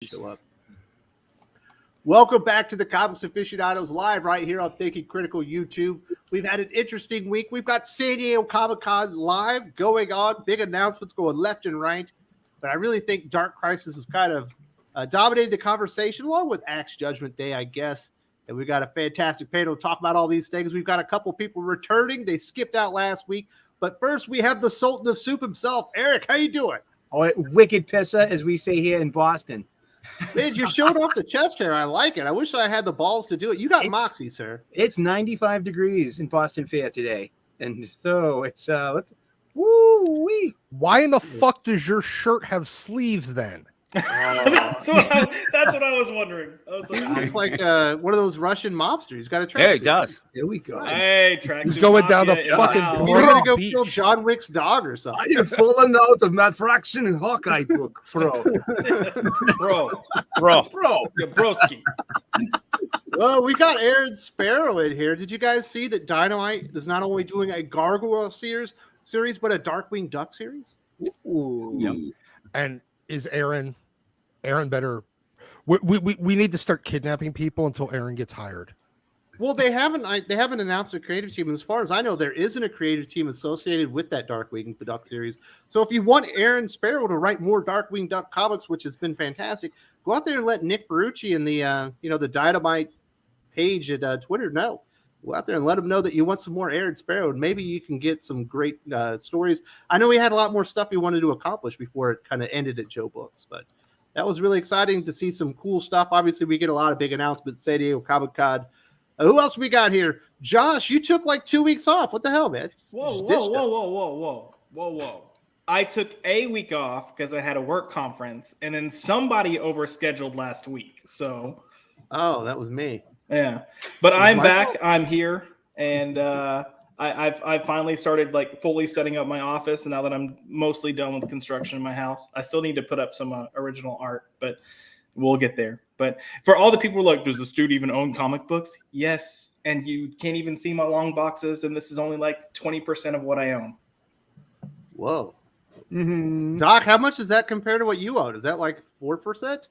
show up. Welcome back to the Comics Aficionados live right here on Thinking Critical YouTube. We've had an interesting week. We've got San Diego Comic-Con live going on, big announcements going left and right. But I really think Dark Crisis has kind of dominated the conversation, along with Axe Judgment Day, I guess. And we've got a fantastic panel to talk about all these things. We've got a couple people returning. They skipped out last week. But first, we have the Sultan of Soup himself. Eric, how you doing? Oh, wicked pissa, as we say here in Boston. Man, you're showing off the chest hair. I like it. I wish I had the balls to do it. You got moxie, sir. It's 95 degrees in Boston Fair today. And so it's, woo-wee. Why in the fuck does your shirt have sleeves then? That's what I was wondering. I was like, It's like one of those Russian mobsters. He's got a tracksuit. There he does. There we go. hey, tracksuit. He's going down the mafia, fucking wow. He's going to go beach. kill John Wick's dog or something. You're falling out of Matt Fraction and Hawkeye book, bro. bro, Bro. broski. Well, we got Aaron Sparrow in here. Did you guys see that Dynamite is not only doing a Gargoyle series, but a Darkwing Duck series? Ooh. Yep. And is Aaron better? We need to start kidnapping people until Aaron gets hired. Well, they haven't announced a creative team. As far as I know, there isn't a creative team associated with that Darkwing Duck series. So if you want Aaron Sparrow to write more Darkwing Duck comics, which has been fantastic, go out there and let Nick Barucci and the Dynamite page at Twitter know. Go out there and let them know that you want some more Aaron Sparrow, and maybe you can get some great stories. I know we had a lot more stuff we wanted to accomplish before it kind of ended at Joe Books, but that was really exciting to see some cool stuff. Obviously, we get a lot of big announcements. San Diego Comic-Con. Who else we got here? Josh, you took like 2 weeks off. What the hell, man? Whoa. I took a week off because I had a work conference, and then somebody overscheduled last week. So, oh, that was me. yeah. But I'm back. fault? I'm here, and I've finally started like fully setting up my office. And now that I'm mostly done with construction in my house, I still need to put up some original art, but we'll get there. But for all the people who are like, does the studio even own comic books? Yes. And you can't even see my long boxes, and this is only like 20% of what I own. Whoa. Mm-hmm. Doc, how much does that compare to what you own? Is that like 4%?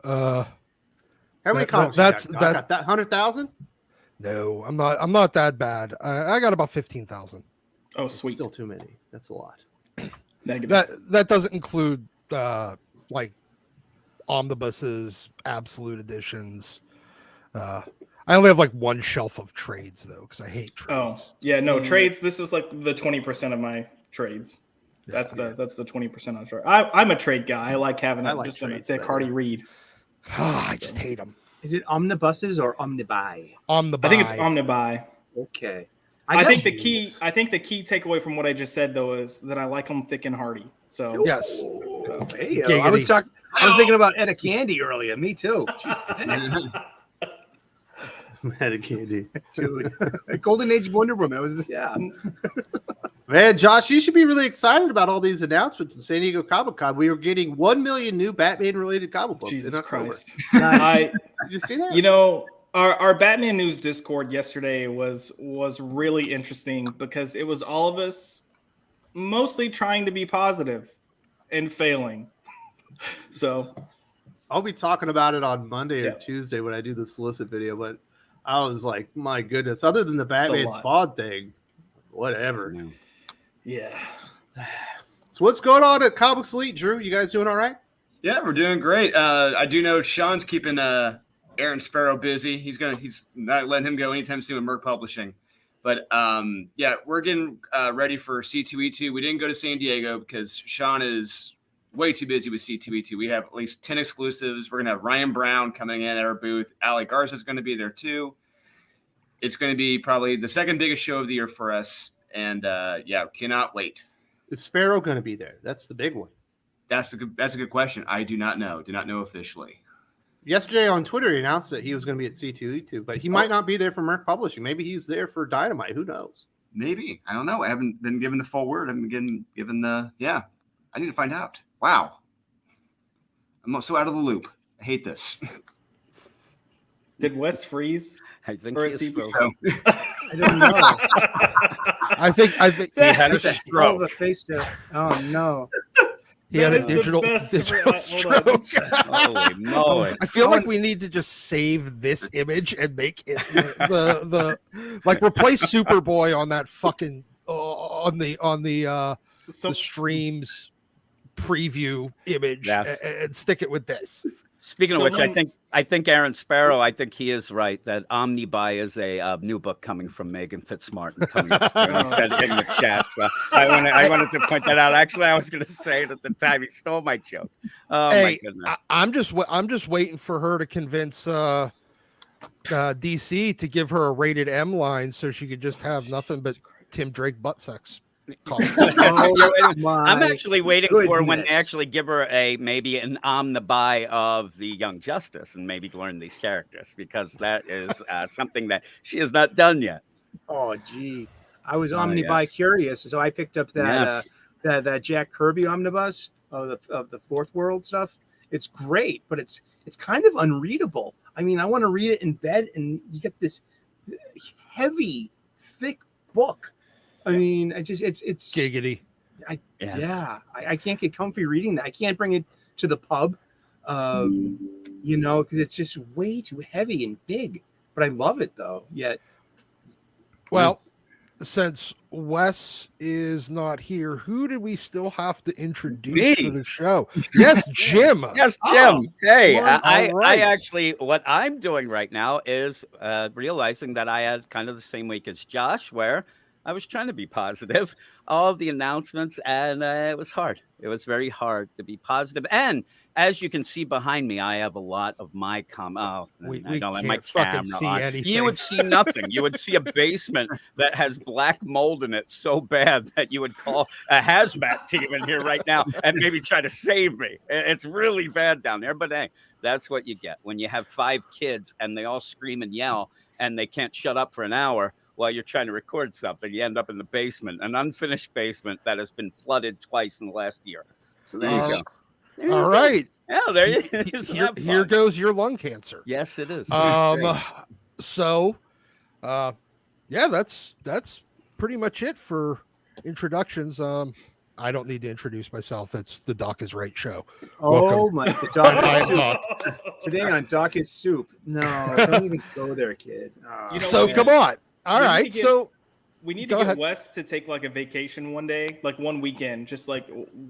How many comics? that's- you got, Doc? Got that 100,000? No, I'm not that bad. I got about 15,000. Oh, sweet. Still too many. That's a lot. Negative. That doesn't include like omnibuses, absolute editions. I only have like one shelf of trades though, because I hate trades. Oh, yeah, no, trades. This is like the 20% of my trades. That's the 20% on trade. I'm a trade guy. I like having it just in a thick, hearty read. I just hate them. Is it omnibuses or omnibuy? Omnibuy. I think it's omnibuy. Okay. I think the key takeaway from what I just said though is that I like them thick and hearty. So Yes. Hey, I Giggity. was thinking about Etta Candy earlier. Me too. Medicated. Dude. Golden Age Wonder Woman. Man, Josh, you should be really excited about all these announcements in San Diego Comic-Con. We are getting 1 million new Batman-related comic books. Jesus in October. Christ. Did you see that? You know, our Batman News Discord yesterday was really interesting because it was all of us mostly trying to be positive and failing. So I'll be talking about it on Monday or Tuesday when I do the solicit video, but I was like, my goodness, other than the Batman Spawn thing, whatever. Yeah. So what's going on at Comics Elite, Drew? You guys doing all right? Yeah, we're doing great. I do know Sean's keeping Aaron Sparrow busy. He's not letting him go anytime soon with Merck Publishing. But we're getting ready for C2E2. We didn't go to San Diego because Sean is way too busy with C2E2. We have at least 10 exclusives. We're going to have Ryan Brown coming in at our booth. Ali Garza is going to be there too. It's going to be probably the second biggest show of the year for us. And cannot wait. Is Sparrow going to be there? That's the big one. That's a good question. I do not know. Do not know officially. Yesterday on Twitter, he announced that he was going to be at C2E2, but he might not be there for Merck Publishing. Maybe he's there for Dynamite. Who knows? Maybe. I don't know. I haven't been given the full word. I haven't been given the I need to find out. Wow. I'm so out of the loop. I hate this. Did Wes freeze? I think Or he is is he- frozen. I don't know. I think He had a stroke. The face there. Oh no. He had That a is the digital best stroke. Holy moly. I feel like we need to just save this image and make it the like replace Superboy on that fucking on the streams preview image and stick it with this. Speaking of which, I think Aaron Sparrow, I think he is right that Omnibuy is a new book coming from Megan Fitzmartin. Coming up soon. He said it in the chat. So I wanted to point that out. Actually, I was going to say it at the time. He stole my joke. Oh my goodness! I'm just waiting for her to convince DC to give her a rated M line so she could just have nothing but Tim Drake butt sex. I'm actually waiting for when they goodness. actually give her maybe an omnibuy of the Young Justice and maybe learn these characters, because that is something that she has not done yet. Oh, gee. I was Omnibuy curious, so I picked up that that Jack Kirby omnibus of the Fourth World stuff. It's great, but it's kind of unreadable. I mean, I want to read it in bed, and you get this heavy, thick book. I mean, it's giggity. I can't get comfy reading that. I can't bring it to the pub, because it's just way too heavy and big. But I love it though. Yet, well, since Wes is not here, who do we still have to introduce for the show? Yes, Jim. Yes, Jim. Hey, all I right. actually, what I'm doing right now is realizing that I had kind of the same week as Josh, where I was trying to be positive, all of the announcements, and it was hard. It was very hard to be positive. And as you can see behind me, I have a lot of my We I don't have can't my fucking camera see on. anything. You would see nothing. You would see a basement that has black mold in it so bad that you would call a hazmat team in here right now and maybe try to save me. It's really bad down there. But hey, that's what you get when you have 5 kids and they all scream and yell and they can't shut up for an hour while you're trying to record something. You end up in the basement, an unfinished basement that has been flooded twice in the last year. So there you go. There you All go. right. Yeah, there you go. Here goes your lung cancer. Yes, it is. So, that's pretty much it for introductions. I don't need to introduce myself. It's the Doc is Right show. oh my, the Doc is soup. Welcome. Today on Doc is Soup. No, don't even go there, kid. You know So what? come on. All We need right. to get- So We need Go to get ahead. Wes to take like a vacation one day, like one weekend. Just like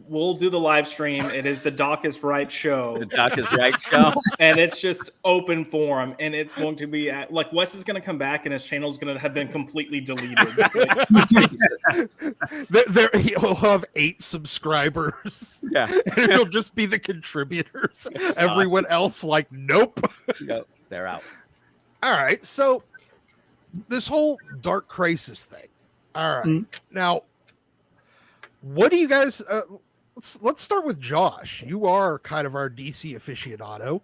we'll do the live stream. It is the Doc is Right show. The Doc is Right show. And it's just open for him. And it's going to be like Wes is going to come back and his channel is going to have been completely deleted. he'll have 8 subscribers. Yeah. And it'll just be the contributors. Everyone else, like, nope. Nope, they're out. All right. So this whole Dark Crisis thing. All right. Now, what do you guys let's start with Josh. You are kind of our DC aficionado.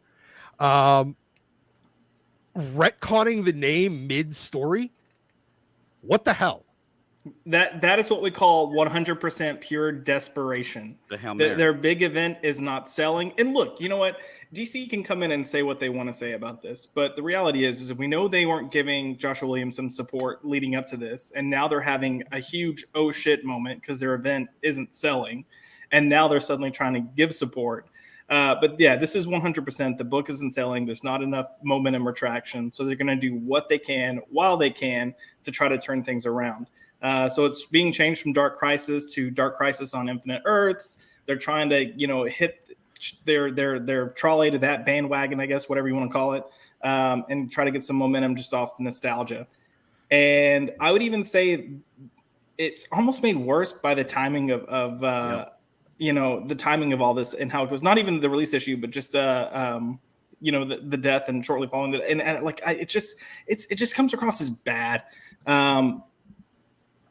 Retconning the name mid-story. What the hell? That is what we call 100% pure desperation. The Hail Mary. Their big event is not selling. And look, you know what? DC can come in and say what they want to say about this. But the reality is we know they weren't giving Joshua Williams some support leading up to this. And now they're having a huge oh shit moment because their event isn't selling. And now they're suddenly trying to give support. But yeah, this is 100%. The book isn't selling. There's not enough momentum or traction. So they're going to do what they can while they can to try to turn things around. So it's being changed from Dark Crisis to Dark Crisis on Infinite Earths. They're trying to, hit their trolley to that bandwagon, I guess, whatever you want to call it, and try to get some momentum just off nostalgia. And I would even say it's almost made worse by the timing of the timing of all this and how it goes. Not even the release issue, but just the death and shortly following that. And it just comes across as bad.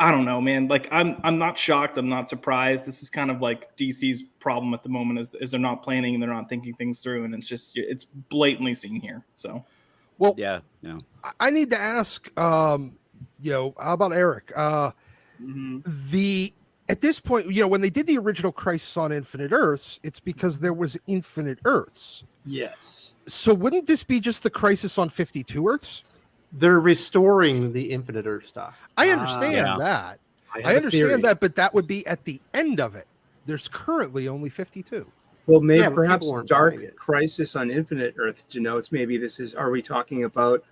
I don't know, man. Like I'm not shocked. I'm not surprised. This is kind of like DC's problem at the moment is they're not planning and they're not thinking things through, and it's blatantly seen here. So, well, yeah. I need to ask, how about Eric? At this point, when they did the original Crisis on Infinite Earths, it's because there was Infinite Earths. Yes. So wouldn't this be just the Crisis on 52 Earths? They're restoring the Infinite Earth stuff. I understand that. I understand that, but that would be at the end of it. There's currently only 52. Well, maybe Yeah, but perhaps people weren't Dark buying it. Crisis on Infinite Earth denotes maybe are we talking about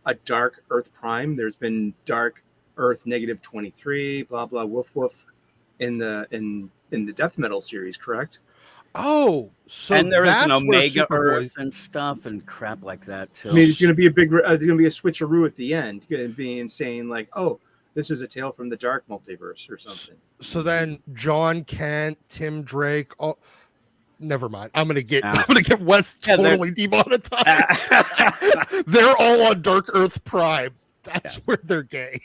a Dark Earth Prime? There's been Dark Earth -23, blah blah woof woof in the Death Metal series, correct? Oh, so and there is an that's where Omega Superboy- Earth and stuff and crap like that too. I mean, it's going to be there's going to be a switcheroo at the end, being saying like, oh, this is a tale from the Dark Multiverse or something. So then John Kent, Tim Drake, never mind. I'm gonna get Wes totally demonetized. They're all on Dark Earth Prime. That's where they're gay.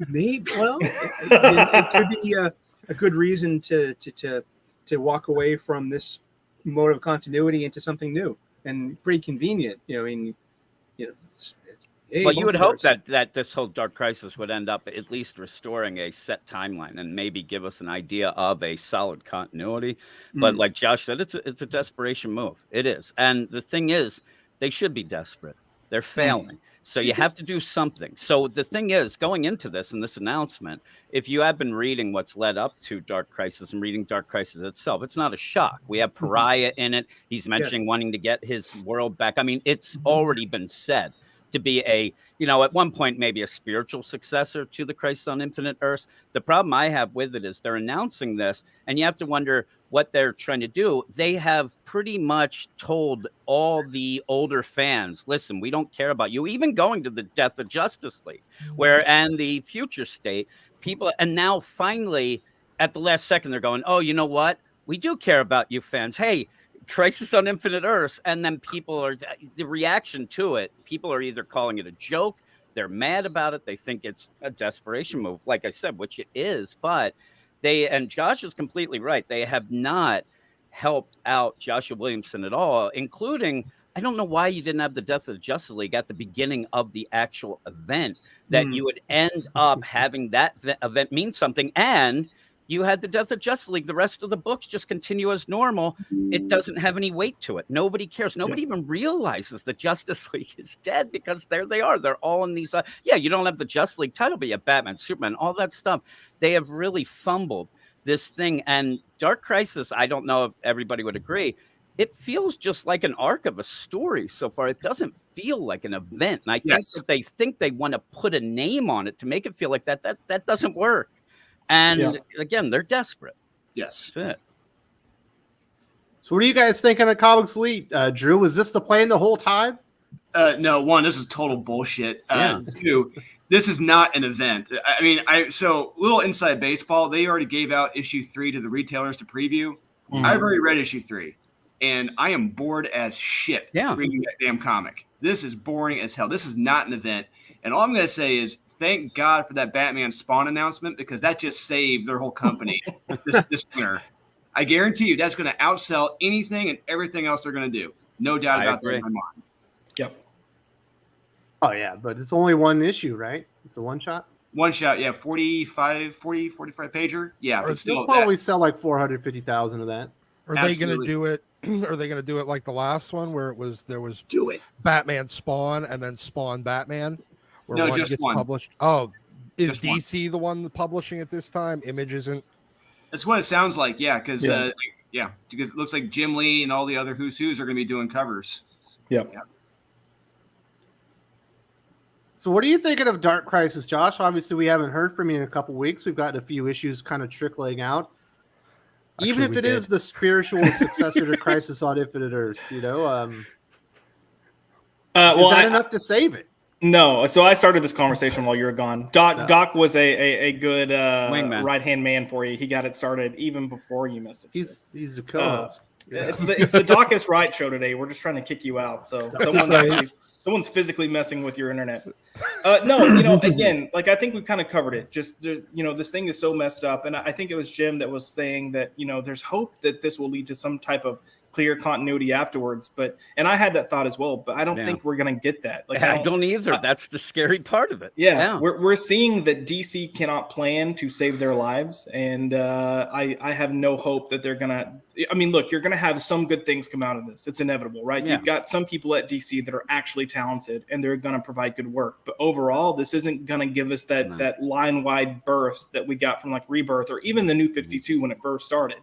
Maybe. Well, it could be a good reason to walk away from this mode of continuity into something new and pretty convenient. But you would hope that this whole Dark Crisis would end up at least restoring a set timeline and maybe give us an idea of a solid continuity. But like Josh said, it's a desperation move. It is. And the thing is, they should be desperate. They're failing. So you have to do something. So the thing is, going into this and this announcement, if you have been reading what's led up to Dark Crisis and reading Dark Crisis itself, it's not a shock. We have Pariah in it. He's mentioning wanting to get his world back. I mean, it's already been said to be at one point, maybe a spiritual successor to the Crisis on Infinite Earths. The problem I have with it is they're announcing this, and you have to wonder what they're trying to do. They have pretty much told all the older fans, listen, we don't care about you, even going to the death of Justice League, and the future state, people, and now finally, at the last second, they're going, oh, you know what? We do care about you fans. Hey, Crisis on Infinite Earths, and then the reaction to it, people are either calling it a joke, they're mad about it, they think it's a desperation move, like I said, which it is, but and Josh is completely right, they have not helped out Joshua Williamson at all, including, I don't know why you didn't have the death of the Justice League at the beginning of the actual event, that you would end up having that event mean something, and you had the death of Justice League. The rest of the books just continue as normal. It doesn't have any weight to it. Nobody cares. Nobody even realizes that Justice League is dead because there they are. They're all in these. You don't have the Justice League title, but you have Batman, Superman, all that stuff. They have really fumbled this thing. And Dark Crisis, I don't know if everybody would agree, it feels just like an arc of a story so far. It doesn't feel like an event. And I think they want to put a name on it to make it feel like that. That doesn't work. And again, they're desperate. Yes. That's it. So what are you guys thinking of Comics Elite? Drew, was this the plan the whole time? No, one, this is total bullshit. Two, this is not an event. I mean, so little inside baseball, they already gave out issue 3 to the retailers to preview. I've already read issue 3, and I am bored as shit reading that damn comic. This is boring as hell. This is not an event. And all I'm going to say is, thank God for that Batman Spawn announcement, because that just saved their whole company this winter. I guarantee you that's going to outsell anything and everything else they're going to do. No doubt about that in my mind. Yep. Oh, yeah, but it's only one issue, right? It's a one-shot? One shot, 45 pager. Yeah, Or but still probably sell like 450,000 of that. Are they going to do it? Are they going to do it like the last one where there was Batman Spawn and then Spawn Batman? Where no, one just gets one. Published. Oh, is just DC the one publishing it this time? Image isn't. That's what it sounds like. Yeah, because because it looks like Jim Lee and all the other who's are going to be doing covers. Yep. Yeah. So what are you thinking of Dark Crisis, Josh? Obviously, we haven't heard from you in a couple weeks. We've gotten a few issues kind of trickling out. Even if it is the spiritual successor to Crisis on Infinite Earths, is that enough to save it? No. So I started this conversation while you were gone. Doc was a good right-hand man for you. He got it started even before you messaged. He's the co-host. It's the Doc is Right show today. We're just trying to kick you out. So someone's physically messing with your internet. Again, like I think we've kind of covered it. Just this thing is so messed up, and I think it was Jim that was saying that there's hope that this will lead to some type of clear continuity afterwards. And I had that thought as well, but I don't think we're going to get that. Like, I don't either. That's the scary part of it. Yeah. We're seeing that DC cannot plan to save their lives. And I have no hope that they're going to, I mean, look, you're going to have some good things come out of this. It's inevitable, right? You've got some people at DC that are actually talented and they're going to provide good work. But overall, this isn't going to give us that line-wide burst that we got from like Rebirth or even the New 52 when it first started.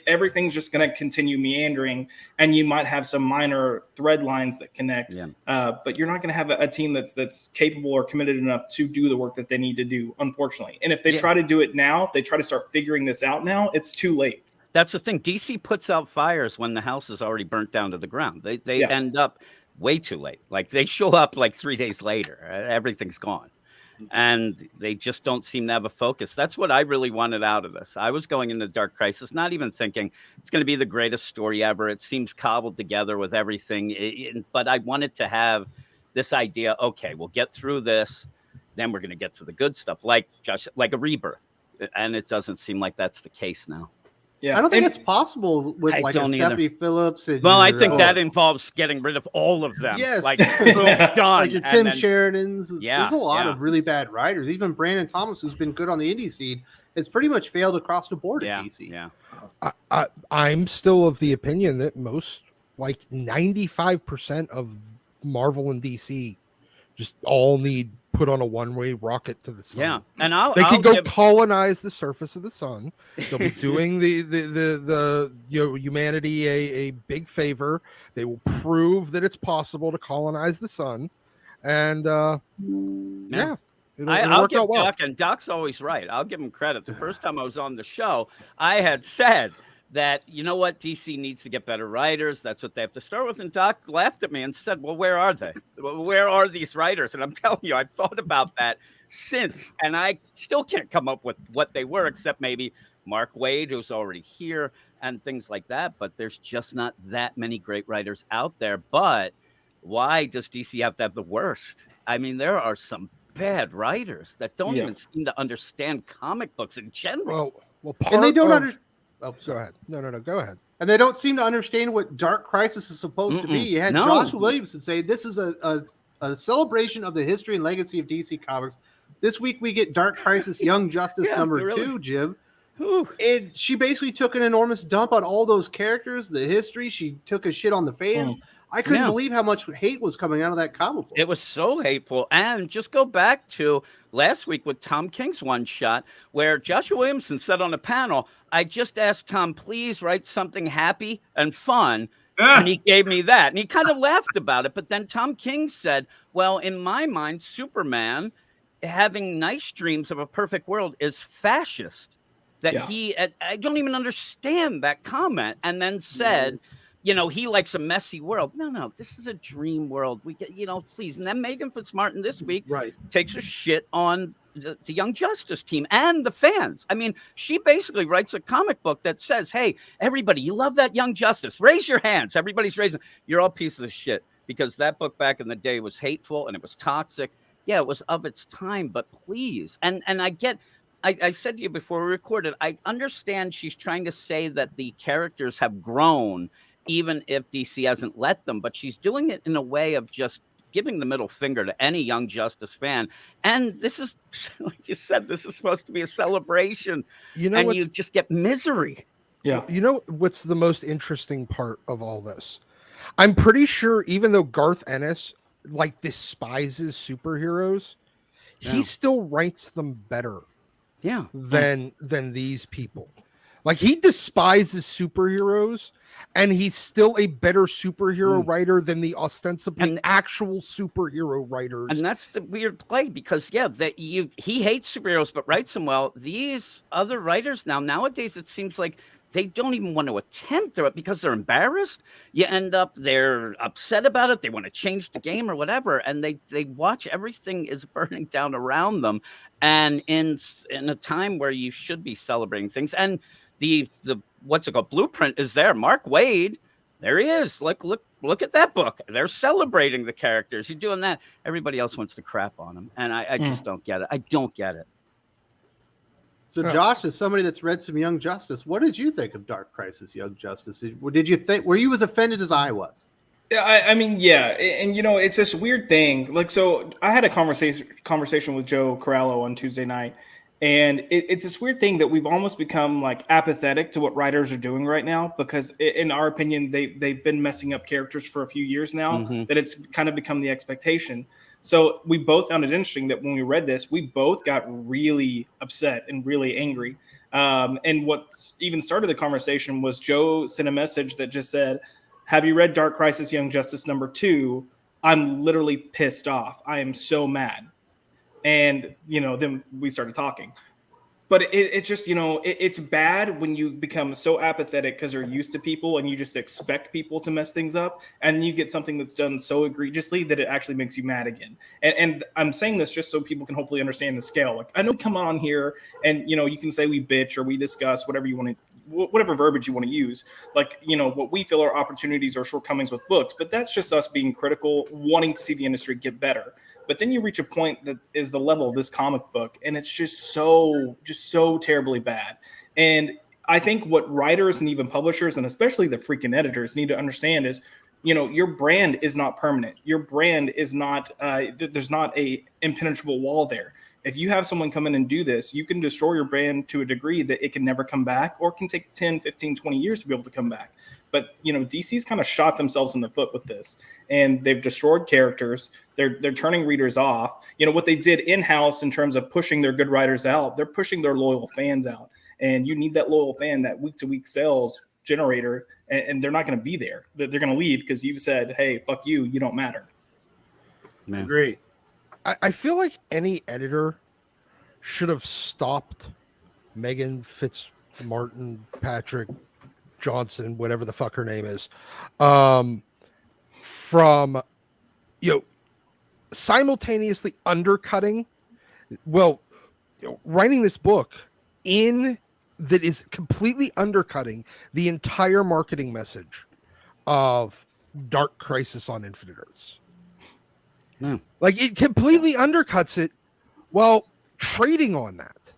Everything's just going to continue meandering, and you might have some minor thread lines that connect. But you're not going to have a team that's capable or committed enough to do the work that they need to do, unfortunately. And if they try to do it now, if they try to start figuring this out now, it's too late. That's the thing. DC puts out fires when the house is already burnt down to the ground. They end up way too late. Like they show up like 3 days later, everything's gone. And they just don't seem to have a focus. That's what I really wanted out of this. I was going into Dark Crisis, not even thinking it's going to be the greatest story ever. It seems cobbled together with everything. But I wanted to have this idea, okay, we'll get through this. Then we're going to get to the good stuff, like a Rebirth. And it doesn't seem like that's the case now. Yeah, I don't think it's possible with like a Stephanie Phillips. And I think that involves getting rid of all of them. Yes, like boom, done. Like your Tim Sheridans. There's a lot of really bad writers. Even Brandon Thomas, who's been good on the indie scene, has pretty much failed across the board at DC. Yeah, I'm still of the opinion that most, like 95% of Marvel and DC, just all need put on a one-way rocket to the sun. Yeah, and they can go colonize the surface of the sun. They'll be doing the humanity a big favor. They will prove that it's possible to colonize the sun, and it'll work out well. Doc, and Doc's always right. I'll give him credit. The first time I was on the show, I had said that, you know what, DC needs to get better writers. That's what they have to start with. And Doc laughed at me and said, well, where are they? Where are these writers? And I'm telling you, I've thought about that since, and I still can't come up with what they were, except maybe Mark Waid, who's already here, and things like that. But there's just not that many great writers out there. But why does DC have to have the worst? I mean, there are some bad writers that don't even seem to understand comic books in general. Well, and they don't understand. Oh, go ahead. No, go ahead. And they don't seem to understand what Dark Crisis is supposed to be. You had Josh Williamson say this is a celebration of the history and legacy of DC Comics. This week we get Dark Crisis Young Justice number 2, Jim. And she basically took an enormous dump on all those characters, the history. She took a shit on the fans. I couldn't believe how much hate was coming out of that comic book. It was so hateful. And just go back to last week with Tom King's one shot, where Joshua Williamson said on a panel, I just asked Tom, please write something happy and fun. And he gave me that. And he kind of laughed about it. But then Tom King said, well, in my mind, Superman having nice dreams of a perfect world is fascist. I don't even understand that comment. And then said, he likes a messy world. No, this is a dream world. We get, please. And then Megan Fitzmartin this week takes a shit on the Young Justice team and the fans. I mean, she basically writes a comic book that says, hey, everybody, you love that Young Justice. Raise your hands. Everybody's raising. You're all pieces of shit, because that book back in the day was hateful and it was toxic. Yeah, it was of its time, but please. And I said to you before we recorded, I understand she's trying to say that the characters have grown, even if DC hasn't let them, but she's doing it in a way of just giving the middle finger to any Young Justice fan. And this is, like you said, this is supposed to be a celebration. And you just get misery. Yeah. You know what's the most interesting part of all this? I'm pretty sure, even though Garth Ennis despises superheroes, he still writes them better than these people. Like, he despises superheroes, and he's still a better superhero writer than the ostensibly actual superhero writers. And that's the weird play, because he hates superheroes but writes them well. These other writers nowadays, it seems like they don't even want to attempt it because they're embarrassed. You end up, they're upset about it. They want to change the game or whatever. And they watch everything is burning down around them. And in a time where you should be celebrating things. And the what's it called? Blueprint is there. Mark Waid, there he is. Look at that book. They're celebrating the characters. You're doing that. Everybody else wants to crap on him. And I just don't get it. I don't get it. So, Josh, as somebody that's read some Young Justice, what did you think of Dark Crisis, Young Justice? Did you think, were you as offended as I was? Yeah, I mean, yeah, and it's this weird thing. Like, so I had a conversation with Joe Corallo on Tuesday night, and it's this weird thing that we've almost become like apathetic to what writers are doing right now, because in our opinion, they've been messing up characters for a few years now, that it's kind of become the expectation. So we both found it interesting that when we read this, we both got really upset and really angry. And what even started the conversation was Joe sent a message that just said, "Have you read Dark Crisis Young Justice #2? I'm literally pissed off. I am so mad." And, then we started talking. But it's just, it's bad when you become so apathetic because you're used to people and you just expect people to mess things up. And you get something that's done so egregiously that it actually makes you mad again. And I'm saying this just so people can hopefully understand the scale. Like, I know, come on here and, you can say we bitch or we discuss whatever you want to, whatever verbiage you want to use, like, what we feel are opportunities or shortcomings with books, but that's just us being critical, wanting to see the industry get better. But then you reach a point that is the level of this comic book, and it's just so terribly bad. And I think what writers and even publishers, and especially the freaking editors, need to understand is, your brand is not permanent. Your brand is not, there's not a impenetrable wall there. If you have someone come in and do this, you can destroy your brand to a degree that it can never come back, or it can take 10, 15, 20 years to be able to come back. But, DC's kind of shot themselves in the foot with this, and they've destroyed characters. They're turning readers off. What they did in-house in terms of pushing their good writers out, they're pushing their loyal fans out. And you need that loyal fan, that week-to-week sales generator, and they're not going to be there. They're going to leave because you've said, "Hey, fuck you, you don't matter." Man. Agreed. I feel like any editor should have stopped Megan Fitzmartin Patrick Johnson, whatever the fuck her name is, from simultaneously undercutting, writing this book in that is completely undercutting the entire marketing message of Dark Crisis on Infinite Earths. Like, it completely undercuts it while trading on that.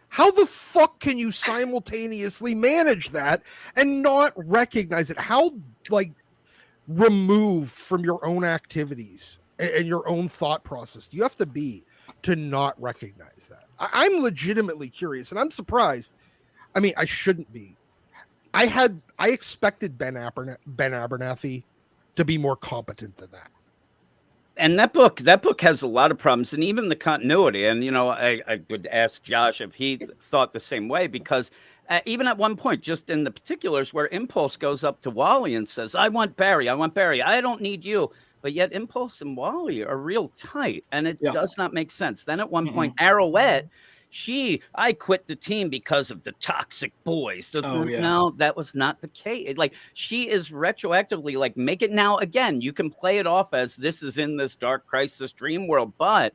How the fuck can you simultaneously manage that and not recognize it? How, removed from your own activities and your own thought process do you have to be to not recognize that? I'm legitimately curious, and I'm surprised. I mean, I shouldn't be. I expected Ben Abernathy to be more competent than that. And that book has a lot of problems, and even the continuity. And, I would ask Josh if he thought the same way, because even at one point, just in the particulars where Impulse goes up to Wally and says, I want Barry, I don't need you. But yet Impulse and Wally are real tight, and it does not make sense. Then at one point, Arrowette, I quit the team because of the toxic boys. No, that was not the case. Like, she is retroactively make it now again. You can play it off as this is in this Dark Crisis dream world, but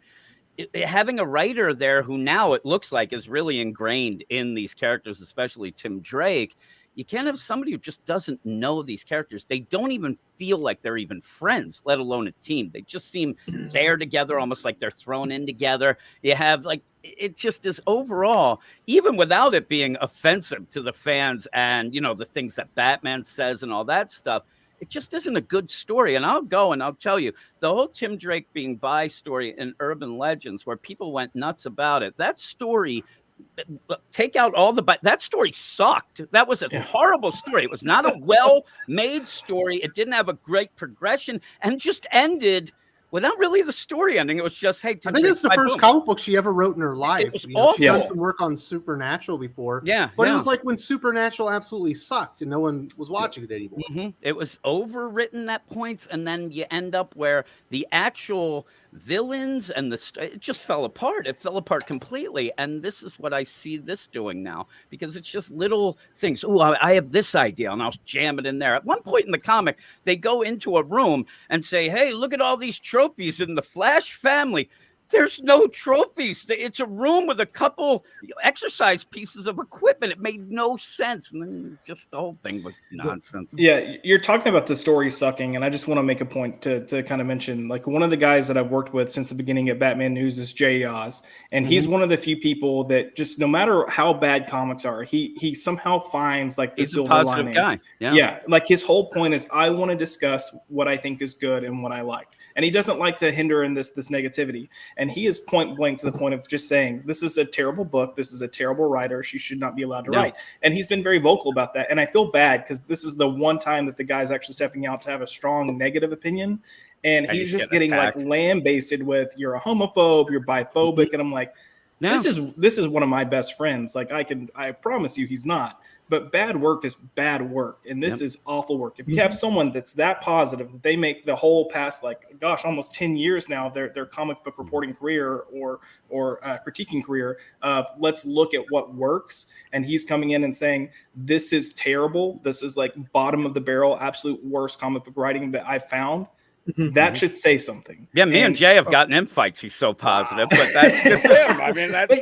having a writer there who now it looks like is really ingrained in these characters, especially Tim Drake. You can't have somebody who just doesn't know these characters. They don't even feel like they're even friends, let alone a team. They just seem there together, almost like they're thrown in together. You have it just is overall, even without it being offensive to the fans and, the things that Batman says and all that stuff, it just isn't a good story. And I'll go and I'll tell you, the whole Tim Drake being bi story in Urban Legends, where people went nuts about it, that story, take out all that story sucked. That was a horrible story. It was not a well-made story. It didn't have a great progression and just ended without really the story ending. It was just, hey, I think it's the first comic book she ever wrote in her life. It was awesome. She's done some work on Supernatural before. It was like when Supernatural absolutely sucked and no one was watching it anymore. It was overwritten at points, and then you end up where the actual villains and it just fell apart. It fell apart completely. And this is what I see this doing now, because it's just little things. Oh, I have this idea and I'll jam it in there. At one point in the comic, they go into a room and say, hey, look at all these trophies in the Flash family. There's no trophies. It's a room with a couple exercise pieces of equipment. It made no sense. And then just the whole thing was nonsense. Yeah, you're talking about the story sucking, and I just want to make a point to kind of mention, like, one of the guys that I've worked with since the beginning of Batman News is Jay Oz, and he's one of the few people that just, no matter how bad comics are, he somehow finds like the He's a silver positive lining. guy. Yeah, like his whole point is, I want to discuss what I think is good and what I like, and he doesn't like to hinder in this negativity. And he is point blank to the point of just saying, this is a terrible book. This is a terrible writer. She should not be allowed to write. And he's been very vocal about that. And I feel bad because this is the one time that the guy's actually stepping out to have a strong negative opinion. And he's just getting attacked, like lambasted with, you're a homophobe, you're biphobic. And I'm like, this is one of my best friends. Like, I promise you he's not. But bad work is bad work, and this is awful work. If you have someone that's that positive, that they make the whole past, like, gosh, almost 10 years now, their comic book reporting career or critiquing career of, let's look at what works, and he's coming in and saying, this is terrible, this is like bottom of the barrel, absolute worst comic book writing that I've found. That should say something. Yeah, me and Jay have gotten in fights. He's so positive, but that's just him. I mean, that's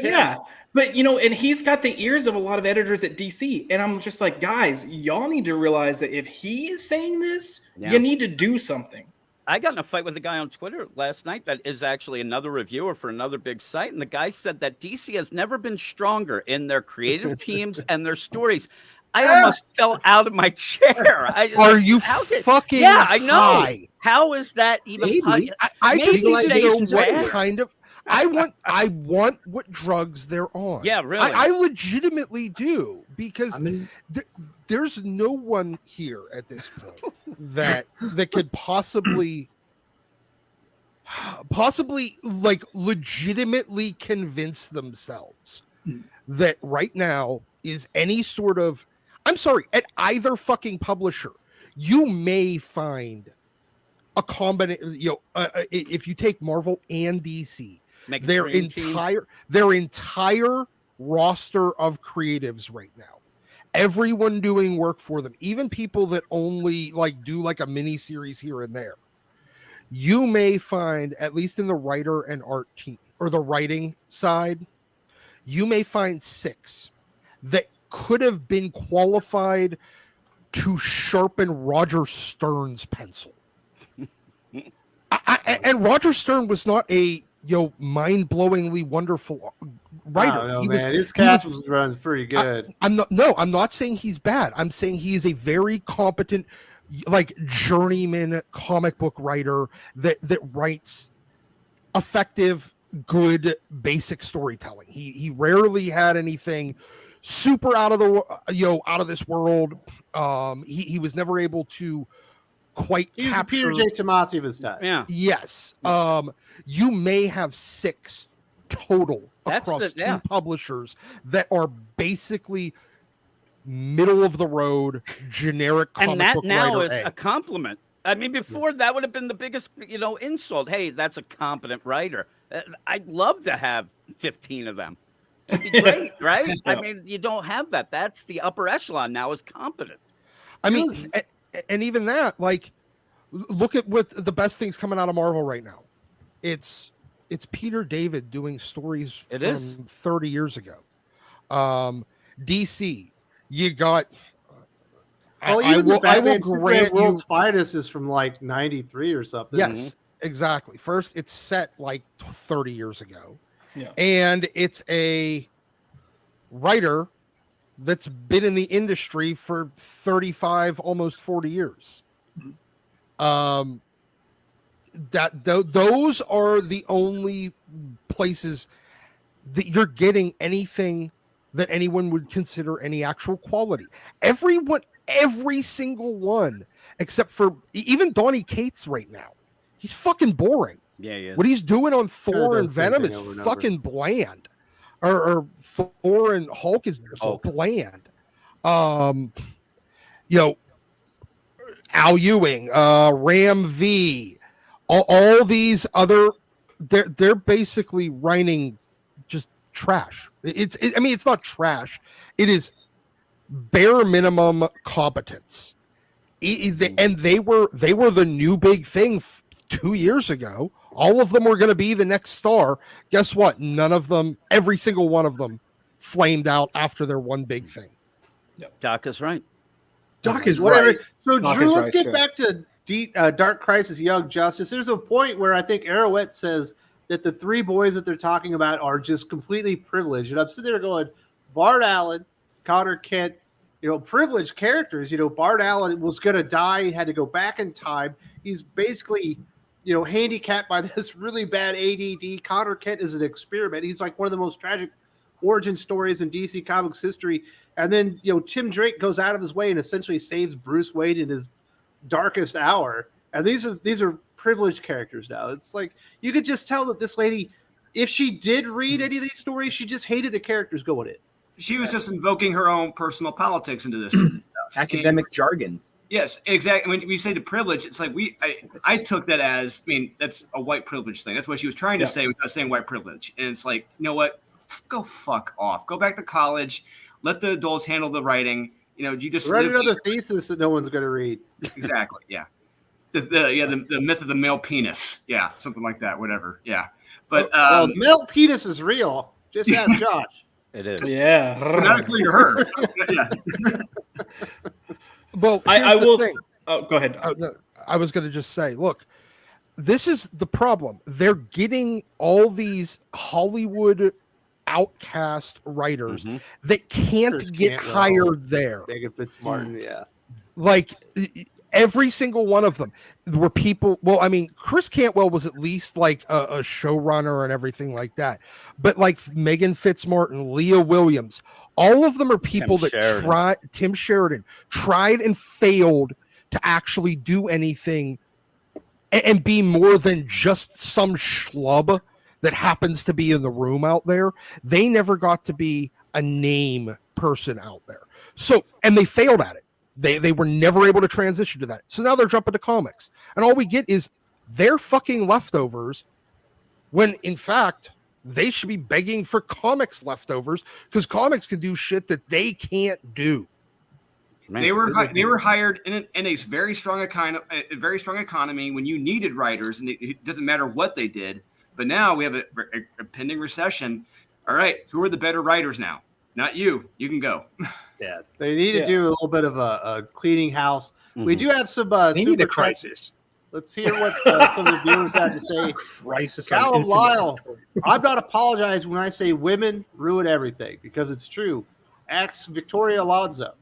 but you know, and he's got the ears of a lot of editors at DC, and I'm just like, guys, y'all need to realize that if he is saying this, you need to do something. I got in a fight with a guy on Twitter last night that is actually another reviewer for another big site, and the guy said that DC has never been stronger in their creative teams and their stories. I almost fell out of my chair. Are you fucking I know. high? How is that even possible? I just need to know what kind of. I want what drugs they're on. Yeah, really. I legitimately do, because there's no one here at this point that could possibly like legitimately convince themselves that right now is any sort of, I'm sorry, at either fucking publisher, you may find a combination, if you take Marvel and DC, their entire roster of creatives right now, everyone doing work for them, even people that only like do like a mini series here and there, you may find, at least in the writer and art team or the writing side, you may find 6 that could have been qualified to sharpen Roger Stern's pencil. And Roger Stern was not a mind-blowingly wonderful writer. His cast runs pretty good. I'm not saying he's bad. I'm saying he is a very competent, like, journeyman comic book writer that writes effective, good, basic storytelling. He rarely had anything super out of this world. He was never able to quite capture Peter J. Tomasi of his time. Yeah. Yes. You may have 6 total across 2 publishers that are basically middle of the road generic comic and that book now writer is a compliment. I mean, before that would have been the biggest, insult. Hey, that's a competent writer. I'd love to have 15 of them. It'd be great, right? Yeah. I mean, you don't have that. That's the upper echelon now, is competent. I mean, and even that, like, look at what the best things coming out of Marvel right now. It's Peter David doing stories from 30 years ago. DC, you got. Even the Batman Superman World's Finest is from like 93 or something. Yes, exactly. First, it's set like 30 years ago. Yeah. And it's a writer that's been in the industry for 35, almost 40 years. Those are the only places that you're getting anything that anyone would consider any actual quality. Every single one, except for even Donny Cates right now, he's fucking boring. Yeah, he is. What he's doing on Thor and Venom is fucking bland. Or Thor and Hulk is bland. Al Ewing, Ram V, all these other, they're basically writing just trash. It's not trash. It is bare minimum competence. And they were the new big thing 2 years ago. All of them were going to be the next star. Guess what? None of them, every single one of them, flamed out after their one big thing. Doc is right. Doc is Whatever. right. So, Doc Drew, is let's right, get sure. back to Dark Crisis, Young Justice. There's a point where I think Arrowette says that the three boys that they're talking about are just completely privileged. And I'm sitting there going, Bart Allen, Connor Kent, privileged characters. Bart Allen was going to die. He had to go back in time. He's basically, handicapped by this really bad ADD. Connor Kent is an experiment. He's like one of the most tragic origin stories in DC Comics history. And then, Tim Drake goes out of his way and essentially saves Bruce Wayne in his darkest hour. And these are privileged characters now. It's like you could just tell that this lady, if she did read any of these stories, she just hated the characters going in. She was just invoking her own personal politics into this Academic jargon. Yes, exactly. When we say the privilege, it's like I took that as, that's a white privilege thing. That's what she was trying to say without saying white privilege. And it's like, you know what? Go fuck off. Go back to college. Let the adults handle the writing. You just write another thesis that no one's going to read. Exactly. Yeah. The myth of the male penis. Yeah, something like that. Whatever. Yeah. But male penis is real. Just ask Josh. It is. Yeah. not according to her. Yeah. Well, I will. thing. Oh, go ahead. I was going to just say, look, this is the problem. They're getting all these Hollywood outcast writers that can't get hired there. Megan Fitzmartin, yeah. Like every single one of them were people. Well, Chris Cantwell was at least like a showrunner and everything like that. But like Megan Fitzmartin, Leah Williams, all of them are people Tim Sheridan tried and failed to actually do anything and be more than just some schlub that happens to be in the room out there. They never got to be a name person out there. So, and they failed at it. They were never able to transition to that. So now they're jumping to comics. And all we get is their fucking leftovers when in fact they should be begging for comics leftovers because comics can do shit that they can't do. Man, they were hired in a very strong economy when you needed writers, and it doesn't matter what they did. But now we have a pending recession. All right, who are the better writers now? Not you. You can go. Yeah, they need to do a little bit of a cleaning house. We do have some. They need a crisis. Let's hear what some of the viewers have to say. Crisis. Callum Lyle, I'm not apologizing when I say women ruin everything because it's true. Ask Victoria Alonso.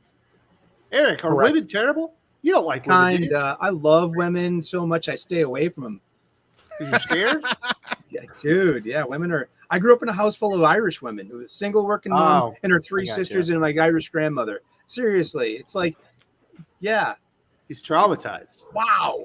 Eric, are women terrible? You don't like women, do you? I love women so much I stay away from them. You're scared? Yeah, dude. Yeah, women are. I grew up in a house full of Irish women. Who was a single working mom and her three sisters and my Irish grandmother. Seriously, it's like, yeah. He's traumatized. Wow.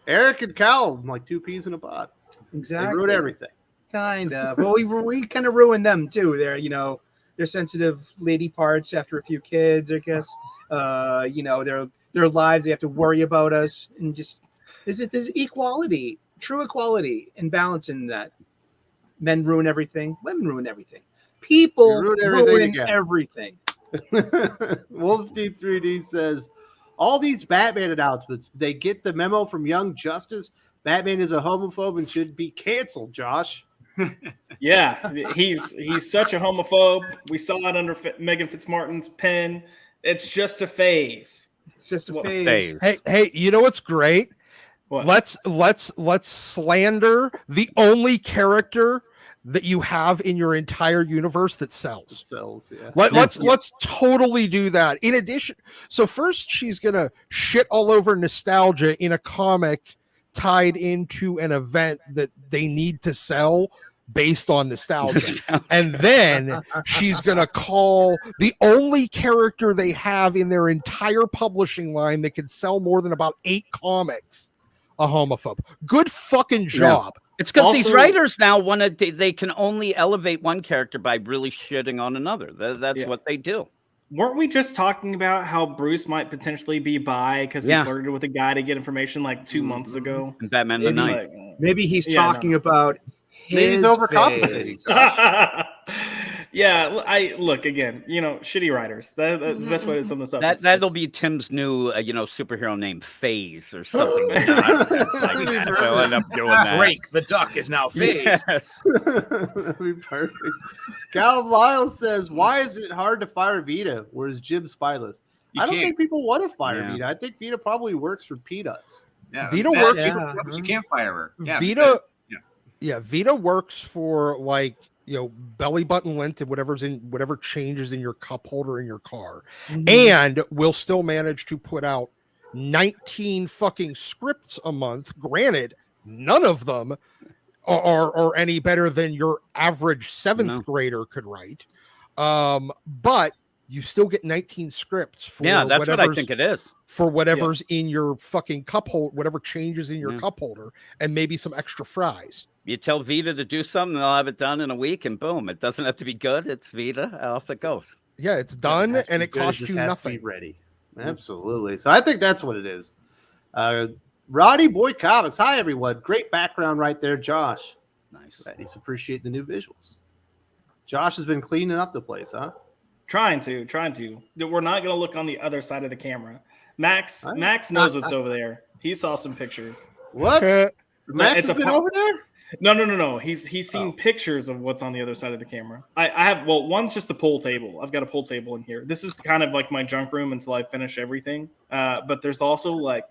Eric and Cal, like two peas in a pod. Exactly. They ruined everything. Kind of. Well, we kind of ruined them too. They're sensitive lady parts after a few kids, I guess. Their lives, they have to worry about us, and just there's equality, true equality, and balance in that. Men ruin everything. Women ruin everything. People ruin everything. Wolfspeed 3D says, all these Batman announcements, they get the memo from Young Justice. Batman is a homophobe and should be canceled, Josh. Yeah, he's such a homophobe. We saw it under Megan Fitzmartin's pen. It's just a phase. It's just a phase. Hey, you know what's great? What? Let's slander the only character that you have in your entire universe that sells. Yeah. Let's totally do that. In addition, so first she's gonna shit all over nostalgia in a comic tied into an event that they need to sell based on nostalgia. And then she's going to call the only character they have in their entire publishing line that can sell more than about 8 comics a homophobe. Good fucking job. Yeah. It's because these writers now they can only elevate one character by really shitting on another. That's what they do. Weren't we just talking about how Bruce might potentially be bi because he flirted with a guy to get information like 2 months ago? And Batman the Night. Maybe he's talking about his overcompensating. Yeah, look again. Shitty writers. That's the best way to sum this up. That'll be Tim's new, superhero name, Phase or something. Like that. end up doing that. Drake the duck is now phased. Yes. That'd be perfect. Cal Lyle says, "Why is it hard to fire Vita? Whereas Jim spyless?" I don't think people want to fire Vita. I think Vita probably works for peanuts. Yeah, Vita works. You can't fire her. Yeah, Vita. Yeah, Vita works for like belly button lint and whatever changes in your cup holder in your car, and will still manage to put out 19 fucking scripts a month. Granted, none of them are any better than your average seventh grader could write, but you still get 19 scripts for that's what I think it is. For whatever's in your fucking cup holder, whatever changes in your cup holder, and maybe some extra fries. You tell Vita to do something, they'll have it done in a week, and boom, it doesn't have to be good. It's Vita, off it goes. Yeah, it's done, and it costs you nothing. Ready, absolutely. So I think that's what it is. Roddy Boy Comics. Hi everyone, great background right there, Josh. Nice. He's appreciate the new visuals. Josh has been cleaning up the place, huh? Trying to. We're not going to look on the other side of the camera. Max knows what's over there. He saw some pictures. What? Max has been over there? No. He's seen pictures of what's on the other side of the camera. I have, one's just a pool table. I've got a pool table in here. This is kind of like my junk room until I finish everything. But there's also like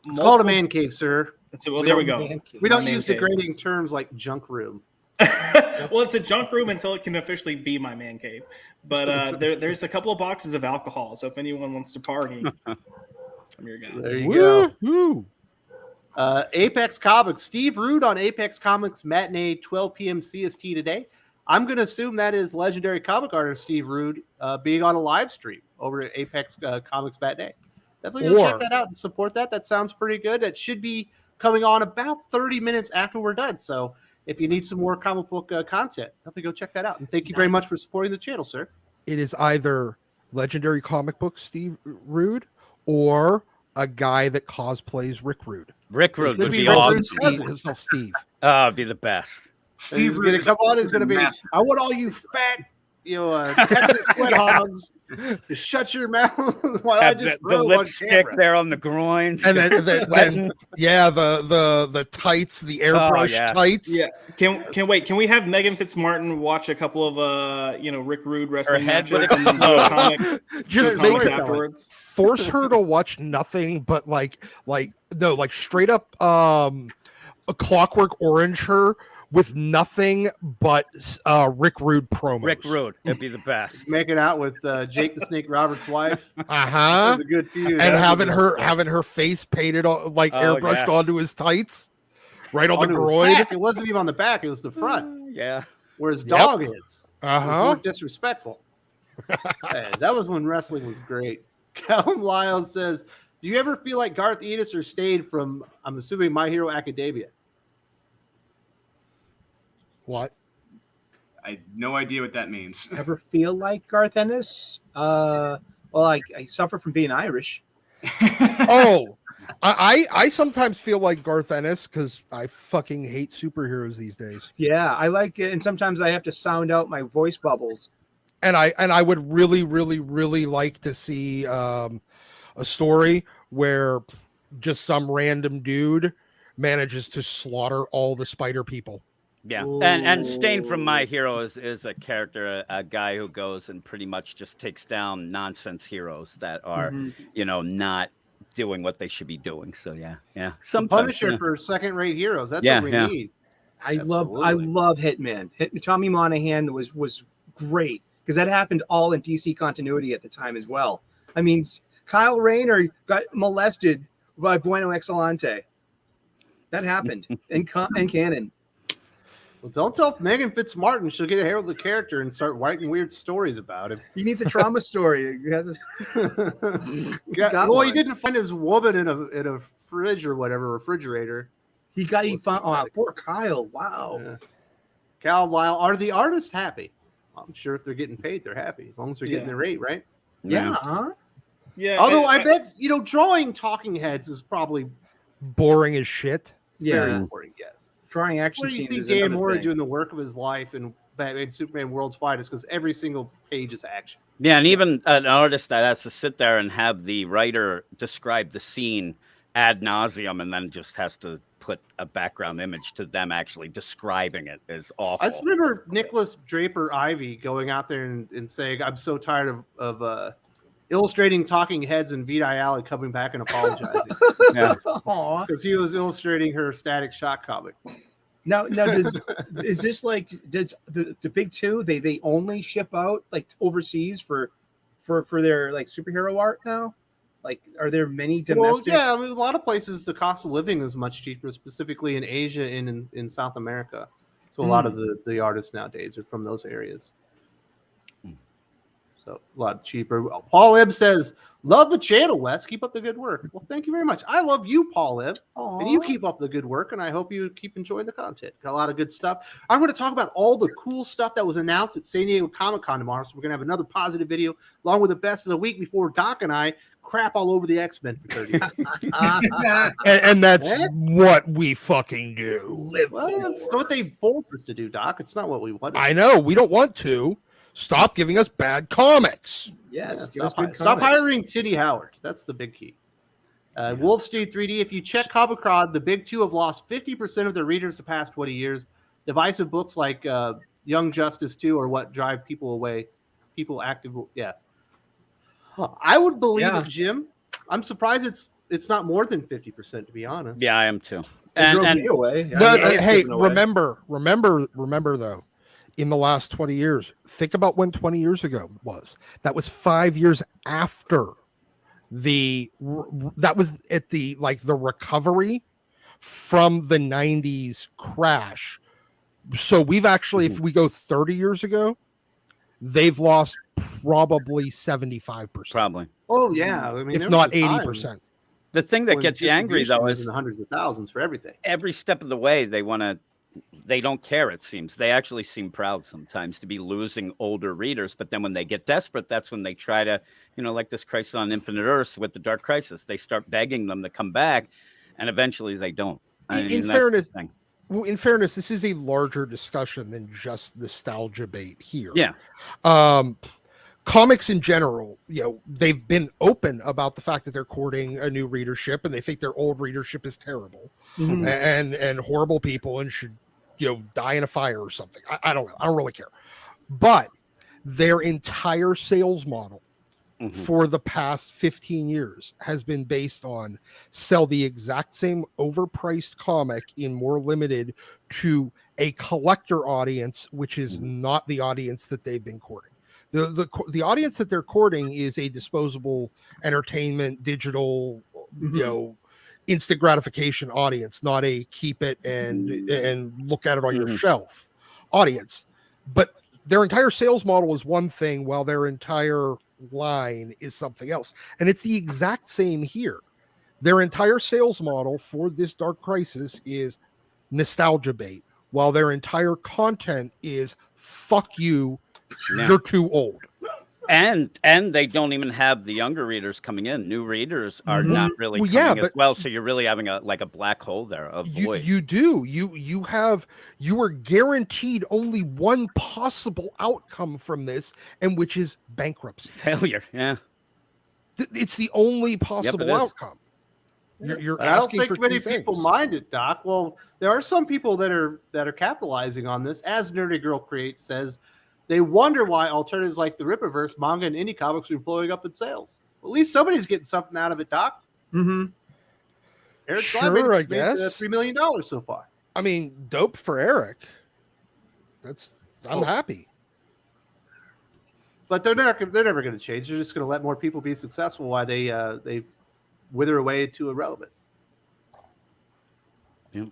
it's called a man cave, sir. There we go. We don't use degrading terms like junk room. Well, it's a junk room until it can officially be my man cave. But there's a couple of boxes of alcohol. So if anyone wants to party, I'm your guy. There you go. Apex Comics. Steve Rude on Apex Comics matinee 12 p.m. CST today. I'm going to assume that is legendary comic artist Steve Rude being on a live stream over at Apex Comics matinee. Definitely go check that out and support that. That sounds pretty good. That should be coming on about 30 minutes after we're done. So if you need some more comic book content, definitely go check that out. And thank you very much for supporting the channel, sir. It is either legendary comic book Steve Rude or a guy that cosplays Rick Rude. Rick Rude would be awesome. Steve. It'd be the best. Steve Rude going to come on. Is going to be. I want all you fat, Texas sweat hogs to shut your mouth while I just the lipstick there on the groins, and then the tights, the airbrush tights. Yeah. Can we have Megan Fitzmartin watch a couple of Rick Rude wrestling matches and then do a comic? Just make it afterwards. Force her to watch nothing but like straight up a Clockwork Orange her with nothing but Rick Rude promos. Rick Rude, it'd be the best. Making out with Jake the Snake Roberts' wife. That was a good feud. And having her face painted airbrushed onto his tights, right on the groin. It wasn't even on the back; it was the front. Yeah, where his dog is. More disrespectful. That was when wrestling was great. Callum Lyle says, "Do you ever feel like Garth Ennis or Stade from, I'm assuming, My Hero Academia?" What? I have no idea what that means. Ever feel like Garth Ennis? I suffer from being Irish. I sometimes feel like Garth Ennis because I fucking hate superheroes these days. Yeah, I like it, and sometimes I have to sound out my voice bubbles. And I would really, really, really like to see a story where just some random dude manages to slaughter all the spider people. Yeah, and Stain from My Hero is a character, a guy who goes and pretty much just takes down nonsense heroes that are, not doing what they should be doing. So yeah. Some Punisher for second-rate heroes. That's what we need. I love Hitman. Tommy Monahan was great because that happened all in DC continuity at the time as well. I mean, Kyle Rayner got molested by Bueno Excellente. That happened in canon. Well, don't tell Megan Fitzmartin she'll get a hair with the character and start writing weird stories about him. He needs a trauma story. He didn't find his woman in a fridge or whatever, refrigerator. He found poor Kyle. Wow. Yeah. Cal Lyle, are the artists happy? I'm sure if they're getting paid, they're happy as long as they're getting their rate, right? Yeah. Yeah. Although I bet drawing talking heads is probably boring as shit. Very boring, yes. Drawing action scenes. You see Dan Mora doing the work of his life in Batman Superman World's Finest because every single page is action. Yeah, and even an artist that has to sit there and have the writer describe the scene ad nauseum and then just has to put a background image to them actually describing it is awful. I just remember Nicholas Draper Ivy going out there and saying, "I'm so tired of illustrating talking heads and Vita Alley coming back and apologizing." Yeah. Because he was illustrating her Static Shock comic. Now is this like, does the big two they only ship out like overseas for their like superhero art now? Like, are there many domestic? Well, yeah, I mean, a lot of places the cost of living is much cheaper, specifically in Asia and in South America. So a lot of the artists nowadays are from those areas. So a lot cheaper. Paul Ebb says, "Love the channel, Wes. Keep up the good work." Well, thank you very much. I love you, Paul Ebb. And you keep up the good work, and I hope you keep enjoying the content. Got a lot of good stuff. I'm going to talk about all the cool stuff that was announced at San Diego Comic-Con tomorrow. So we're going to have another positive video along with the best of the week before Doc and I crap all over the X-Men for 30 minutes. and that's what we fucking do. Well, that's what they forced us to do, Doc. It's not what we wanted. I know. We don't want to. Stop giving us bad comics. Yes. Yeah, stop hiring Titty Howard. That's the big key. Wolfsteed 3D, if you check Comic-Con, the big two have lost 50% of their readers the past 20 years. Divisive books like Young Justice 2 are what drive people away. People active. Yeah. I would believe it, Jim. I'm surprised it's not more than 50%, to be honest. Yeah, I am too. And away. Hey, remember though, in the last 20 years, think about when 20 years ago was. That was 5 years after that was at the recovery from the 90s crash. So we've actually, if we go 30 years ago, they've lost probably 75%. Probably. Oh yeah, I mean, if not 80%. The thing that gets you angry though is in the hundreds of thousands for everything. Every step of the way, they don't care. It seems they actually seem proud sometimes to be losing older readers, but then when they get desperate, that's when they try to, like this Crisis on Infinite Earths with the Dark Crisis. They start begging them to come back, and eventually they don't. In fairness, this is a larger discussion than just nostalgia bait here. Yeah. Comics in general, they've been open about the fact that they're courting a new readership, and they think their old readership is terrible and horrible people and should die in a fire or something. I don't know. I don't really care. But their entire sales model for the past 15 years has been based on sell the exact same overpriced comic in more limited to a collector audience, which is not the audience that they've been courting. The audience that they're courting is a disposable entertainment, digital, instant gratification audience, not a keep it and look at it on your shelf audience. But their entire sales model is one thing, while their entire line is something else. And it's the exact same here. Their entire sales model for this Dark Crisis is nostalgia bait, while their entire content is fuck you. Yeah. You're too old. And they don't even have the younger readers coming in. New readers are not really coming as well. So you're really having a black hole there of void. You do. You are guaranteed only one possible outcome from this, and which is bankruptcy. Failure. Yeah. It's the only possible outcome. You're I don't think many people mind it, Doc. Well, there are some people that are capitalizing on this. As Nerdy Girl Creates says, they wonder why alternatives like the Rippaverse, manga, and indie comics are blowing up in sales. Well, at least somebody's getting something out of it, Doc. Eric sure, I guess. $3 million so far. I mean, dope for Eric. I'm happy. But they're never going to change. They're just going to let more people be successful while they wither away to irrelevance. Yep.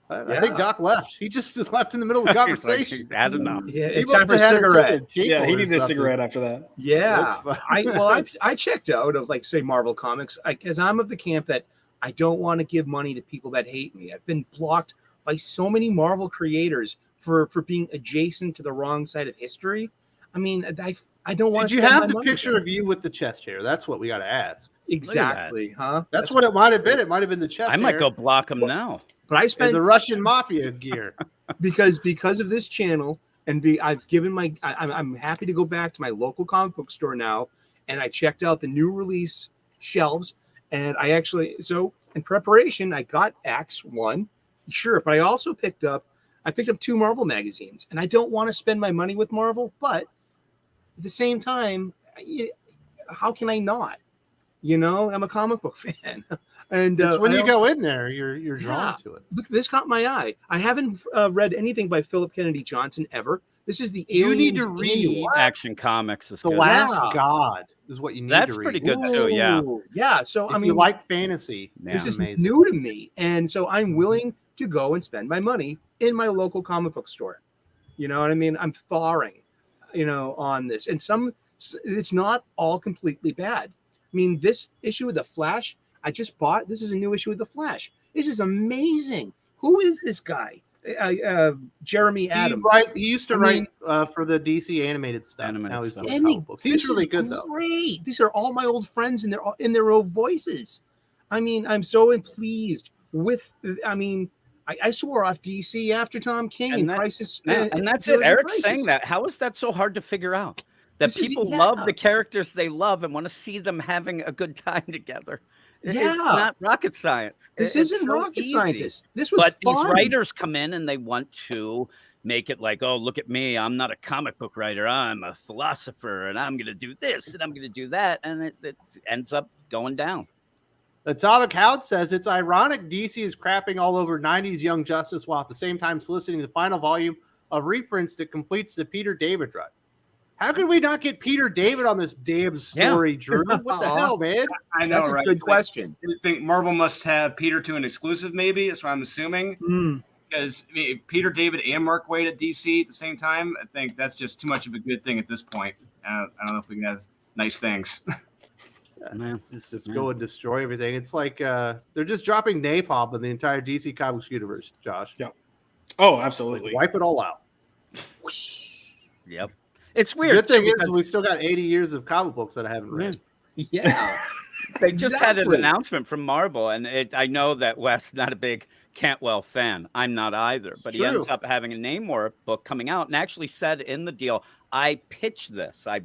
I think Doc left. He just left in the middle of the conversation. Had enough. Yeah, it's time for a cigarette. Yeah, he needed a cigarette after that. Yeah, I checked out of say Marvel Comics because I'm of the camp that I don't want to give money to people that hate me. I've been blocked by so many Marvel creators for being adjacent to the wrong side of history. I mean, I don't want. Did you have the picture of you with the chest hair? That's what we got to ask. Exactly, huh? That's what it might have been. It might have been the chest hair. I might go block him now. But I spent the Russian mafia gear because of this channel, and I've given I'm happy to go back to my local comic book store now, and I checked out the new release shelves, and I actually in preparation, I got Axe 1, sure, but I also picked up 2 Marvel magazines, and I don't want to spend my money with Marvel, but at the same time, how can I not? I'm a comic book fan, and when you go in there, you're drawn to it. Look, this caught my eye. I haven't read anything by Philip Kennedy Johnson ever. This is the You Aliens need to read Action Comics. Is The good. Last God is what you need That's to read. pretty good too. Yeah. Yeah. So If you like fantasy, this is amazing. new to me, and so I'm willing to go and spend my money in my local comic book store. You know what I mean? I'm thawing, on this, and it's not all completely bad. I mean, this issue of The Flash, I just bought. This is a new issue of The Flash. This is amazing. Who is this guy? Jeremy Adams. He used to write for the DC animated stuff. Now he's doing comic books. He's really good though. Great. These are all my old friends in their own voices. I mean, I'm so pleased with. I mean, I swore off DC after Tom King and Crisis. And that's it. Eric's saying that. How is that so hard to figure out? That people love the characters they love and want to see them having a good time together. It's not rocket science. This isn't rocket science. This was but fun. These writers come in and they want to make it like, oh, look at me. I'm not a comic book writer. I'm a philosopher, and I'm going to do this and I'm going to do that. And it ends up going down. Atomic Hound says it's ironic DC is crapping all over 90s Young Justice while at the same time soliciting the final volume of reprints that completes the Peter David run. How could we not get Peter David on this damn story, Drew? What the hell, man? I know, That's right? a good question. I think Marvel must have Peter to an exclusive, maybe. That's what I'm assuming. Because Peter David and Mark Waid at DC at the same time, I think that's just too much of a good thing at this point. I don't know if we can have nice things. Just go and destroy everything. It's like they're just dropping napalm in the entire DC Comics universe, Josh. Yeah. Oh, absolutely. Wipe it all out. Yep. It's weird. The good thing is we still got 80 years of comic books that I haven't read. Yeah. They just had an announcement from Marvel, and I know that Wes not a big Cantwell fan. I'm not either, but he ends up having a Namor book coming out, and actually said in the deal, I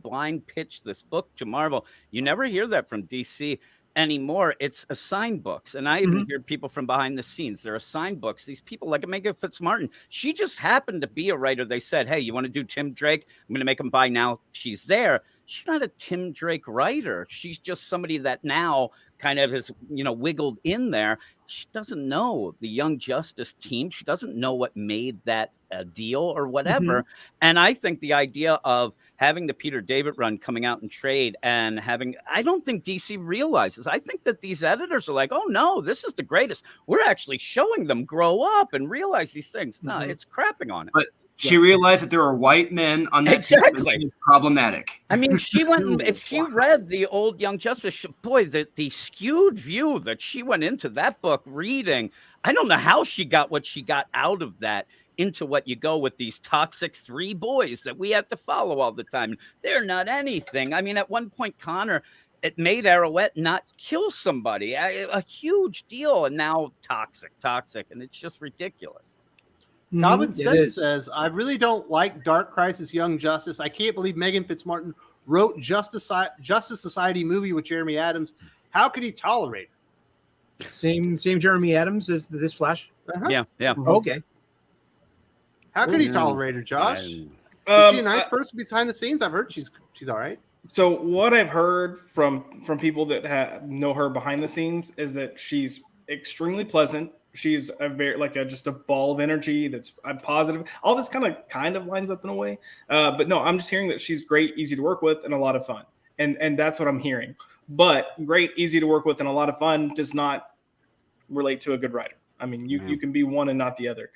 blind pitched this book to Marvel. You never hear that from DC anymore. It's assigned books, and I even hear people from behind the scenes. They're assigned books. These people, like Omega Fitzmartin, she just happened to be a writer. They said, hey, you want to do Tim Drake? I'm going to make him buy now. She's there. She's not a Tim Drake writer. She's just somebody that now kind of has, wiggled in there. She doesn't know the Young Justice team. She doesn't know what made that a deal or whatever. And I think the idea of having the Peter David run coming out in trade and I don't think DC realizes. I think that these editors are like, oh no, this is the greatest. We're actually showing them grow up and realize these things. No, it's crapping on it. But she realized that there were white men on that team. It's problematic. I mean, she went, if she read the old Young Justice, boy, the skewed view that she went into that book reading, I don't know how she got what she got out of that into what you go with these toxic 3 boys that we have to follow all the time. They're not anything. I mean, at one point, Connor, it made Arrowette not kill somebody, a huge deal, and now toxic, and it's just ridiculous. Common Sense says, I really don't like Dark Crisis Young Justice. I can't believe Megan Fitzmartin wrote Justice Society movie with Jeremy Adams. How could he tolerate it? Same Jeremy Adams as this Flash? Yeah. Okay. How could he tolerate her, Josh? Is she a nice person behind the scenes? I've heard she's all right. So what I've heard from people that know her behind the scenes is that she's extremely pleasant. She's a very just a ball of energy that's positive. All this kind of lines up in a way. But no, I'm just hearing that she's great, easy to work with, and a lot of fun. And that's what I'm hearing. But great, easy to work with, and a lot of fun does not relate to a good writer. I mean, you can be one and not the other.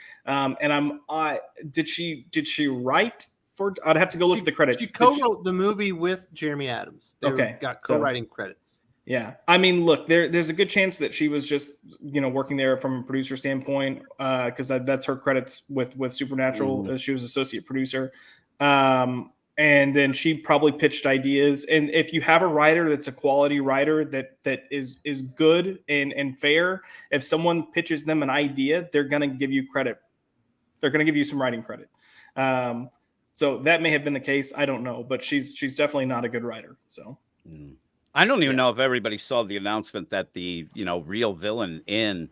Did she write for? I'd have to go look at the credits. She co-wrote the movie with Jeremy Adams. They got co-writing credits. Yeah, I mean, look, there's a good chance that she was just working there from a producer standpoint, because that's her credits with Supernatural. She was associate producer, and then she probably pitched ideas. And if you have a writer that's a quality writer that is good and fair, if someone pitches them an idea, they're going to give you credit. They're going to give you some writing credit. So that may have been the case. I don't know, but she's definitely not a good writer. So. I don't even know if everybody saw the announcement that the real villain in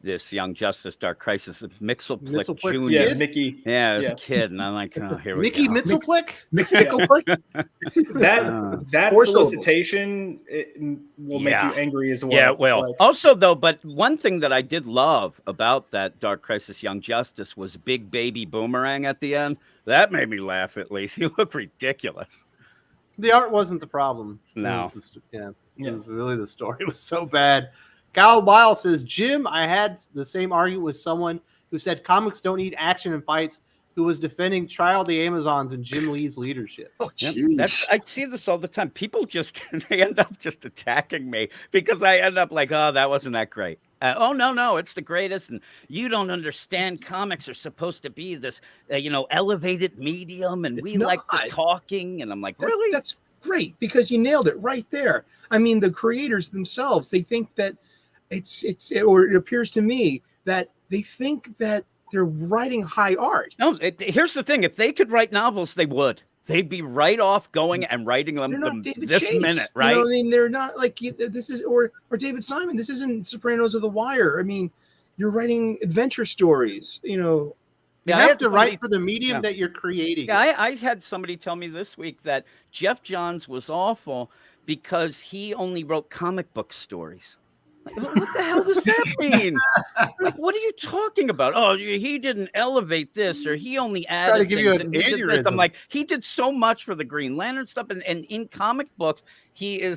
this Young Justice Dark Crisis is Mixelplick Jr. Yeah, Mickey. Yeah, this kid, and I'm like, oh, here we Mickey go. Mixelplick? Mixelplick? That solicitation will make you angry as well. Yeah, it will. Also, though, but one thing that I did love about that Dark Crisis Young Justice was Big Baby Boomerang at the end. That made me laugh, at least. He looked ridiculous. The art wasn't the problem. No. It was really the story. It was so bad. Cal Miles says, Jim, I had the same argument with someone who said comics don't need action and fights, who was defending Trial of the Amazons and Jim Lee's leadership. Oh, I see this all the time. People just, they end up just attacking me because I end up like, oh, that wasn't that great. Oh, no, it's the greatest. And you don't understand, comics are supposed to be this, elevated medium, and we like the talking. And I'm like, really? That's great, because you nailed it right there. I mean, the creators themselves, they think that or it appears to me that they think that they're writing high art. No, here's the thing. If they could write novels, they would. They'd be right off going and writing them this Chase, minute, right? I mean, they're not like this is or David Simon. This isn't Sopranos of The Wire. I mean, you're writing adventure stories. You have to write for the medium that you're creating. Yeah, I had somebody tell me this week that Jeff Johns was awful because he only wrote comic book stories. What the hell does that mean? Like, what are you talking about? Oh, he didn't elevate this, or he only added. Try to give you an aneurysm. I'm like, he did so much for the Green Lantern stuff, and in comic books, he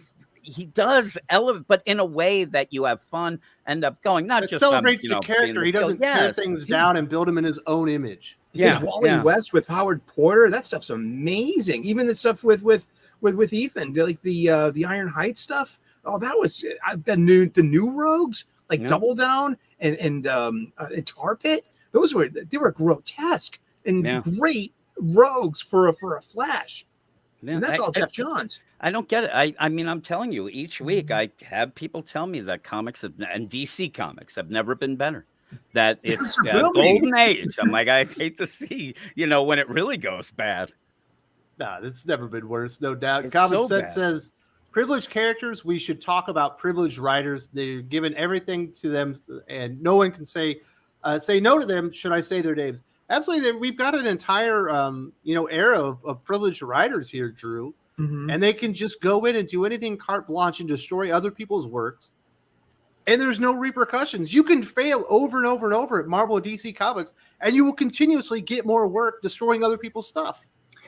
does elevate, but in a way that you have fun, end up going. Not it just celebrates the character. He doesn't tear things down and build them in his own image. Yeah, Wally West with Howard Porter. That stuff's amazing. Even the stuff with Ethan, like the Iron Heights stuff. Oh, that was the new Rogues, like Double Down and Tar Pit. They were grotesque and great Rogues for a Flash. Yeah, and that's all Jeff Johns. I don't get it. I mean, I'm telling you, each week I have people tell me that comics and DC comics have never been better. That it's golden age. I'm like, I hate to see, when it really goes bad. Nah, it's never been worse, no doubt. It's Common so Sense bad. says, privileged characters, we should talk about privileged writers. They're given everything to them, and no one can say no to them. Should I say their names? Absolutely. We've got an entire, era of privileged writers here, Drew, and they can just go in and do anything carte blanche and destroy other people's works. And there's no repercussions. You can fail over and over and over at Marvel and DC Comics, and you will continuously get more work destroying other people's stuff.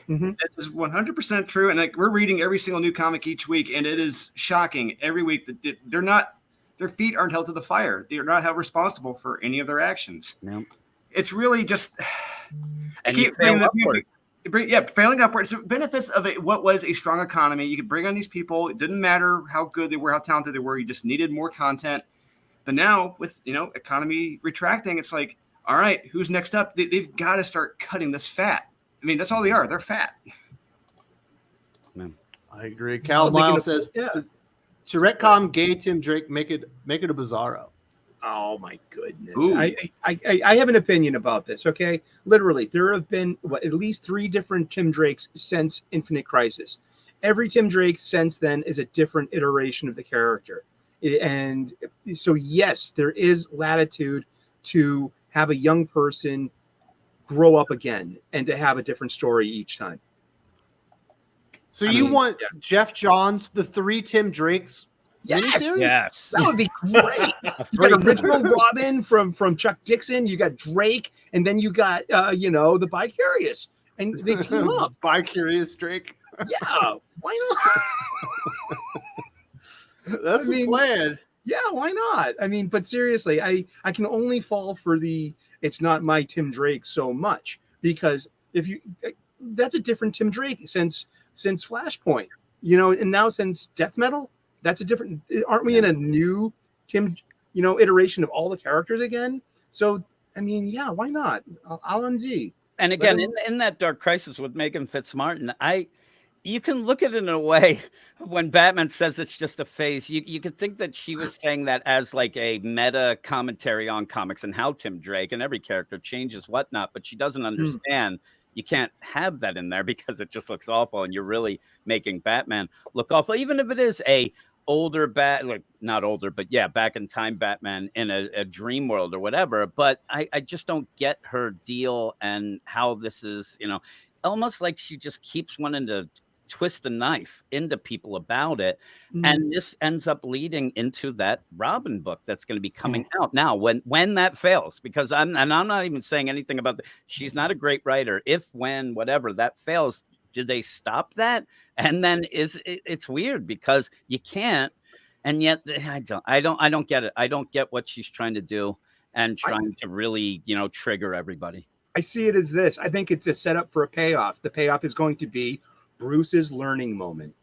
That is 100% true. And we're reading every single new comic each week, and it is shocking every week that their feet aren't held to the fire. They're not held responsible for any of their actions. No. It's really just and you fail upward. Failing upward. It's the benefits of what was a strong economy. You could bring on these people. It didn't matter how good they were, how talented they were. You just needed more content. But now with, economy retracting, it's like, all right, who's next up? They've got to start cutting this fat. I mean, that's all they are. They're fat. Man. I agree. Cal Miles says, to retcon gay Tim Drake, make it a Bizarro. Oh my goodness! I have an opinion about this. Okay, literally, there have been at least 3 different Tim Drakes since Infinite Crisis. Every Tim Drake since then is a different iteration of the character, and so yes, there is latitude to have a young person grow up again and to have a different story each time. So you want Jeff Johns, the 3 Tim Drakes? Yes, that would be great. You got original Robin from Chuck Dixon. You got Drake, and then you got the Bicurious, and they team up. Bicurious Drake. Yeah, why not? That's the plan. Yeah, why not? I mean, but seriously, I can only fall for it's not my Tim Drake so much, because that's a different Tim Drake since Flashpoint, and now since Death Metal. That's a different. Aren't we in a new Tim, iteration of all the characters again? So I mean, yeah, why not? Alan Z. And again, in that Dark Crisis with Megan Fitzmartin, you can look at it in a way when Batman says it's just a phase. You could think that she was saying that as like a meta commentary on comics and how Tim Drake and every character changes, whatnot. But she doesn't understand you can't have that in there because it just looks awful, and you're really making Batman look awful, even if it is a older like not older, but yeah, back in time Batman in a dream world or whatever. But I just don't get her deal and how this is, almost like she just keeps wanting to twist the knife into people about it. And this ends up leading into that Robin book that's going to be coming out now when that fails, because I'm not even saying anything about she's not a great writer. If, when, whatever that fails, do they stop that? And then it's weird because you can't, and yet I don't get it. I don't get what she's trying to do and trying to really, trigger everybody. I see it as this. I think it's a setup for a payoff. The payoff is going to be Bruce's learning moment.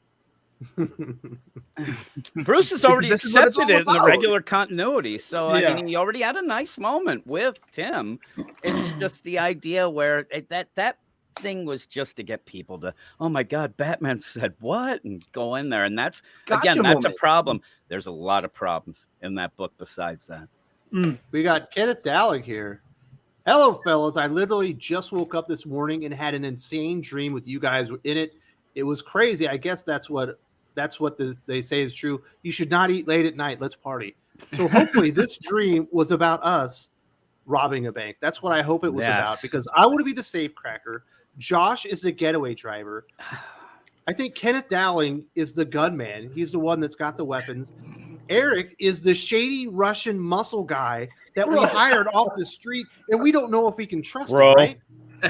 Bruce has already accepted it in the regular continuity. So, I mean, he already had a nice moment with Tim. It's just the idea where that thing was just to get people to, oh my God, Batman said what? And go in there. And that's, again, that's a problem. There's a lot of problems in that book besides that. We got Kenneth Dowling here. Hello, fellas. I literally just woke up this morning and had an insane dream with you guys in it. It was crazy. I guess that's what they say is true. You should not eat late at night. Let's party. So hopefully this dream was about us robbing a bank. That's what I hope it was about, because I want to be the safe cracker. Josh is the getaway driver. I think Kenneth Dowling is the gunman. He's the one that's got the weapons. Eric is the shady Russian muscle guy that we hired off the street, and we don't know if we can trust him, right?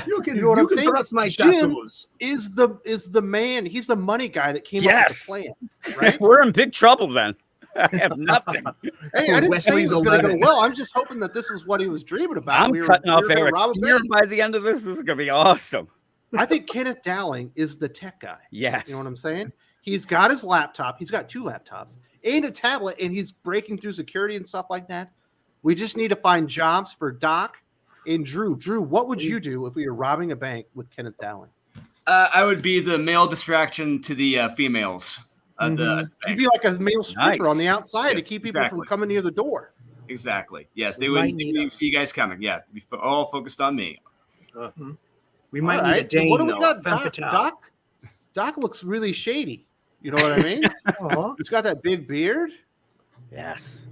You can trust my Jim is the man. He's the money guy that came up with the plan. Right? We're in big trouble then. I have nothing. Hey, I didn't say it was going to go well. I'm just hoping that this is what he was dreaming about. I'm cutting off Eric's ear by the end of this. This is going to be awesome. I think Kenneth Dowling is the tech guy. Yes. You know what I'm saying? He's got his laptop. He's got 2 laptops and a tablet, and he's breaking through security and stuff like that. We just need to find jobs for Doc and Drew. Drew, what would you do if we were robbing a bank with Kenneth Dowling? I would be the male distraction to the females. You'd be like a male stripper on the outside to keep people from coming near the door. Exactly. Yes, they wouldn't see you guys coming. Yeah, be all focused on me. We might need a Dane, what do we got? Doc looks really shady. You know what I mean? He's got that big beard. Yes.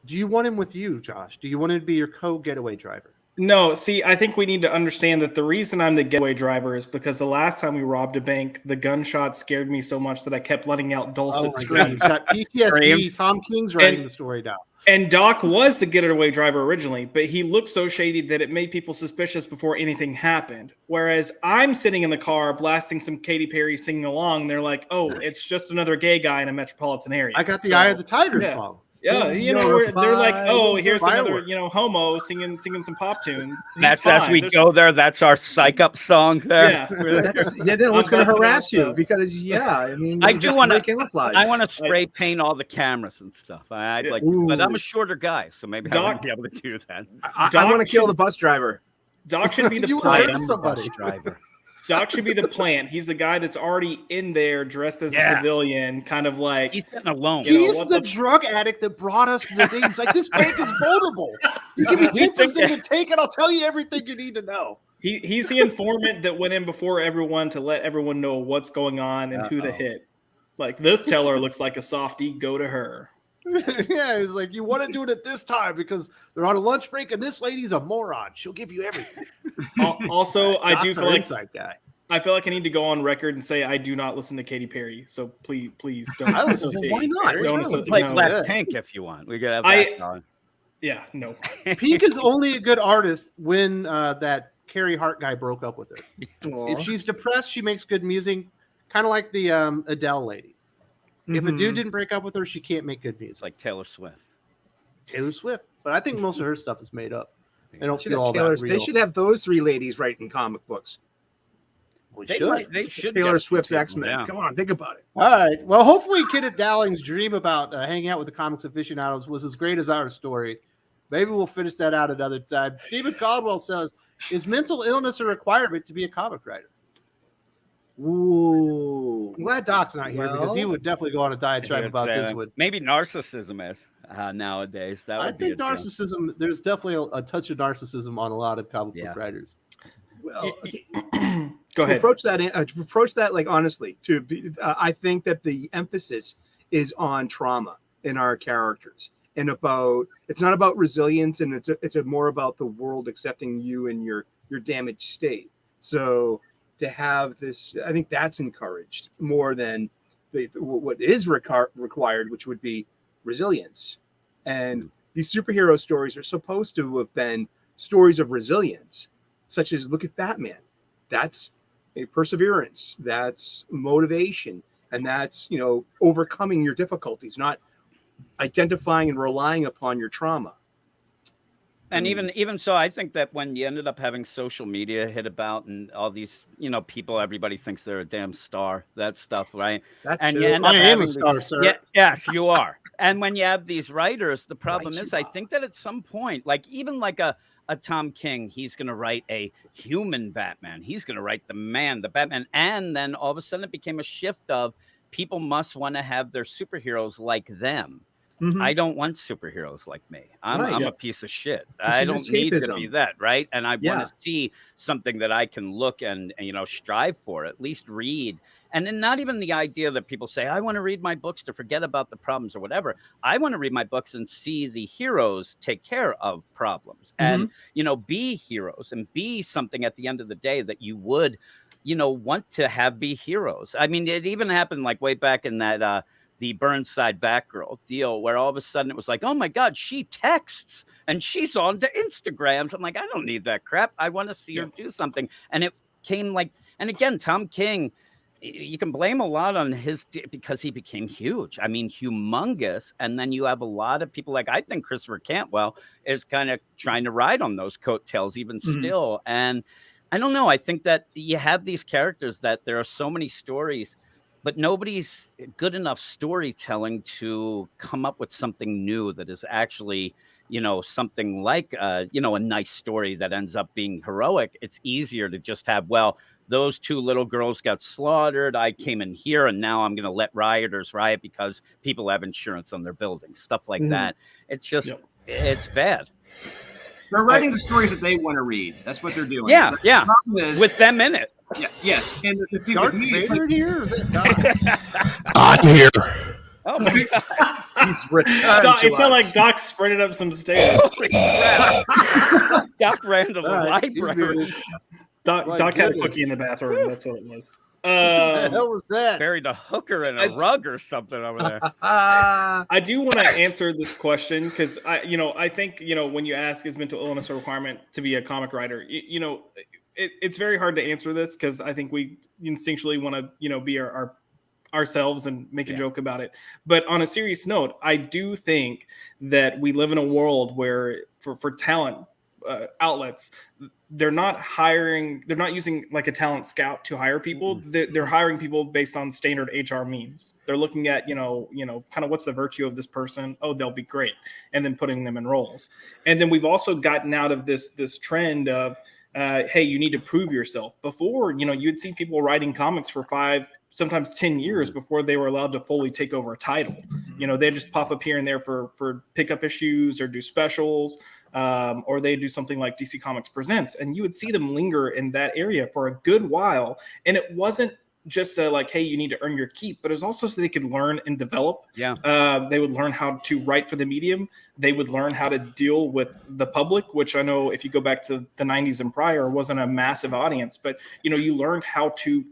Do you want him with you, Josh? Do you want him to be your co-getaway driver? No, see, I think we need to understand that the reason I'm the getaway driver is because the last time we robbed a bank, the gunshot scared me so much that I kept letting out dulcet screams. He's got PTSD. Tom King's writing the story down. And Doc was the getaway driver originally, but he looked so shady that it made people suspicious before anything happened. Whereas I'm sitting in the car blasting some Katy Perry singing along. And they're like, oh, it's just another gay guy in a metropolitan area. I got the Eye of the Tiger song. Yeah, they're like, oh, here's another, homo singing some pop tunes. That's as we go there. That's our psych up song there. Yeah, what's going to harass you? Because I mean, I do want to spray paint all the cameras and stuff. But I'm a shorter guy, so maybe I won't be able to do that. I want to kill the bus driver. Doc should be the bus driver. Doc should be the plant. He's the guy that's already in there dressed as a civilian, kind of like he's getting alone. He's the drug addict that brought us the thing. He's like, this bank is vulnerable. You give me 10% to take it, I'll tell you everything you need to know. He's the informant that went in before everyone to let everyone know what's going on and who to hit. Like, this teller looks like a softie, go to her. Yeah, he's like, you want to do it at this time because they're on a lunch break and this lady's a moron. She'll give you everything. Also, I do feel like guy. I feel like I need to go on record and say I do not listen to Katy Perry. So please don't associate. Why not? Don't associate. Play Blackpink if you want. We could have that on. Yeah, no. Pink is only a good artist when that Carrie Hart guy broke up with her. If she's depressed, she makes good music, kind of like the Adele lady. If a dude didn't break up with her, she can't make good music. Like Taylor Swift. But I think most of her stuff is made up. They don't feel all that real. They should have those 3 ladies writing comic books. They should. Taylor Swift's X-Men. Yeah. Come on, think about it. All right. Well, hopefully Kenneth Dowling's dream about hanging out with the Comics Aficionados was as great as our story. Maybe we'll finish that out another time. Stephen Caldwell says, is mental illness a requirement to be a comic writer? Ooh. I'm glad Doc's not here because he would definitely go on a diatribe about this one. Maybe narcissism is nowadays. I think narcissism, there's definitely a touch of narcissism on a lot of comic book writers. Well, Go ahead. To approach that, like honestly, I think that the emphasis is on trauma in our characters, and it's not about resilience, and it's more about the world accepting you in your damaged state. So to have this, I think that's encouraged more than what is required, which would be resilience. And these superhero stories are supposed to have been stories of resilience, such as look at Batman. That's a perseverance, that's motivation, and that's, overcoming your difficulties, not identifying and relying upon your trauma. And even so, I think that when you ended up having social media hit about and all these, people, everybody thinks they're a damn star, that stuff, right? And you end up I am a star, sir. Yeah, yes, you are. And when you have these writers, the problem is, I think that at some point, like even like a Tom King, he's going to write a human Batman. He's going to write the Batman. And then all of a sudden it became a shift of people must want to have their superheroes like them. Mm-hmm. I don't want superheroes like me. I'm a piece of shit. I don't escapism. need to be that, right? And I want to see something that I can look and strive for, at least read. And then not even the idea that people say, I want to read my books to forget about the problems or whatever. I want to read my books and see the heroes take care of problems and, be heroes and be something at the end of the day that you would, want to be heroes. I mean, it even happened like way back in that, the Burnside Batgirl deal, where all of a sudden it was like, oh my God, she texts and she's on to Instagrams. I'm like, I don't need that crap. I want to see her do something. And it came like, and again, Tom King, you can blame a lot on because he became huge. I mean, humongous. And then you have a lot of people, like I think Christopher Cantwell is kind of trying to ride on those coattails even still. And I don't know. I think that you have these characters that there are so many stories, but nobody's good enough storytelling to come up with something new that is actually, something like, a nice story that ends up being heroic. It's easier to just have, well, those two little girls got slaughtered. I came in here and now I'm going to let rioters riot because people have insurance on their buildings, stuff like that. It's just, it's bad. They're writing the stories that they want to read. That's what they're doing. Yeah, The yeah. problem is, With them in it. Yeah, yes. And the thing Darth with me, Vader here? Is it Doc? I'm here. Oh my God. He's returned. It sounded like Doc sprinted up some stairs. Doc ran to the library. Doc had a cookie in the bathroom. That's what it was. What the hell was that? Buried a hooker in a rug or something over there. I do want to answer this question because I think when you ask is mental illness a requirement to be a comic writer, it's very hard to answer this because I think we instinctually want to be ourselves and make a joke about it. But on a serious note, I do think that we live in a world where for talent outlets, they're not using like a talent scout to hire people. They're hiring people based on standard HR means. They're looking at, kind of what's the virtue of this person. Oh, they'll be great. And then putting them in roles. And then we've also gotten out of this trend of, hey, you need to prove yourself. Before, you'd see people writing comics for 5, sometimes 10 years before they were allowed to fully take over a title. They just pop up here and there for pickup issues or do specials. Or they do something like DC Comics Presents, and you would see them linger in that area for a good while. And it wasn't just like, hey, you need to earn your keep, but it was also so they could learn and develop. Yeah. They would learn how to write for the medium. They would learn how to deal with the public, which I know if you go back to the 90s and prior, wasn't a massive audience, but you learned how to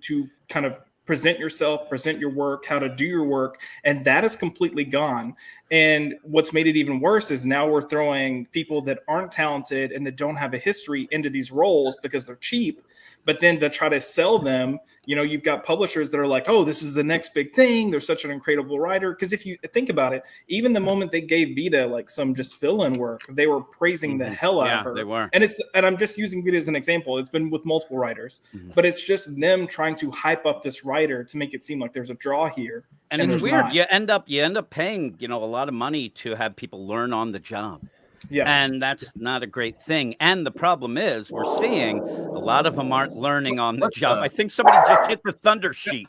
kind of present yourself, present your work, how to do your work, and that is completely gone. And what's made it even worse is now we're throwing people that aren't talented and that don't have a history into these roles because they're cheap. But then to try to sell them, you've got publishers that are like, oh, this is the next big thing. They're such an incredible writer. Because if you think about it, even the moment they gave Vita like some just fill-in work, they were praising the hell out of her. They were. And I'm just using Vita as an example. It's been with multiple writers, but it's just them trying to hype up this writer to make it seem like there's a draw here. And it's weird. Not. You end up paying, a lot of money to have people learn on the job. Yeah. And that's not a great thing. And the problem is we're seeing a lot of them aren't learning on the job. I think somebody just hit the thunder sheet.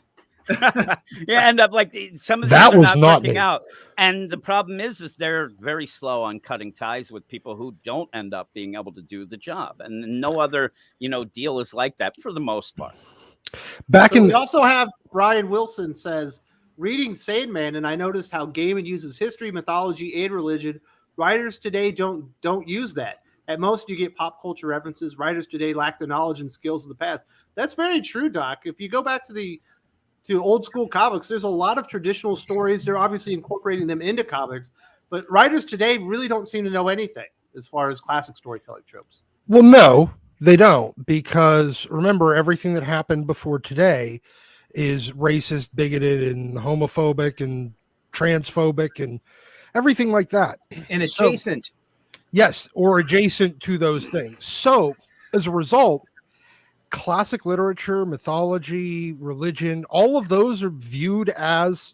You end up like some of these That are was not working me. out. And the problem is they're very slow on cutting ties with people who don't end up being able to do the job. And no other, deal is like that for the most part. Back So in we also have Brian Wilson says, reading Sandman, and I noticed how Gaiman uses history, mythology, and religion. Writers today don't use that. At most, you get pop culture references. Writers today lack the knowledge and skills of the past. That's very true, Doc. If you go back to old school comics, there's a lot of traditional stories. They're obviously incorporating them into comics, but writers today really don't seem to know anything as far as classic storytelling tropes. Well, no, they don't, because remember, everything that happened before today is racist, bigoted, and homophobic, and transphobic, and everything like that. And adjacent. Yes, or adjacent to those things. So, as a result, classic literature, mythology, religion, all of those are viewed as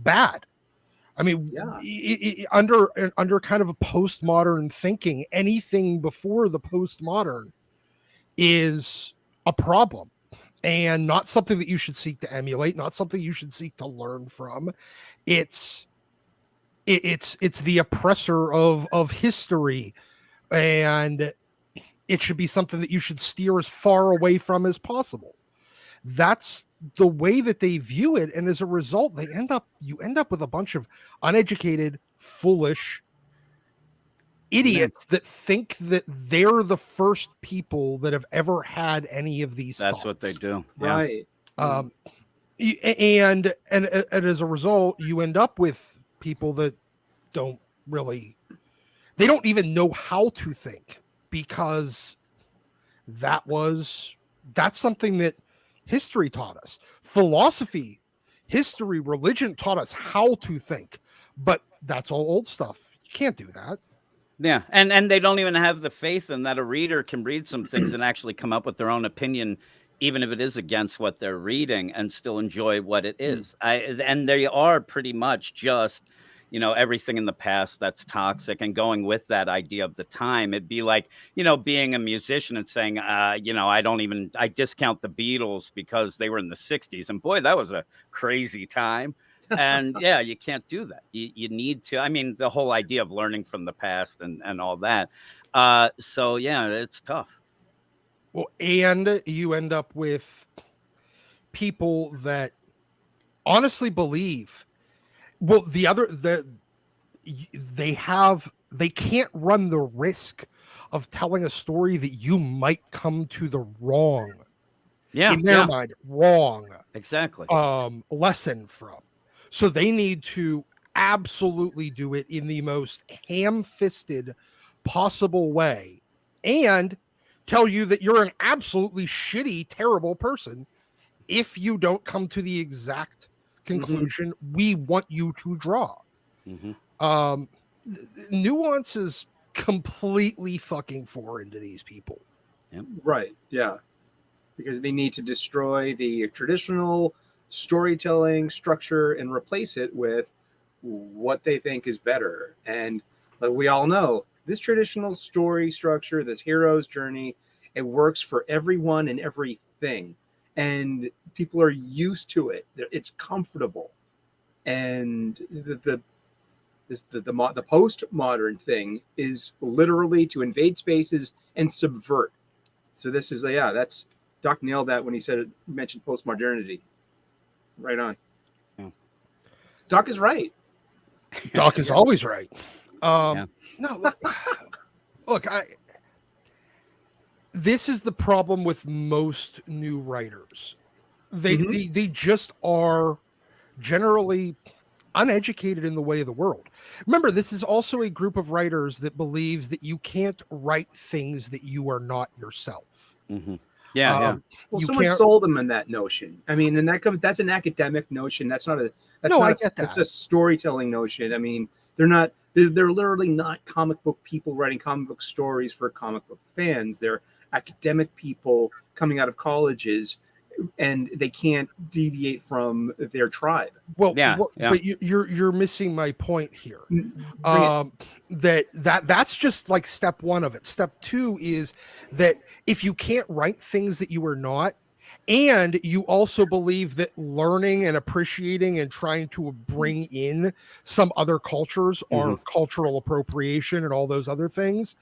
bad. I mean, under kind of a postmodern thinking, anything before the postmodern is a problem and not something that you should seek to emulate, not something you should seek to learn from. It's the oppressor of history, and it should be something that you should steer as far away from as possible. That's the way that they view it, and as a result, you end up with a bunch of uneducated, foolish idiots that think that they're the first people that have ever had any of these That's thoughts. what they do. Right. And as a result, you end up with people that don't even know how to think, because that's something that history taught us. Philosophy, history, religion taught us how to think, but that's all old stuff. You can't do that. Yeah, and they don't even have the faith in that a reader can read some things and actually come up with their own opinion, even if it is against what they're reading, and still enjoy what it is. And they are pretty much just, everything in the past that's toxic, and going with that idea of the time. It'd be like, being a musician and saying, I discount the Beatles because they were in the 60s. And boy, that was a crazy time. And yeah, you can't do that. You need to, the whole idea of learning from the past and all that. So yeah, it's tough. Well, and you end up with people that honestly believe, they can't run the risk of telling a story that you might come to the wrong, in their mind, wrong exactly lesson from. So they need to absolutely do it in the most ham-fisted possible way and tell you that you're an absolutely shitty, terrible person if you don't come to the exact conclusion we want you to draw. Nuance is completely fucking foreign to these people. Yep. Right. Yeah. Because they need to destroy the traditional storytelling structure and replace it with what they think is better. And like we all know, this traditional story structure, this hero's journey, it works for everyone and everything. And people are used to it. It's comfortable. And the postmodern thing is literally to invade spaces and subvert. So this is, that's Doc nailed that when he mentioned postmodernity. Right on. Yeah. Doc is right. Doc is always right. No, look, this is the problem with most new writers. They just are generally uneducated in the way of the world. Remember, this is also a group of writers that believes that you can't write things that you are not yourself. Well, someone sold them in that notion. And that's an academic notion. I get that. It's a storytelling notion. They're literally not comic book people writing comic book stories for comic book fans. They're academic people coming out of colleges, and they can't deviate from their tribe. But you're missing my point here. That's just like step one of it. Step two is that if you can't write things that you are not, And you also believe that learning and appreciating and trying to bring in some other cultures or cultural appropriation and all those other things,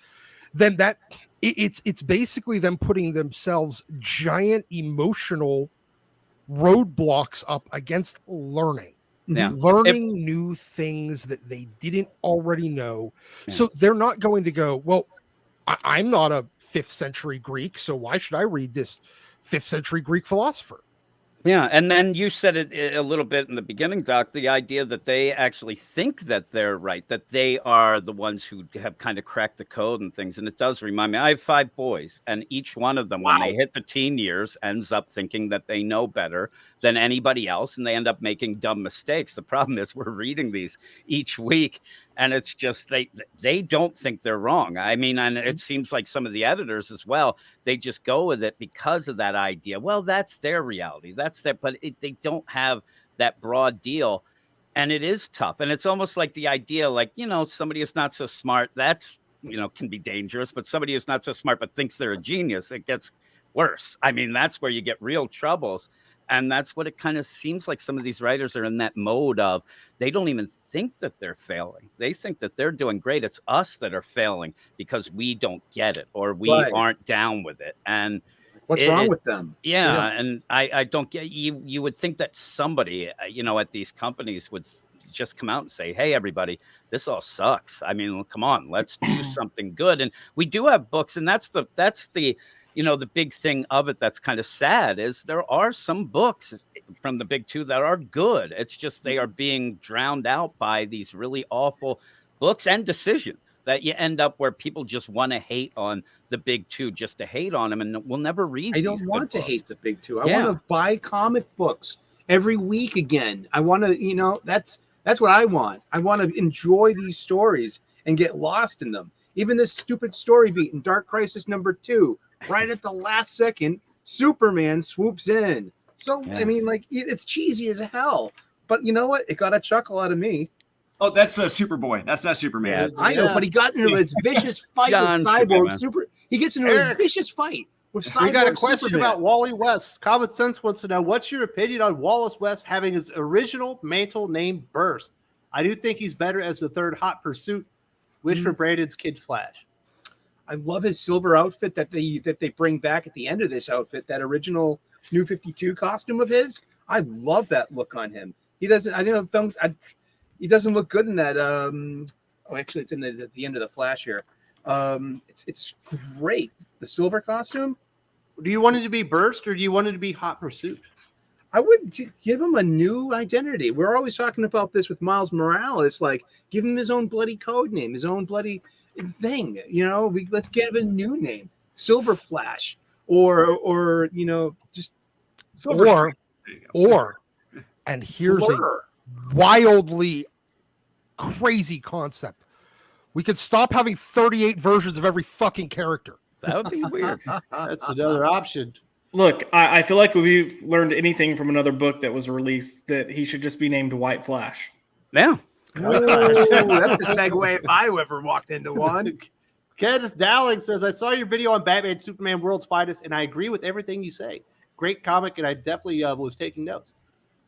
then that it's basically them putting themselves giant emotional roadblocks up against learning. Yeah. Learning new things that they didn't already know. Yeah. So they're not going to go, well, I'm not a 5th century Greek, so why should I read this 5th century Greek philosopher? Yeah, and then you said it a little bit in the beginning, Doc, the idea that they actually think that they're right, that they are the ones who have kind of cracked the code and things. And it does remind me, I have 5 boys, and each one of them, when they hit the teen years, ends up thinking that they know better than anybody else, and they end up making dumb mistakes. The problem is we're reading these each week, and it's just they don't think they're wrong. I mean, and it seems like some of the editors as well, they just go with it because of that idea. Well, that's their reality. That's their, but they don't have that broad deal. And it is tough. And it's almost like the idea, like, you know, somebody is not so smart. That's, you know, can be dangerous, but somebody who's not so smart but thinks they're a genius, it gets worse. I mean, that's where you get real troubles. And that's what it kind of seems like some of these writers are in that mode of, they don't even think that they're failing. They think that they're doing great. It's us that are failing because we don't get it or we aren't down with it. And what's wrong with them? Yeah. And I don't get you would think that somebody, you know, at these companies would just come out and say, hey, everybody, this all sucks. I mean, come on, let's do something good. And we do have books, and that's the you know, the big thing of it that's kind of sad is there are some books from the big 2 that are good. It's just they are being drowned out by these really awful books and decisions that you end up where people just want to hate on the big 2 just to hate on them, and we'll never read. I don't want to hate the big 2. I want to buy comic books every week again. I want to, you know, that's what I want. I want to enjoy these stories and get lost in them. Even this stupid story beat in Dark Crisis #2. Right at the last second, Superman swoops in. So, I mean, like, it's cheesy as hell. But you know what? It got a chuckle out of me. Oh, that's Superboy. That's not Superman. I know, but he got into his vicious fight with Cyborg. He gets into his vicious fight with Cyborg. We got a question about Wally West. Common Sense wants to know, what's your opinion on Wallace West having his original mantle named Burst? I do think he's better as the 3rd Hot Pursuit. Wish for Brandon's Kid Flash. I love his silver outfit that they bring back at the end of this outfit, that original New 52 costume of his. I love that look on him. He doesn't. He doesn't look good in that. Actually, it's at the end of the Flash here. It's great. The silver costume. Do you want it to be Burst or do you want it to be Hot Pursuit? I would give him a new identity. We're always talking about this with Miles Morales. Like, give him his own bloody code name, his own bloody thing. You know, let's give him a new name, Silver Flash, or you know, just or and here's a wildly crazy concept. We could stop having 38 versions of every fucking character. That would be weird. That's another option. Look, I feel like if we've learned anything from another book that was released, that he should just be named White Flash. Yeah. That's a segue if I ever walked into one. Kenneth Dowling says, I saw your video on Batman Superman World's Finest, and I agree with everything you say. Great comic, and I definitely was taking notes.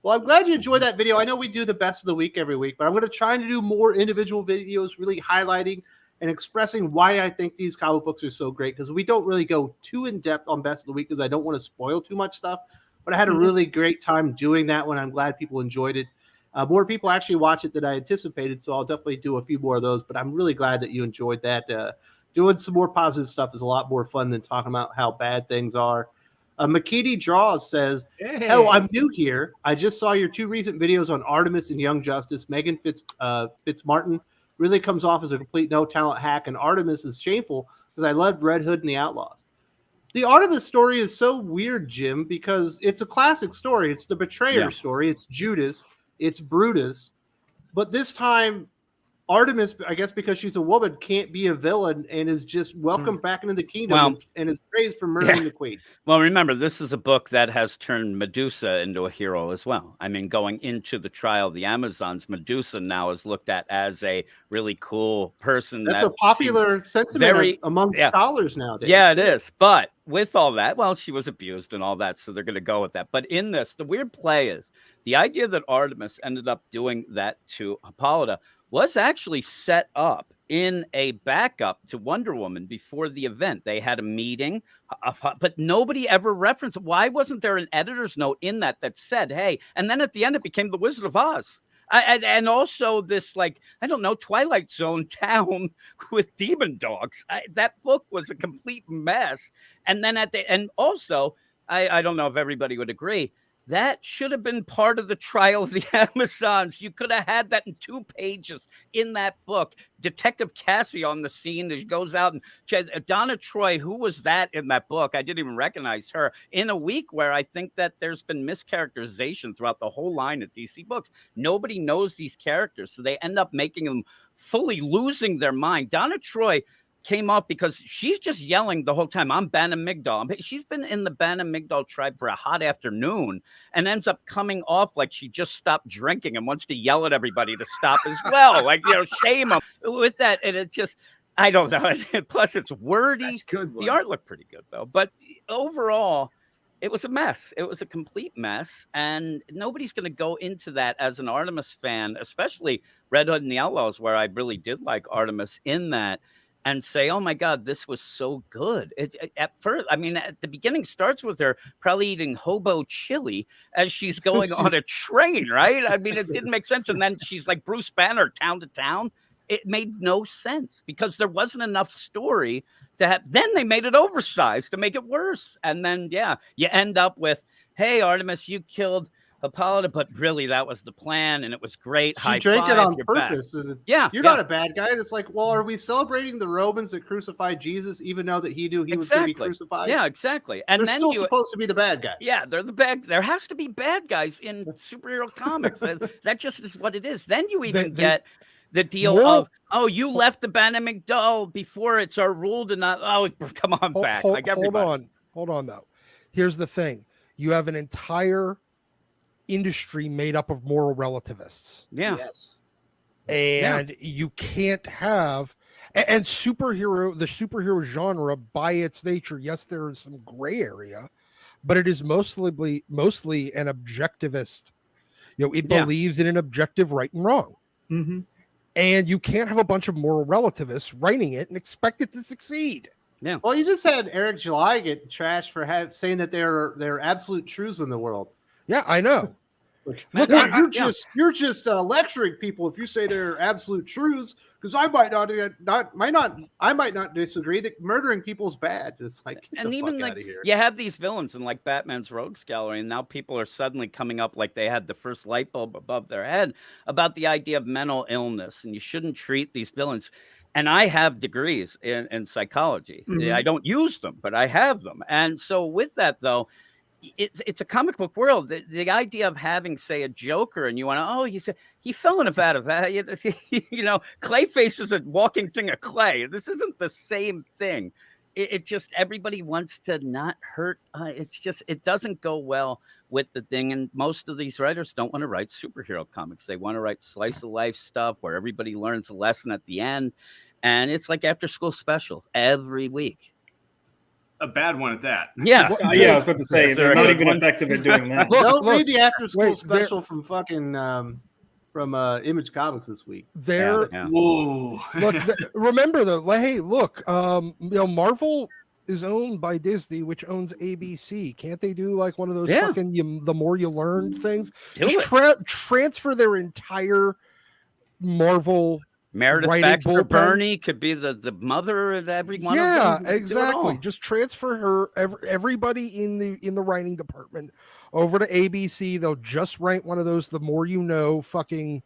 Well, I'm glad you enjoyed that video. I know we do the best of the week every week, but I'm going to try to do more individual videos really highlighting and expressing why I think these comic books are so great, because we don't really go too in-depth on best of the week because I don't want to spoil too much stuff. But I had a really great time doing that one. I'm glad people enjoyed it. More people actually watch it than I anticipated, so I'll definitely do a few more of those. But I'm really glad that you enjoyed that. Doing some more positive stuff is a lot more fun than talking about how bad things are. McKeedy Draws says, hey. Oh, I'm new here. I just saw your 2 recent videos on Artemis and Young Justice. Megan Fitzmartin really comes off as a complete no-talent hack, and Artemis is shameful because I loved Red Hood and the Outlaws. The Artemis story is so weird, Jim, because it's a classic story. It's the betrayer story. It's Judas. It's Brutus. But this time, Artemis, I guess because she's a woman, can't be a villain and is just welcomed back into the kingdom and is praised for murdering the queen. Well, remember, this is a book that has turned Medusa into a hero as well. I mean, going into the trial of the Amazons, Medusa now is looked at as a really cool person. That's a popular sentiment among scholars nowadays. Yeah, it is. But with all that, well, she was abused and all that, so they're going to go with that. But in this, the weird play is the idea that Artemis ended up doing that to Hippolyta was actually set up in a backup to Wonder Woman before the event. They had a meeting, but nobody ever referenced. Why wasn't there an editor's note in that said, hey, and then at the end it became the Wizard of Oz? And also this, like, I don't know, Twilight Zone town with demon dogs. That book was a complete mess. And then and also, I don't know if everybody would agree, that should have been part of the trial of the Amazons. You could have had that in 2 pages in that book. Detective Cassie on the scene that goes out and Donna Troy, who was that in that book? I didn't even recognize her. In a week where I think that there's been mischaracterization throughout the whole line of DC books. Nobody knows these characters, so they end up making them fully losing their mind. Donna Troy came up because she's just yelling the whole time, I'm Banner Migdal. She's been in the Banner Migdal tribe for a hot afternoon and ends up coming off like she just stopped drinking and wants to yell at everybody to stop as well. Like, shame them with that. And it just, I don't know. Plus it's wordy. That's good one. The art looked pretty good though. But overall, it was a mess. It was a complete mess. And nobody's going to go into that as an Artemis fan, especially Red Hood and the Outlaws, where I really did like Artemis in that, and say, oh my God, this was so good. At first, I mean, at the beginning starts with her probably eating hobo chili as she's going on a train, right? I mean, it didn't make sense. And then she's like Bruce Banner, town to town. It made no sense because there wasn't enough story to have. Then they made it oversized to make it worse. And then, yeah, you end up with, hey, Artemis, you killed Hippolyta, but really that was the plan, and it was great. She drank it on purpose. Yeah, you're not a bad guy. And it's like, well, are we celebrating the Romans that crucified Jesus, even though that he knew he was going to be crucified? Yeah, exactly. And they're then still supposed to be the bad guy. Yeah, they're the bad. There has to be bad guys in superhero comics. That just is what it is. Then you even get the deal of, oh, you left the Banner Migdal before it's our rule to not. Oh, come on back. Hold on, though. Here's the thing: you have an entire industry made up of moral relativists. Yeah. Yes. And you can't have the superhero genre by its nature. Yes, there is some gray area, but it is mostly an objectivist. It believes in an objective right and wrong. Mm-hmm. And you can't have a bunch of moral relativists writing it and expect it to succeed. Yeah. Well, you just had Eric July get trashed for saying that they're absolute truths in the world. Yeah, I know. Look, you're just lecturing people if you say they're absolute truths, because I might not disagree that murdering people is bad. It's like, and even like you have these villains in like Batman's Rogues Gallery, and now people are suddenly coming up like they had the first light bulb above their head about the idea of mental illness, and you shouldn't treat these villains. And I have degrees in psychology. Mm-hmm. I don't use them, but I have them. And so with that, though, it's a comic book world. The idea of having, say, a Joker, and you want to, he fell in a vat of, Clayface is a walking thing of clay. This isn't the same thing. It just, everybody wants to not hurt. It doesn't go well with the thing. And most of these writers don't want to write superhero comics. They want to write slice of life stuff where everybody learns a lesson at the end. And it's like after school special every week. A bad one at that. Yeah. I was about to say, they're not even effective at doing that. Don't read the after school special from fucking from Image Comics this week. Remember though, hey, look, Marvel is owned by Disney, which owns ABC. Can't they do like one of those fucking the more you learn things? Transfer their entire Marvel. Meredith Baxter Burney could be the mother of every one of them. Yeah, exactly. Just transfer her, everybody in the writing department over to ABC. They'll just write one of those the more you know fucking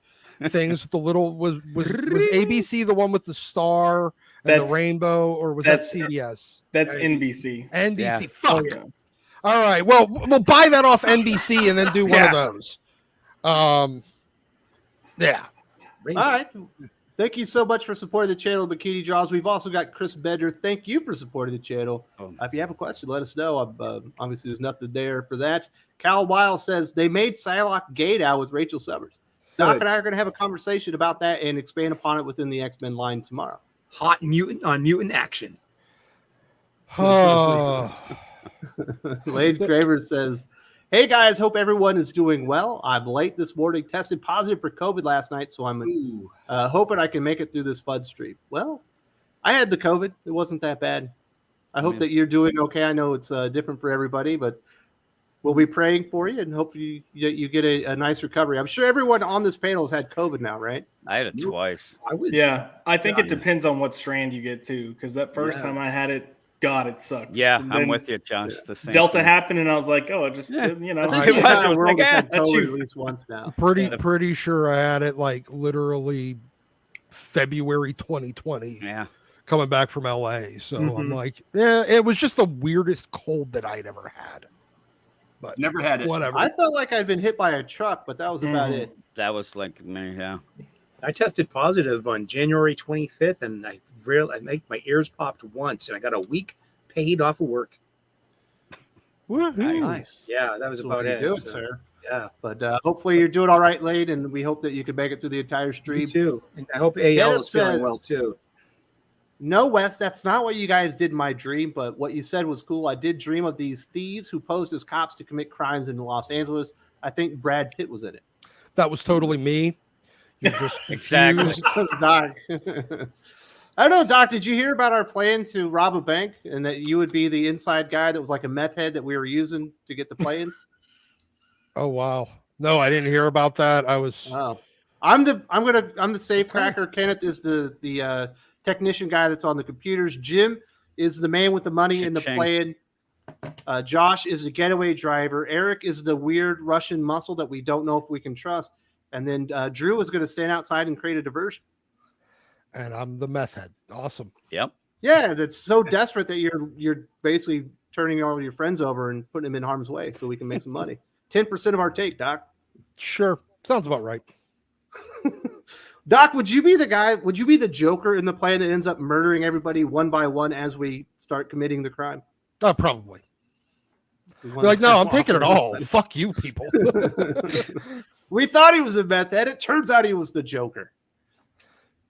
things with the little was ABC the one with the star and the rainbow, or was that CBS? That's NBC. NBC. Yeah. Fuck. Oh, yeah. All right. Well, we'll buy that off NBC and then do one of those. Yeah. All right. Thank you so much for supporting the channel, Bikini Jaws. We've also got Chris Bender. Thank you for supporting the channel. If you have a question, let us know. Obviously, there's nothing there for that. Cal Weil says they made Psylocke gay now with Rachel Summers. Doc and I are going to have a conversation about that and expand upon it within the X-Men line tomorrow. Hot mutant on mutant action. Lade Graver says, "Hey guys, hope everyone is doing well. I'm late this morning, tested positive for COVID last night, so I'm hoping I can make it through this FUD stream." Well, I had the COVID. It wasn't that bad. I hope that you're doing okay. I know it's different for everybody, but we'll be praying for you and hopefully you get a nice recovery. I'm sure everyone on this panel has had COVID now, right? I had it twice. I think it depends on what strand you get too, because that first time I had it, God, it sucked. Yeah, I'm with you, Josh. The same Delta thing. happened, and I was like, oh, just I think the entire world has had COVID at least once now. Pretty sure I had it like literally February 2020. Yeah. Coming back from LA. So I'm like, yeah, it was just the weirdest cold that I'd ever had. But never had it. Whatever. I felt like I'd been hit by a truck, but that was about it. That was like me, yeah. I tested positive on January 25th, and my ears popped once, and I got a week paid off of work. Nice. Yeah, that was about it. Do it, sir. Yeah, but hopefully you're doing all right, Lade, and we hope that you can make it through the entire stream. Me too. And I hope AL is feeling well too. No, Wes, that's not what you guys did in my dream, but what you said was cool. I did dream of these thieves who posed as cops to commit crimes in Los Angeles. I think Brad Pitt was in it. That was totally me. Just exactly. Doc. I don't know, Doc, did you hear about our plan to rob a bank and that you would be the inside guy that was like a meth head that we were using to get the plans? Oh, wow. No, I didn't hear about that. I was. Oh, I'm the safe cracker. Kenneth is the technician guy that's on the computers. Jim is the man with the money in the plan. Josh is the getaway driver. Eric is the weird Russian muscle that we don't know if we can trust. And then Drew is going to stand outside and create a diversion. And I'm the meth head. Awesome. Yep. Yeah, that's so desperate that you're basically turning all your friends over and putting them in harm's way so we can make some money. 10% of our take, Doc. Sure. Sounds about right. Doc, would you be the guy? Would you be the Joker in the plan that ends up murdering everybody one by one as we start committing the crime? Probably. You're like, no, I'm taking it all. Fuck you, people. We thought he was a meth head. It turns out he was the Joker.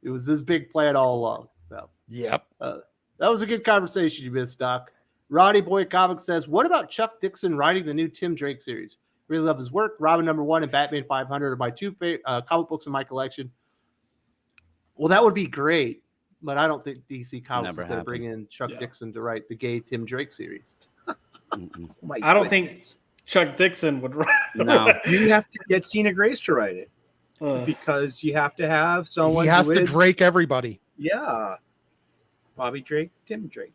It was this big plan all along. So, yep. That was a good conversation you missed, Doc. Roddy Boy Comics says, what about Chuck Dixon writing the new Tim Drake series? Really love his work. Robin #1 and Batman 500 are my two favorite comic books in my collection. Well, that would be great, but I don't think DC Comics is going to bring in Chuck Dixon to write the gay Tim Drake series. I don't think Chuck Dixon would write. No, you have to get Cena Grace to write it because you have to have someone. He has to Drake everybody. Yeah, Bobby Drake, Tim Drake.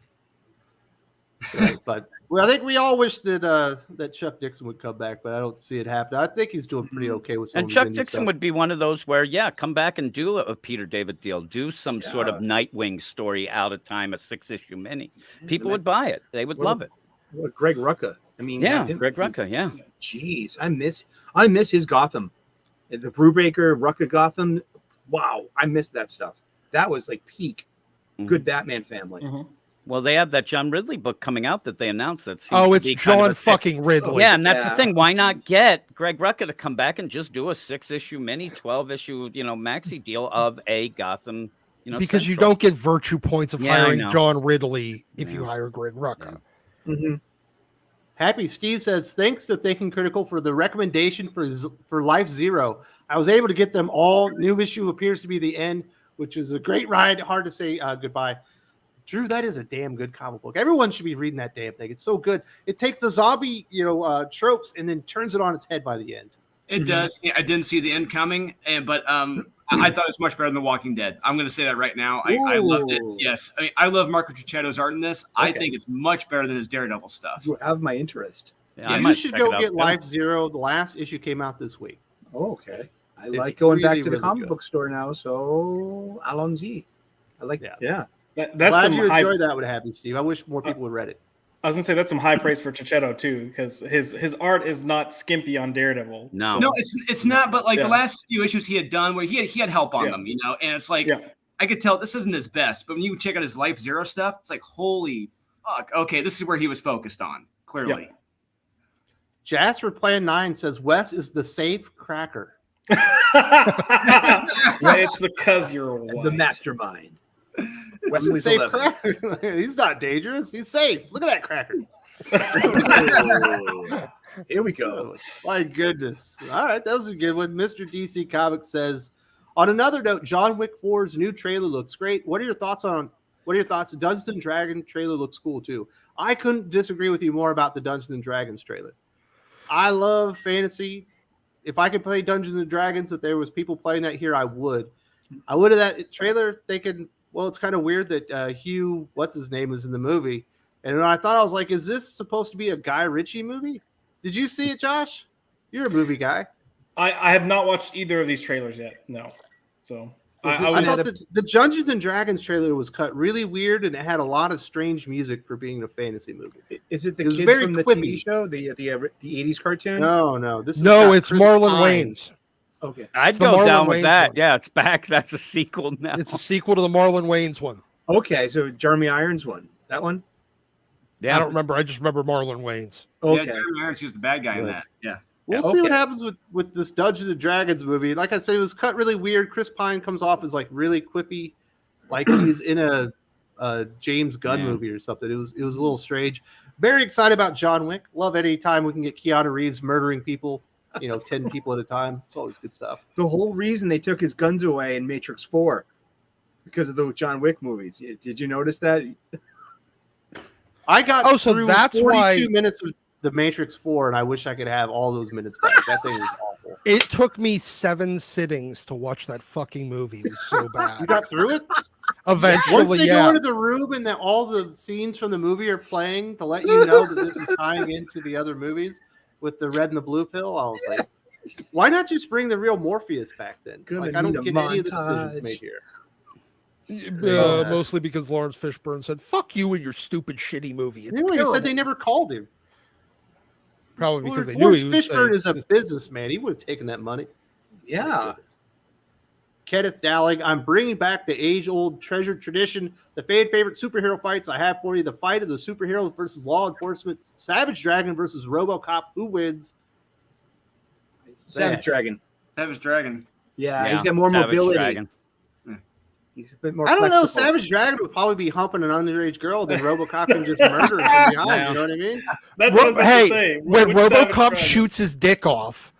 Right, but I think we all wish that Chuck Dixon would come back, but I don't see it happen. I think he's doing pretty okay with some. And Chuck Dixon would be one of those where, come back and do a Peter David deal, do some sort of Nightwing story out of time, a 6-issue mini. People would buy it; they would love it. What Greg Rucka? I mean, Greg Rucka. Yeah. Jeez, I miss his Gotham, the Brubaker Rucka Gotham. Wow, I miss that stuff. That was like peak good Batman family. Mm-hmm. Well, they have that John Ridley book coming out that they announced. That it's John fucking Ridley. Yeah, and that's the thing. Why not get Greg Rucka to come back and just do a 6-issue mini, 12-issue, maxi deal of a Gotham, because Central. you don't get virtue points of hiring I know. John Ridley if you hire Greg Rucka. Yeah. Mm-hmm. Happy Steve says, thanks to Thinking Critical for the recommendation for Life Zero. I was able to get them all. New issue appears to be the end, which is a great ride. Hard to say goodbye. Drew, that is a damn good comic book. Everyone should be reading that damn thing. It's so good. It takes the zombie, tropes and then turns it on its head by the end. It does. Yeah, I didn't see the end coming, but I thought it was much better than The Walking Dead. I'm going to say that right now. I loved it. Yes, I mean, I love Marco Cicchetto's art in this. Okay. I think it's much better than his Daredevil stuff. You have my interest. Yeah, you should go get Life Zero. The last issue came out this week. Oh, okay. I like going back to the comic book store now. So allons-y. I like that. Yeah. That's glad you enjoyed that. Would happen, Steve. I wish more people would read it. I was gonna say that's some high praise for Cicchetto too, because his art is not skimpy on Daredevil. No, it's not. But like the last few issues he had done, where he had help on them, and it's like I could tell this isn't his best. But when you check out his Life Zero stuff, it's like holy fuck. Okay, this is where he was focused on clearly. Yeah. Jasper Plan 9 says Wes is the safe cracker. It's because you're the mastermind. Wesley's Safe 11. cracker. He's not dangerous. He's safe. Look at that cracker. Here we go. My goodness. All right, that was a good one. Mr. DC Comics says, on another note, John Wick 4's new trailer looks great. What are your thoughts? The Dungeons and Dragons trailer looks cool too. I couldn't disagree with you more about the Dungeons and Dragons trailer. I love fantasy. If I could play Dungeons and Dragons, if there was people playing that here, I would. I would have that trailer thinking, well, it's kind of weird that Hugh, what's his name, is in the movie. And I thought, I was like, is this supposed to be a Guy Ritchie movie? Did you see it, Josh? You're a movie guy. I have not watched either of these trailers yet. No. So I thought the Dungeons and Dragons trailer was cut really weird, and it had a lot of strange music for being a fantasy movie. Is it the It was kids very from the quippy. TV show, the 80s cartoon? No. This is No, got it's Chris Marlon Pine. Wayans. Okay. I'd It's the go Marlon down with Wayans that. one. Yeah, it's back. That's a sequel now. It's a sequel to the Marlon Wayans one. Okay, so Jeremy Irons one. That one? Yeah. I don't remember. I just remember Marlon Wayans. Yeah, Okay. Jeremy Irons was the bad guy in Good. that. Yeah. We'll Yeah, see what okay. happens with this Dungeons and Dragons movie. Like I said, it was cut really weird. Chris Pine comes off as like really quippy, like he's in a James Gunn movie or something. It was a little strange. Very excited about John Wick. Love any time we can get Keanu Reeves murdering people, 10 people at a time. It's always good stuff. The whole reason they took his guns away in Matrix 4 because of the John Wick movies. Did you notice that? I got so through that's 42 why- minutes of the Matrix 4, and I wish I could have all those minutes back. That thing was awful. It took me 7 sittings to watch that fucking movie. It was so bad. You got through it? Eventually, Once they yeah. go into the room and that all the scenes from the movie are playing to let you know that this is tying into the other movies with the red and the blue pill, I was like, why not just bring the real Morpheus back then? Gonna Like, I don't need a get any of the decisions montage. made here. Mostly because Lawrence Fishburne said, "Fuck you and your stupid shitty movie." It's Anyway, he terrible. said they never called him. Probably because they knew Lawrence he would Fishburne say, is a businessman. He would have taken that money. Yeah. Kenneth Dowling, I'm bringing back the age-old treasured tradition, the favorite superhero fights I have for you. The fight of the superhero versus law enforcement, Savage Dragon versus RoboCop. Who wins? Savage Dragon. Savage Dragon. Yeah, he's got more mobility. Dragon. He's a bit more I don't know. flexible. Savage Dragon would probably be humping an underage girl, then RoboCop can just murder her from behind. You know what I mean? That's what I was about to hey, say. when Which Savage RoboCop Dragon? shoots his dick off,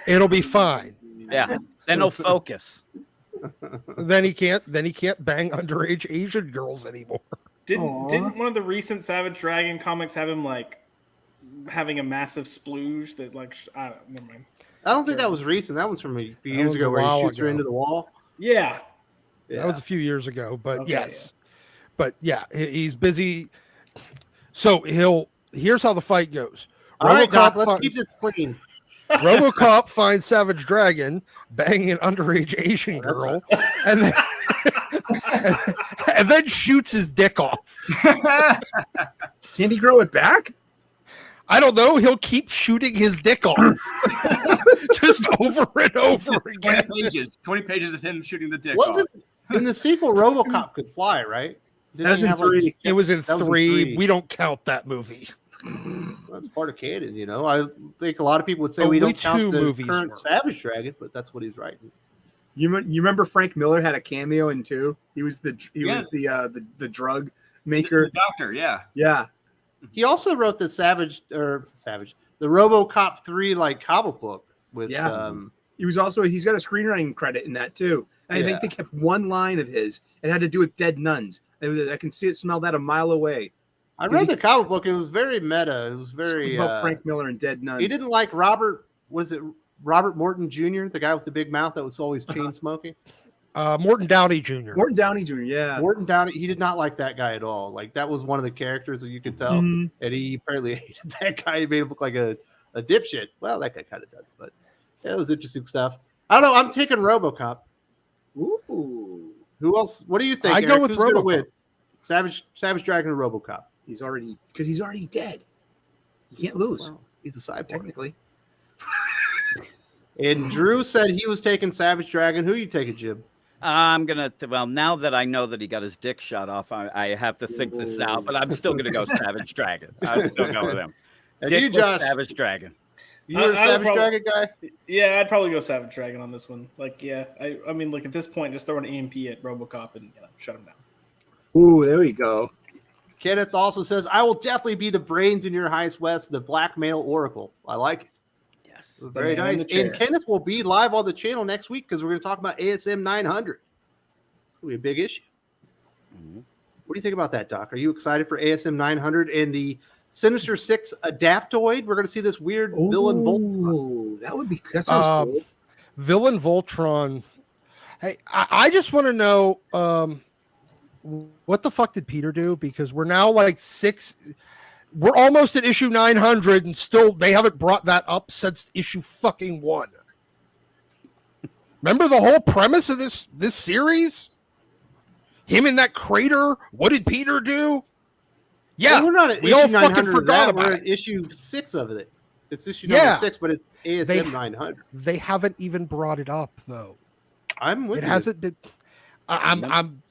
it'll be fine. Yeah. Then he'll focus. Then he can't bang underage Asian girls anymore. Didn't one of the recent Savage Dragon comics have him like having a massive splooge that like I don't never mind. I don't think that was recent. That one's from a few years was ago a where he while shoots her ago. into the wall. Yeah. That was a few years ago, but Okay, yes. But yeah, he's busy. So here's how the fight goes. All right, Doc, let's finds- keep this clean. RoboCop finds Savage Dragon banging an underage Asian That's girl, and then and then shoots his dick off. Can he grow it back? I don't know. He'll keep shooting his dick off, just over and over 20 again. pages. 20 pages of him shooting the dick Wasn't off. in the sequel RoboCop could fly, right? Didn't That was he in have, like, 3. It was in That was in 3. three. We don't count that movie. That's part of canon, you know. I think a lot of people would say we Only don't count 2 the movies current were. Savage Dragon, but that's what he's writing. You remember Frank Miller had a cameo in 2? He was the Yeah. was the drug maker. The doctor, yeah. Yeah. He also wrote the the RoboCop 3 like comic book with Yeah. He's got a screenwriting credit in that too. I think they kept one line of his. It had to do with dead nuns. I can smell that a mile away. I read the comic book. It was very meta. It was very about Frank Miller and dead nuns. He didn't like Robert Morton Jr., the guy with the big mouth that was always chain smoking? Morton Downey Jr. Morton Downey Jr. Yeah. Morton Downey, he did not like that guy at all. Like that was one of the characters that you could tell. Mhm. And he apparently hated that guy. He made him look like a dipshit. Well, that guy kind of does, but yeah, it was interesting stuff. I don't know. I'm taking RoboCop. Ooh. Who else? What do you think? I go Eric? with Who's gonna RoboCop. win? Savage Dragon or RoboCop? He's already dead. You can't lose. Well, he's a cyborg. Technically. And Drew said he was taking Savage Dragon. Who you taking, Jim? I'm gonna. Well, now that I know that he got his dick shot off, I have to think this out. But I'm still gonna go Savage Dragon. I still go with him. And Dick you, with Josh? Savage Dragon. You're a I would Savage probably- Dragon guy. Yeah, I'd probably go Savage Dragon on this one. Like, yeah, I mean, look, at this point, just throw an EMP at RoboCop and shut him down. Ooh, there we go. Kenneth also says, I will definitely be the brains in your Heist West, the blackmail oracle. I like it. Yes. Very nice. And Kenneth will be live on the channel next week because we're going to talk about ASM 900. It's going to be a big issue. Mhm. What do you think about that, Doc? Are you excited for ASM 900 and the Sinister Six Adaptoid? We're going to see this weird villain Voltron. That sounds cool. Villain Voltron. Hey, I just want to know what the fuck did Peter do? Because we're now like we're almost at issue 900 and still they haven't brought that up since issue fucking 1. Remember the whole premise of this series? Him in that crater. What did Peter do? Yeah, well, we're not at we issue all 900 fucking forgot that. about We're it. at issue 6 of it. It's issue number 6, but it's ASM 900. They haven't even brought it up though. I'm with It you. hasn't been. I'm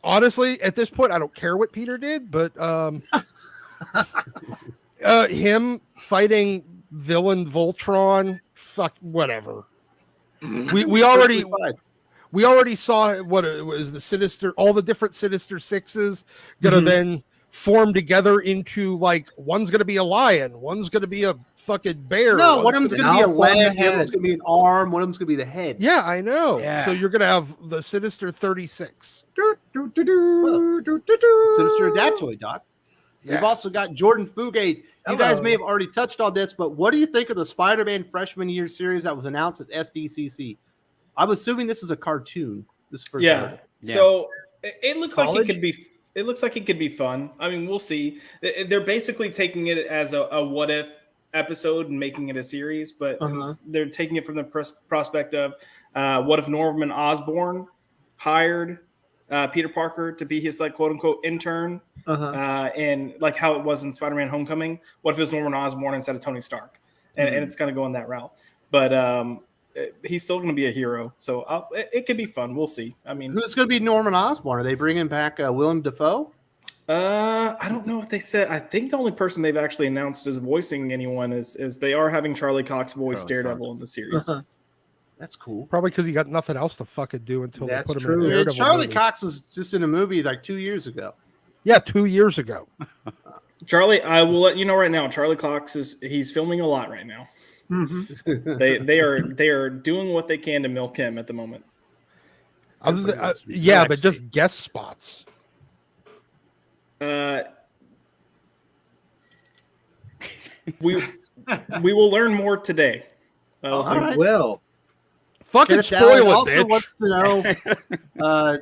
honestly at this point I don't care what Peter did, but him fighting villain Voltron, fuck whatever. We already saw what it was, the Sinister, all the different Sinister Sixes gonna then form together into like one's gonna be a lion, one's gonna be a fucking bear. No, one of them's going to be a leg, head. one of them's going to be an arm, one of them's going to be the head. Yeah, I know. Yeah. So you're gonna have the Sinister 36. Sinister Adaptoid, Doc. Yeah. We've also got Jordan Fugate. You guys may have already touched on this, but what do you think of the Spider-Man freshman year series that was announced at SDCC? I'm assuming this is a cartoon. This first one. So it looks like College? it could be. It looks like it could be fun. I mean, we'll see. They're basically taking it as a what if episode and making it a series, but they're taking it from the prospect of what if Norman Osborn hired Peter Parker to be his like quote unquote intern, and like how it was in Spider-Man Homecoming. What if it was Norman Osborn instead of Tony Stark? And it's going to go in that route. But he's still going to be a hero, so it could be fun. We'll see. I mean, Who's going to be Norman Osborn? Are they bringing back Willem Dafoe? I don't know if they said. I think the only person they've actually announced as voicing anyone is they are having Charlie Cox voice Daredevil in the series. That's cool. Probably because he got nothing else to fucking do until That's they put him true. in a Yeah, Daredevil Charlie movie. Cox was just in a movie like 2 years ago. Yeah, 2 years ago. Charlie, I will let you know right now. Charlie Cox he's filming a lot right now. They are doing what they can to milk him at the moment. Other than, yeah, but just guest spots. We will learn more today. All right. Will. Fucking Kenneth spoil Allen it, also bitch. wants to know,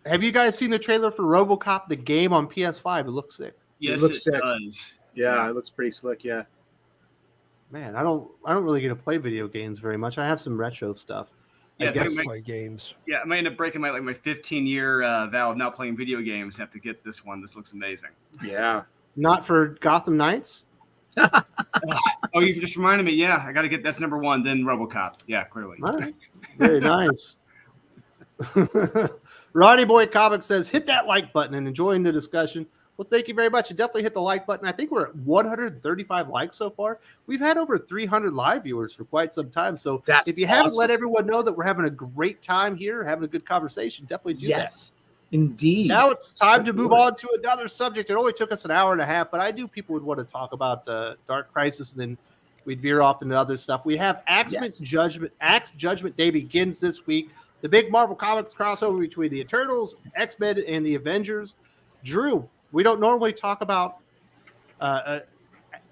have you guys seen the trailer for RoboCop the game on PS5? It looks sick. Yes, looks it sick. does. Yeah, it looks pretty slick. Yeah. Man, I don't really get to play video games very much. I have some retro stuff. Yeah, I guess I might- play games. Yeah, I might end up breaking my 15-year vow of not playing video games. Have to get this one. This looks amazing. Yeah. Not for Gotham Knights? Oh, you just reminded me. Yeah, I got to get that's number one. Then RoboCop. Yeah, clearly. All right. Very nice. Roddy Boy Comics says, hit that like button and enjoying the discussion. Well, thank you very much. You definitely hit the like button. I think we're at 135 likes so far. We've had over 300 live viewers for quite some time. So That's if you haven't awesome. let everyone know that we're having a great time here, having a good conversation, definitely do that. Yes, indeed. Now it's time to move on to another subject. It only took us an hour and a half, but I knew people would want to talk about Dark Crisis, and then we'd veer off into other stuff. We have Axe Judgment Day begins this week. The big Marvel Comics crossover between the Eternals, X-Men, and the Avengers. Drew, we don't normally talk about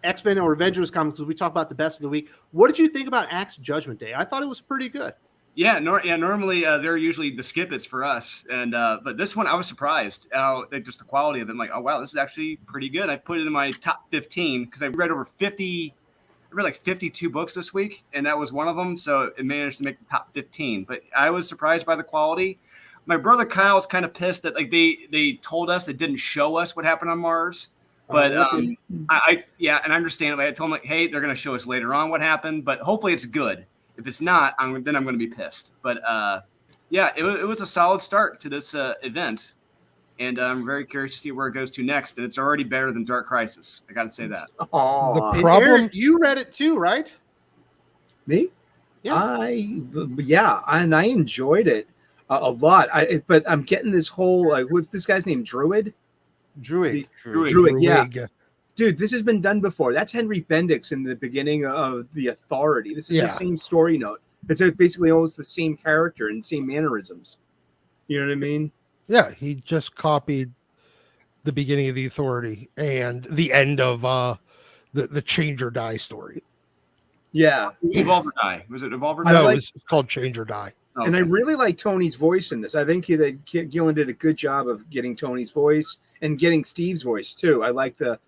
X-Men or Avengers comics because we talk about the best of the week. What did you think about Axe Judgment Day? I thought it was pretty good. Yeah, normally they're usually the skip-its for us, and but this one I was surprised how just the quality of it. I'm like, oh wow, this is actually pretty good. I put it in my top 15 because I read over 50. I read like 52 books this week, and that was one of them. So it managed to make the top 15. But I was surprised by the quality. My brother Kyle was kind of pissed that like they told us, they didn't show us what happened on Mars. But and I understand. I told him like, hey, they're going to show us later on what happened, but hopefully it's good. If it's not, then I'm going to be pissed. But yeah, it was a solid start to this event, and I'm very curious to see where it goes to next. And it's already better than Dark Crisis. I got to say that. The And problem, Aaron, you read it too, right? Me? Yeah. And I enjoyed it. a lot. But I'm getting this whole what's this guy's name? Druid. Druid. Yeah. Dude, this has been done before. That's Henry Bendix in the beginning of The Authority. This is the same story note. It's basically almost the same character and same mannerisms. You know what I mean? Yeah, he just copied the beginning of The Authority and the end of the Change or Die story. Yeah. Evolve or Die. Was it Evolve or Die? No, it's called Change or Die. Okay. And I really like Tony's voice in this. I think Gillen did a good job of getting Tony's voice and getting Steve's voice too. I like the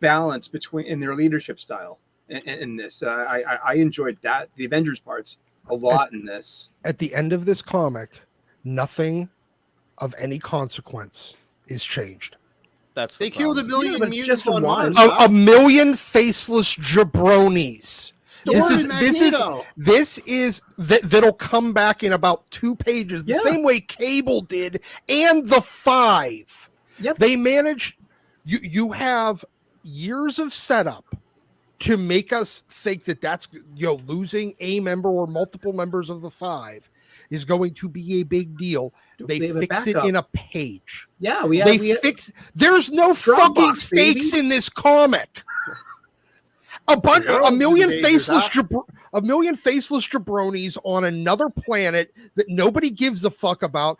balance between in their leadership style in this. I enjoyed that the Avengers parts a lot in this. At the end of this comic, nothing of any consequence is changed. They killed a million mutants just on one. Mars. A million faceless jabronis. This is that'll come back in about 2 pages, the same way Cable did, and the 5. Yep. They managed. You have years of setup to make us think that that's losing a member or multiple members of the 5 is going to be a big deal. They fix it in a page. Yeah, there's no fucking stakes in this comic. A million faceless jabronis on another planet that nobody gives a fuck about,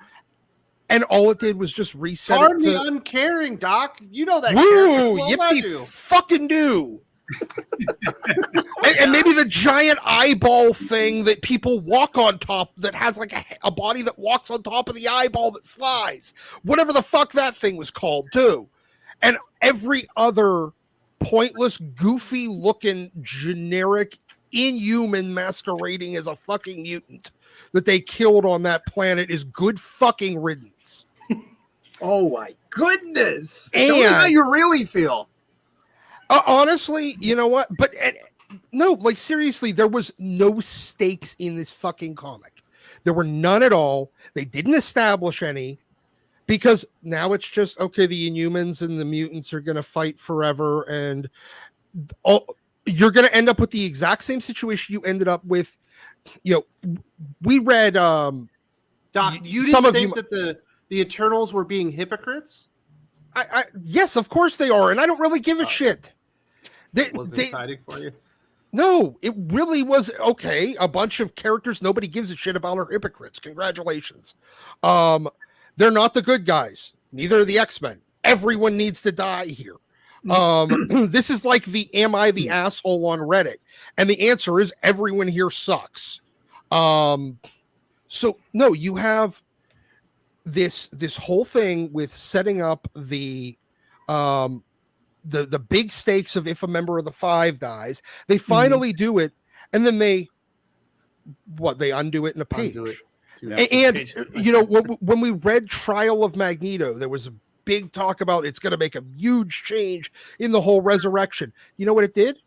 and all it did was just reset Arm the uncaring, Doc. You know that. Woo, yippee fucking do. and maybe the giant eyeball thing that people walk on top that has like a body that walks on top of the eyeball that flies. Whatever the fuck that thing was called, too. And every other pointless, goofy looking, generic, inhuman masquerading as a fucking mutant that they killed on that planet is good fucking riddance. Oh my goodness. And tell me how you really feel. Honestly, you know what? But no, like seriously, there was no stakes in this fucking comic. There were none at all. They didn't establish any because now it's just, okay, the Inhumans and the mutants are going to fight forever. And you're going to end up with the exact same situation you ended up with. We read... Doc, you didn't think that the Eternals were being hypocrites? Yes, of course they are. And I don't really give a shit. Was it exciting for you? No, it really was okay. A bunch of characters nobody gives a shit about are hypocrites. Congratulations. They're not the good guys. Neither are the X-Men. Everyone needs to die here. This is like the am I the asshole on Reddit? And the answer is everyone here sucks. So no, you have this whole thing with setting up the big stakes of if a member of the 5 dies. They finally do it, and then they undo it in a page. And when we read Trial of Magneto, there was a big talk about it's going to make a huge change in the whole resurrection. You know what it did?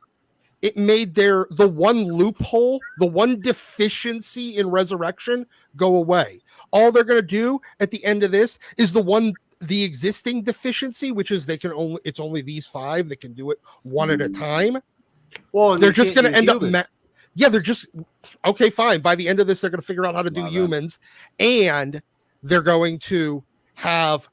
It made the one loophole, the one deficiency in resurrection go away. All they're going to do at the end of this is the existing deficiency, which is it's only these 5 that can do it one at a time. Well, they're just going to end up. They're just okay. Fine. By the end of this, they're going to figure out how to do humans, and they're going to have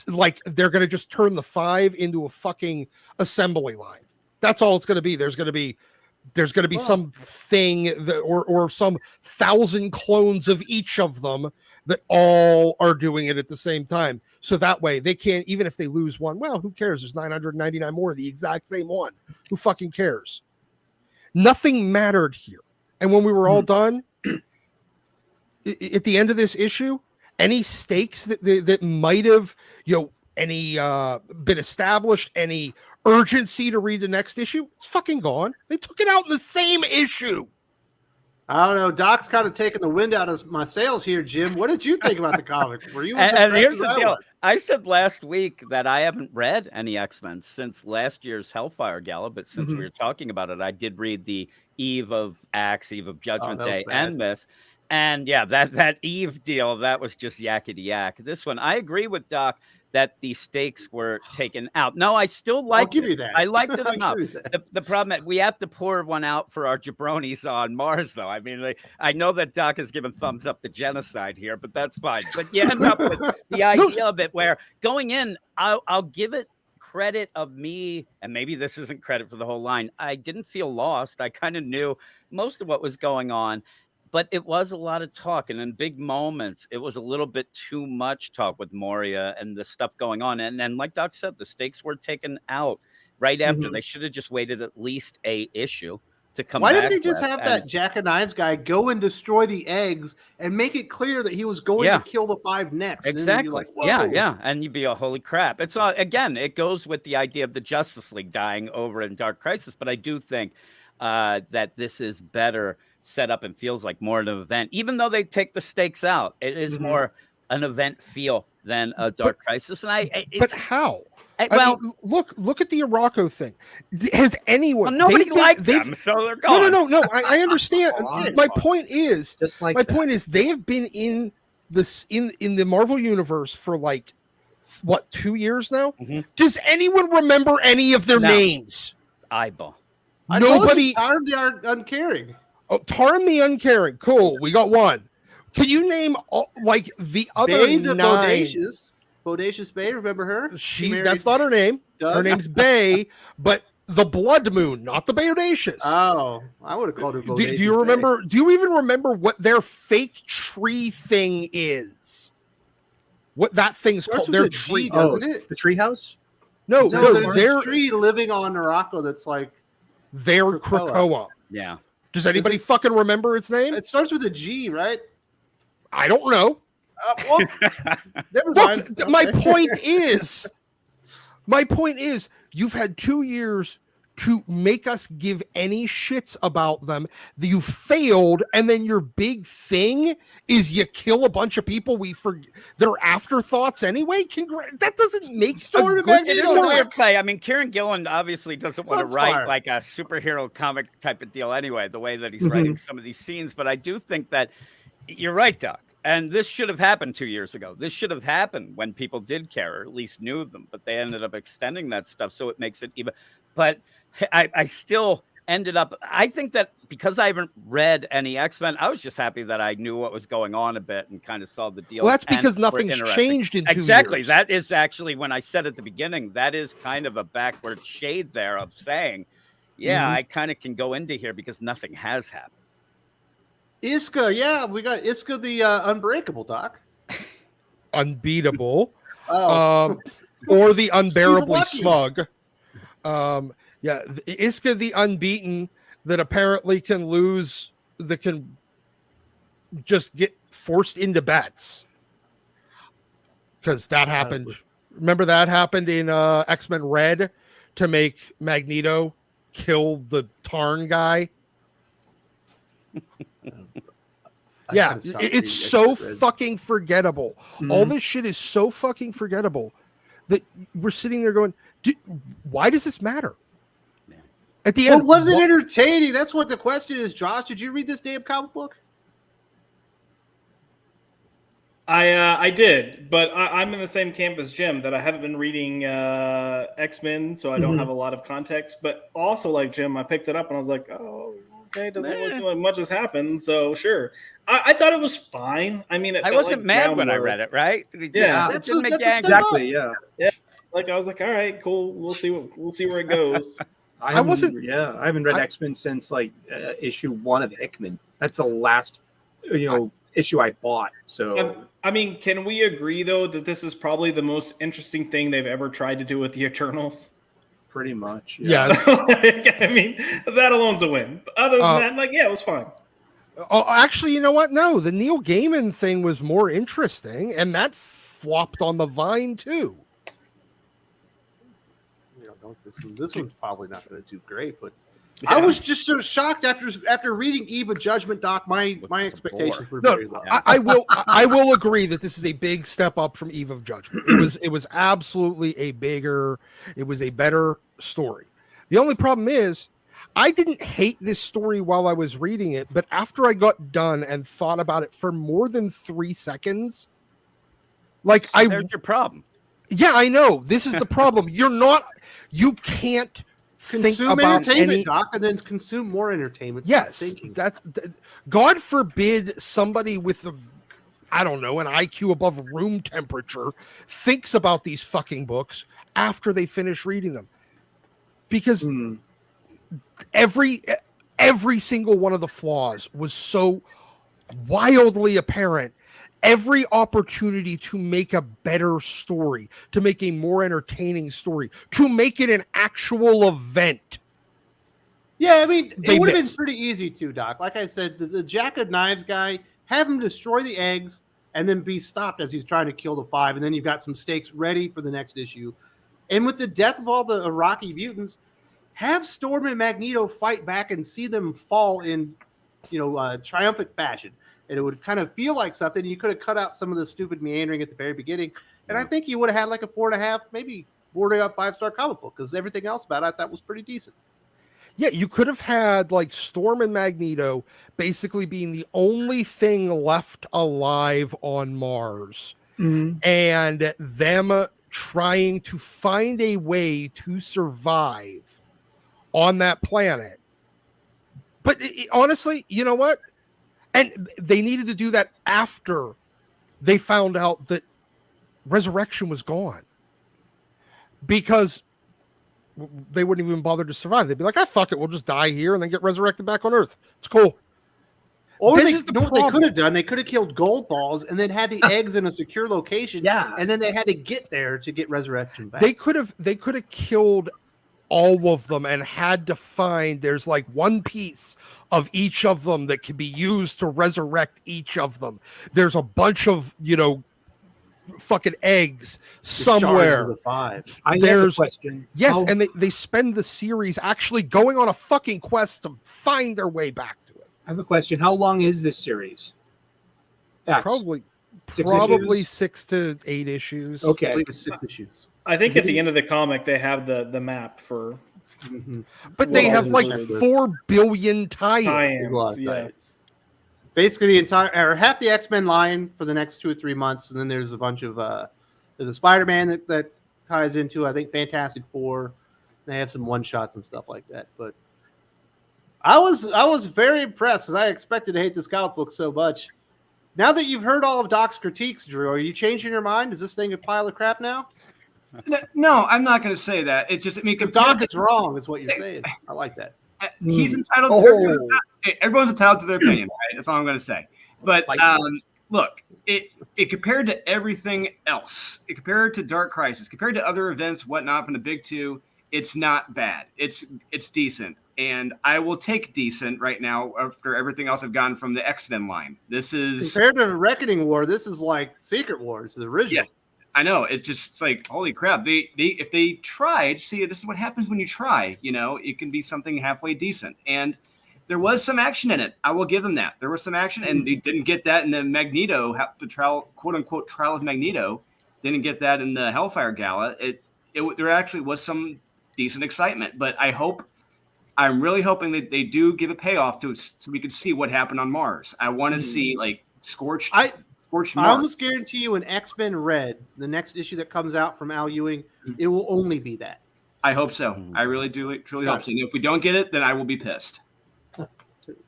they're going to just turn the 5 into a fucking assembly line. That's all it's going to be. There's going to be some thing that, or some 1,000 clones of each of them that all are doing it at the same time. So that way they can't, even if they lose one, well, who cares? There's 999 more of the exact same one. Who fucking cares? Nothing mattered here. And when we were all done, at the end of this issue, any stakes that might have, been established, any urgency to read the next issue, it's fucking gone. They took it out in the same issue. I don't know. Doc's kind of taking the wind out of my sails here, Jim. What did you think about the comic? Were you? And here's the deal. I said last week that I haven't read any X-Men since last year's Hellfire Gala, but since we were talking about it, I did read the Eve of A.X.E, Eve of Judgment Day, and this. And yeah, that Eve deal, that was just yakety yak. This one, I agree with Doc that the stakes were taken out. No, I still liked give it. you that. I liked it I'll enough. give you that. The problem is we have to pour one out for our jabronis on Mars, though. I mean, I know that Doc has given thumbs up to genocide here, but that's fine. But you end up with the idea of it where going in, I'll give it credit of me, and maybe this isn't credit for the whole line. I didn't feel lost. I kind of knew most of what was going on. But it was a lot of talk, and in big moments, it was a little bit too much talk with Moria and the stuff going on. And like Doc said, the stakes were taken out right after. They should have just waited at least a issue to come Why back. didn't they just with. have that Jack of Knives guy go and destroy the eggs and make it clear that he was going to kill the 5 next? Exactly. Like, yeah. And you'd be a holy crap. It's again, it goes with the idea of the Justice League dying over in Dark Crisis. But I do think that this is better set up and feels like more of an event, even though they take the stakes out. It is more an event feel than a Dark Crisis. And but how? I mean, look at the Araco thing. Has anyone? Well, nobody liked them, so they're gone. No. I understand. My point is, they have been in this in the Marvel universe for like what 2 years now. Does anyone remember any of their names? Eyeball. Nobody. Tarim the Uncaring. Oh, Tarim the Uncaring. Cool. We got one. Can you name like the other Bay, the 9? Bodacious Bay, remember her? That's not her name. Doug? Her name's Bay, but the Blood Moon, not the Bodacious. Oh, I would have called her Bodacious. Do you remember? Do you even remember what their fake tree thing is? What that thing's called? Their tree, doesn't it? The treehouse? No, there's their a tree living on Morocco that's like their Krakoa. Yeah. Does anybody fucking remember its name? It starts with a G, right? I don't know. Well, never mind. Look, my point is, you've had 2 years to make us give any shits about them. You failed, and then your big thing is you kill a bunch of people. They're afterthoughts anyway. That doesn't make Story a good It is a story. weird play. I mean, Kieron Gillen obviously doesn't want to write like a superhero comic type of deal anyway, the way that he's writing some of these scenes. But I do think that you're right, Doc. And this should have happened 2 years ago. This should have happened when people did care, or at least knew them. But they ended up extending that stuff, so it makes it even. But I still ended up. I think that because I haven't read any X-Men, I was just happy that I knew what was going on a bit and kind of saw the deal. Well, that's because nothing's changed in 2 years. Exactly. That is actually when I said at the beginning, that is kind of a backward shade there of saying, yeah, I kind of can go into here because nothing has happened. Iska, yeah, we got Iska the Unbreakable, Doc. Unbeatable. Oh. Or the Unbearably Smug. Yeah, Iska the Unbeaten that apparently can just get forced into bets. Because that happened. Remember that happened in X-Men Red to make Magneto kill the Tarn guy? Yeah, it's so fucking forgettable. All this shit is so fucking forgettable that we're sitting there going, why does this matter? At the end, was it entertaining? That's what the question is, Josh. Did you read this damn comic book? I did, but I'm in the same camp as Jim that I haven't been reading X-Men, so I don't have a lot of context. But also, like Jim, I picked it up and I was like, oh, okay, doesn't really seem like much has happened, so sure. I thought it was fine. I mean, I wasn't mad when I read it, right? Yeah, that's exactly. Yeah. Like I was like, all right, cool. We'll see where it goes. I haven't read X-Men since like issue 1 of Hickman. That's the last, issue I bought. So I mean, can we agree though that this is probably the most interesting thing they've ever tried to do with the Eternals? Pretty much. Yeah. I mean, that alone's a win. But other than that, it was fine. Oh, actually, you know what? No, the Neil Gaiman thing was more interesting, and that flopped on the vine too. This one's probably not going to do great, but I was just so shocked after reading Eve of Judgment, Doc. My expectations were very low. I will agree that this is a big step up from Eve of Judgment. It was absolutely it was a better story. The only problem is I didn't hate this story while I was reading it, but after I got done and thought about it for more than 3 seconds, there's your problem. Yeah, I know. This is the problem. You can't think Consume about entertainment, Doc, and then consume more entertainment. Stop Yes, thinking. God forbid somebody with an IQ above room temperature thinks about these fucking books after they finish reading them, because every single one of the flaws was so wildly apparent. Every opportunity to make a better story, to make a more entertaining story, to make it an actual event. Yeah, I mean, They it would have been missed. pretty easy too, Doc. Like I said, the Jack of Knives guy, have him destroy the eggs and then be stopped as he's trying to kill the 5, and then you've got some stakes ready for the next issue. And with the death of all the Iraqi mutants, have Storm and Magneto fight back and see them fall in, triumphant fashion. And it would kind of feel like something. You could have cut out some of the stupid meandering at the very beginning. And I think you would have had like a 4.5, maybe bordering up 5-star comic book, because everything else about it I thought was pretty decent. Yeah, you could have had like Storm and Magneto basically being the only thing left alive on Mars, and them trying to find a way to survive on that planet. But honestly, you know what? And they needed to do that after they found out that Resurrection was gone, because they wouldn't even bother to survive. They'd be like, fuck it, we'll just die here and then get resurrected back on Earth. It's cool. Or This they, is the what they problem. could have done, they could have killed Gold Balls and then had the eggs in a secure location. Yeah. And then they had to get there to get Resurrection back. They could have killed all of them and had to find, there's like one piece of each of them that can be used to resurrect each of them. There's a bunch of, fucking eggs The shards of somewhere. the 5. I have a There's- question. Yes, How- and they spend the series actually going on a fucking quest to find their way back to it. I have a question. How long is this series? X. Probably 6 probably issues? 6 to 8 issues. I Okay. believe it's 6 issues. I think at the end of the comic they have the map for But they Well, have like included. 4 billion tie-ins. tie-ins. There's a lot of Yeah. tie-ins. Basically, the entire or half the X-Men line for the next 2 or 3 months, and then there's a bunch of there's a Spider-Man that ties into, I think, Fantastic Four. They have some one-shots and stuff like that. But I was very impressed, because I expected to hate this comic book so much. Now that you've heard all of Doc's critiques, Drew, are you changing your mind? Is this thing a pile of crap now? No, I'm not going to say that. It's just, I mean, Because compared Doc is wrong, is what you're saying. I like that. he's entitled. Oh. Everyone's entitled to their opinion. Right? That's all I'm going to say. But look, it compared to everything else, it compared to Dark Crisis, compared to other events, whatnot from the big 2, it's not bad. It's decent, and I will take decent right now after everything else I've gotten from the X-Men line. This is Compared to Reckoning War, this is like Secret Wars, the original. Yeah. I know, it's like, holy crap. They if they tried, see, this is what happens when you try. It can be something halfway decent, and there was some action in it. I will give them that. There was some action, and they didn't get that in the Magneto, the trial, quote unquote, trial of Magneto. Didn't get that in the Hellfire Gala. There actually was some decent excitement, but I'm really hoping that they do give a payoff so we can see what happened on Mars. I want to see like Scorched Mars. I almost guarantee you in X-Men Red, the next issue that comes out from Al Ewing, it will only be that. I hope so. I really do truly hope so. And if we don't get it, then I will be pissed.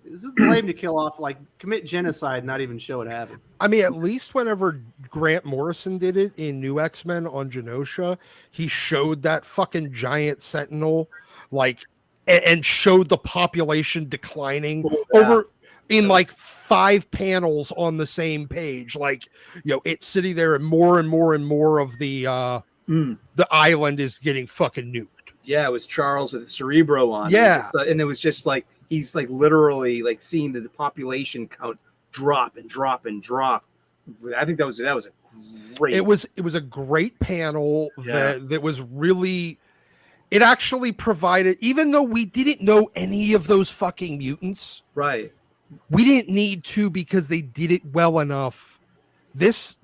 This is lame to kill off, like commit genocide, not even show it happen. I mean, at least whenever Grant Morrison did it in New X-Men on Genosha, he showed that fucking giant sentinel, like, and showed the population declining over in like 5 panels on the same page. Like, it's sitting there, and more and more of the island is getting fucking nuked. Yeah, it was Charles with Cerebro on. Yeah. And it was just like, he's like literally like seeing the population count drop and drop and drop. I think that was a great. It was a great panel that was really, it actually provided, even though we didn't know any of those fucking mutants, right. we didn't need to, because they did it well enough. It's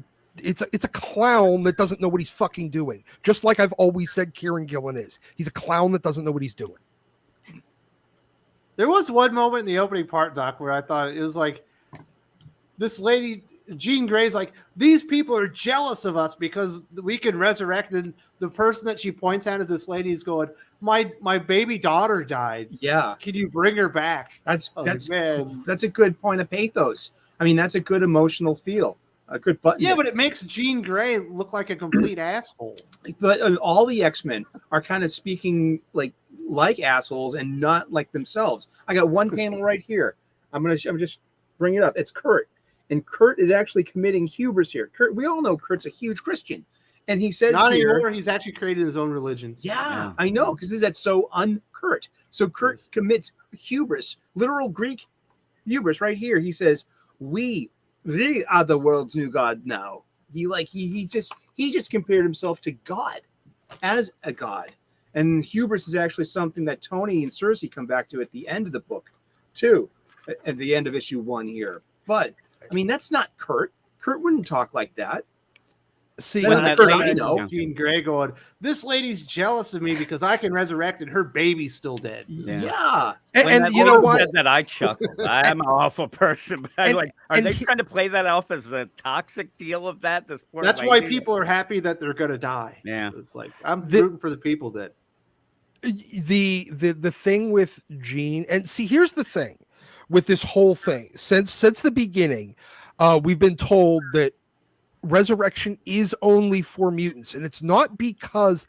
a clown that doesn't know what he's fucking doing. Just like I've always said Kieron Gillen is. He's a clown that doesn't know what he's doing. There was one moment in the opening part, Doc, where I thought it was like this lady Jean Grey's like, these people are jealous of us because we can resurrect. And the person that she points at is this lady is going, my baby daughter died. Yeah. Can you bring her back? That's man. That's a good point of pathos. I mean, that's a good emotional feel. A good button. Yeah, but it makes Jean Grey look like a complete asshole. But all the X-Men are kind of speaking like assholes and not like themselves. I got one panel right here. I'm just bring it up. It's Kurt. And Kurt is actually committing hubris here. Kurt, we all know Kurt's a huge Christian. And he says not here, anymore. He's actually created his own religion. Yeah. I know, because that's so un-Kurt. So Kurt commits hubris, literal Greek hubris right here. He says, we are the world's new God now. He just compared himself to God as a god. And hubris is actually something that Tony and Cersei come back to at the end of the book, too, at the end of issue 1 here. But I mean, that's not Kurt. Kurt wouldn't talk like that. See, Jean Grey going, this lady's jealous of me because I can resurrect and her baby's still dead. Yeah. And you know what? That I chuckled. I'm an awful person. But I'm like, are they trying to play that off as the toxic deal of that? That's why people are happy that they're going to die. Yeah. It's like, I'm rooting for the people that. The thing with Jean, and see, here's the thing with this whole thing. Since the beginning, we've been told that resurrection is only for mutants, and it's not because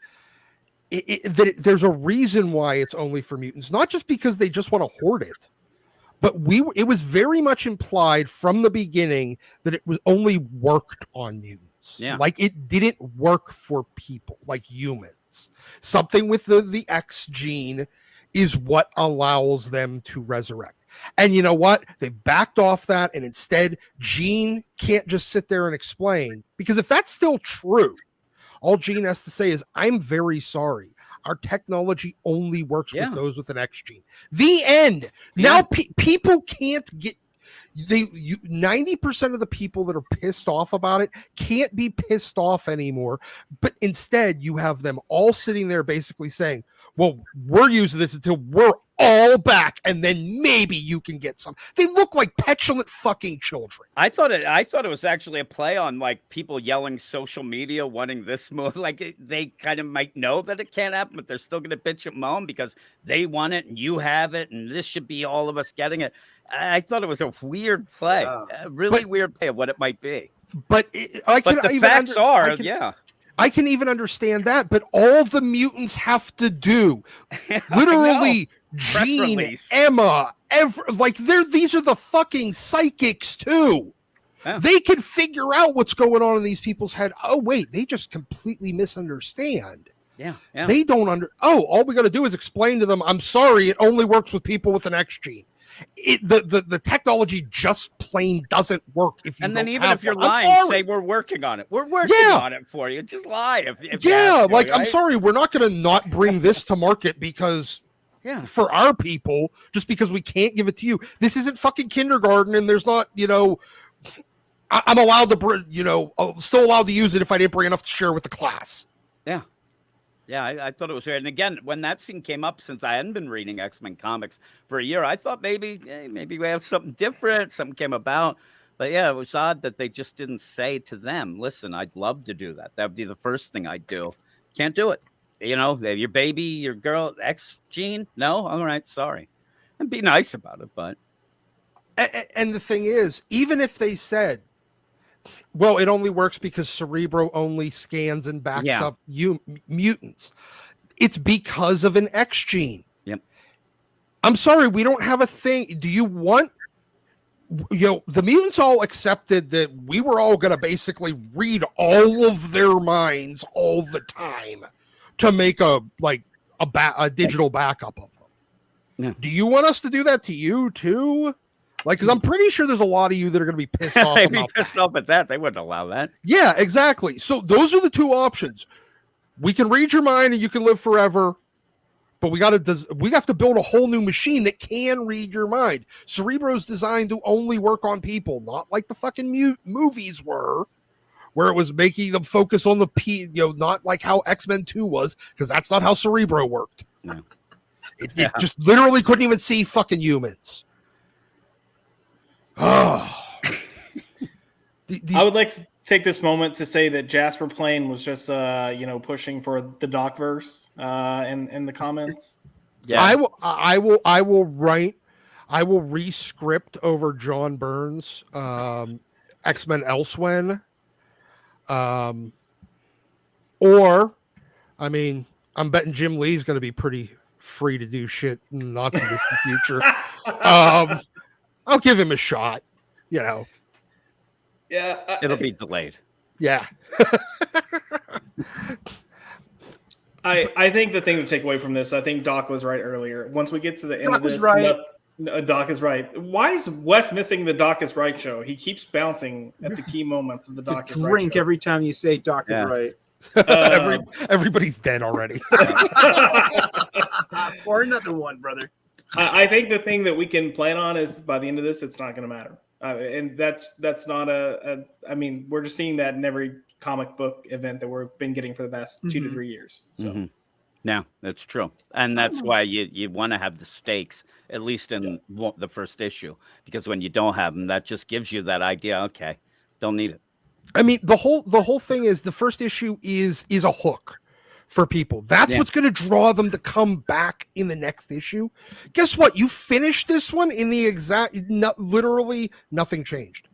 there's a reason why it's only for mutants, not just because they just want to hoard it, but it was very much implied from the beginning that it was only worked on mutants. Yeah. Like it didn't work for people like humans. Something with the X gene is what allows them to resurrect. And you know what? They backed off that, and instead, Jean can't just sit there and explain. Because if that's still true, all Jean has to say is, I'm very sorry. Our technology only works with those with an X gene. The end. Yeah. Now, people can't get... 90% of the people that are pissed off about it can't be pissed off anymore. But instead, you have them all sitting there basically saying, well, we're using this until we're all back, and then maybe you can get some. They look like petulant fucking children. I thought it was actually a play on like people yelling social media wanting this move. Like they kind of might know that it can't happen, but they're still going to bitch and moan because they want it and you have it, and this should be all of us getting it. I thought it was a weird play, a really weird play of what it might be. But I can even understand that, but all the mutants have to do, literally, Jean, Emma, these are the fucking psychics too. Yeah. They can figure out what's going on in these people's head. Oh wait, they just completely misunderstand. Yeah. They don't all we got to do is explain to them, I'm sorry, it only works with people with an X gene. The technology just plain doesn't work if you and then don't even have if you're one. lying, say we're working on it. We're working on it for you. Just lie if you have to, like right? I'm sorry, we're not going to not bring this to market because for our people, just because we can't give it to you. This isn't fucking kindergarten, and there's not, I'm allowed to, still allowed to use it if I didn't bring enough to share with the class. Yeah. Yeah, I thought it was weird. And again, when that scene came up, since I hadn't been reading X-Men comics for a year, I thought maybe we have something different. Something came about. But yeah, it was odd that they just didn't say to them, listen, I'd love to do that. That would be the first thing I'd do. Can't do it. Your baby, your girl, X gene? No? All right, sorry. And be nice about it, but. And the thing is, even if they said, well, it only works because Cerebro only scans and backs up mutants. It's because of an X gene. Yep. I'm sorry, we don't have a thing. Do you want, the mutants all accepted that we were all going to basically read all of their minds all the time to make a digital backup of them. Yeah. Do you want us to do that to you too? Because I'm pretty sure there's a lot of you that are going to be pissed off. They'd be pissed off at that. They wouldn't allow that. Yeah, exactly. So those are the two options. We can read your mind and you can live forever, but we have to build a whole new machine that can read your mind. Cerebro's designed to only work on people, not like the fucking movies were, where it was making them focus on the not like how X-Men 2 was, because that's not how Cerebro worked. No. It just literally couldn't even see fucking humans. Oh, I would like to take this moment to say that Jasper Plane was just pushing for the Docverse in the comments. So. Yeah. I will re-script over John Burns X-Men Elsewhere. Or I mean, I'm betting Jim Lee's going to be pretty free to do shit in the not too distant future. I'll give him a shot, Yeah, It'll be delayed. Yeah. I think the thing to take away from this, I think Doc was right earlier. Once we get to the end of this, Doc is right. Why is Wes missing the Doc is right show? He keeps bouncing at the key moments of the Doc is right show. Drink every time you say Doc is right. Everybody's dead already. Or another one, brother. I think the thing that we can plan on is by the end of this, it's not going to matter. And that's not I mean, we're just seeing that in every comic book event that we've been getting for the past 2 to 3 years. So. No, that's true. And that's why you want to have the stakes, at least in the first issue, because when you don't have them, that just gives you that idea. Okay, don't need it. I mean, the whole thing is the first issue is a hook for people. That's what's going to draw them to come back in the next issue. Guess what? You finish this one in the literally nothing changed.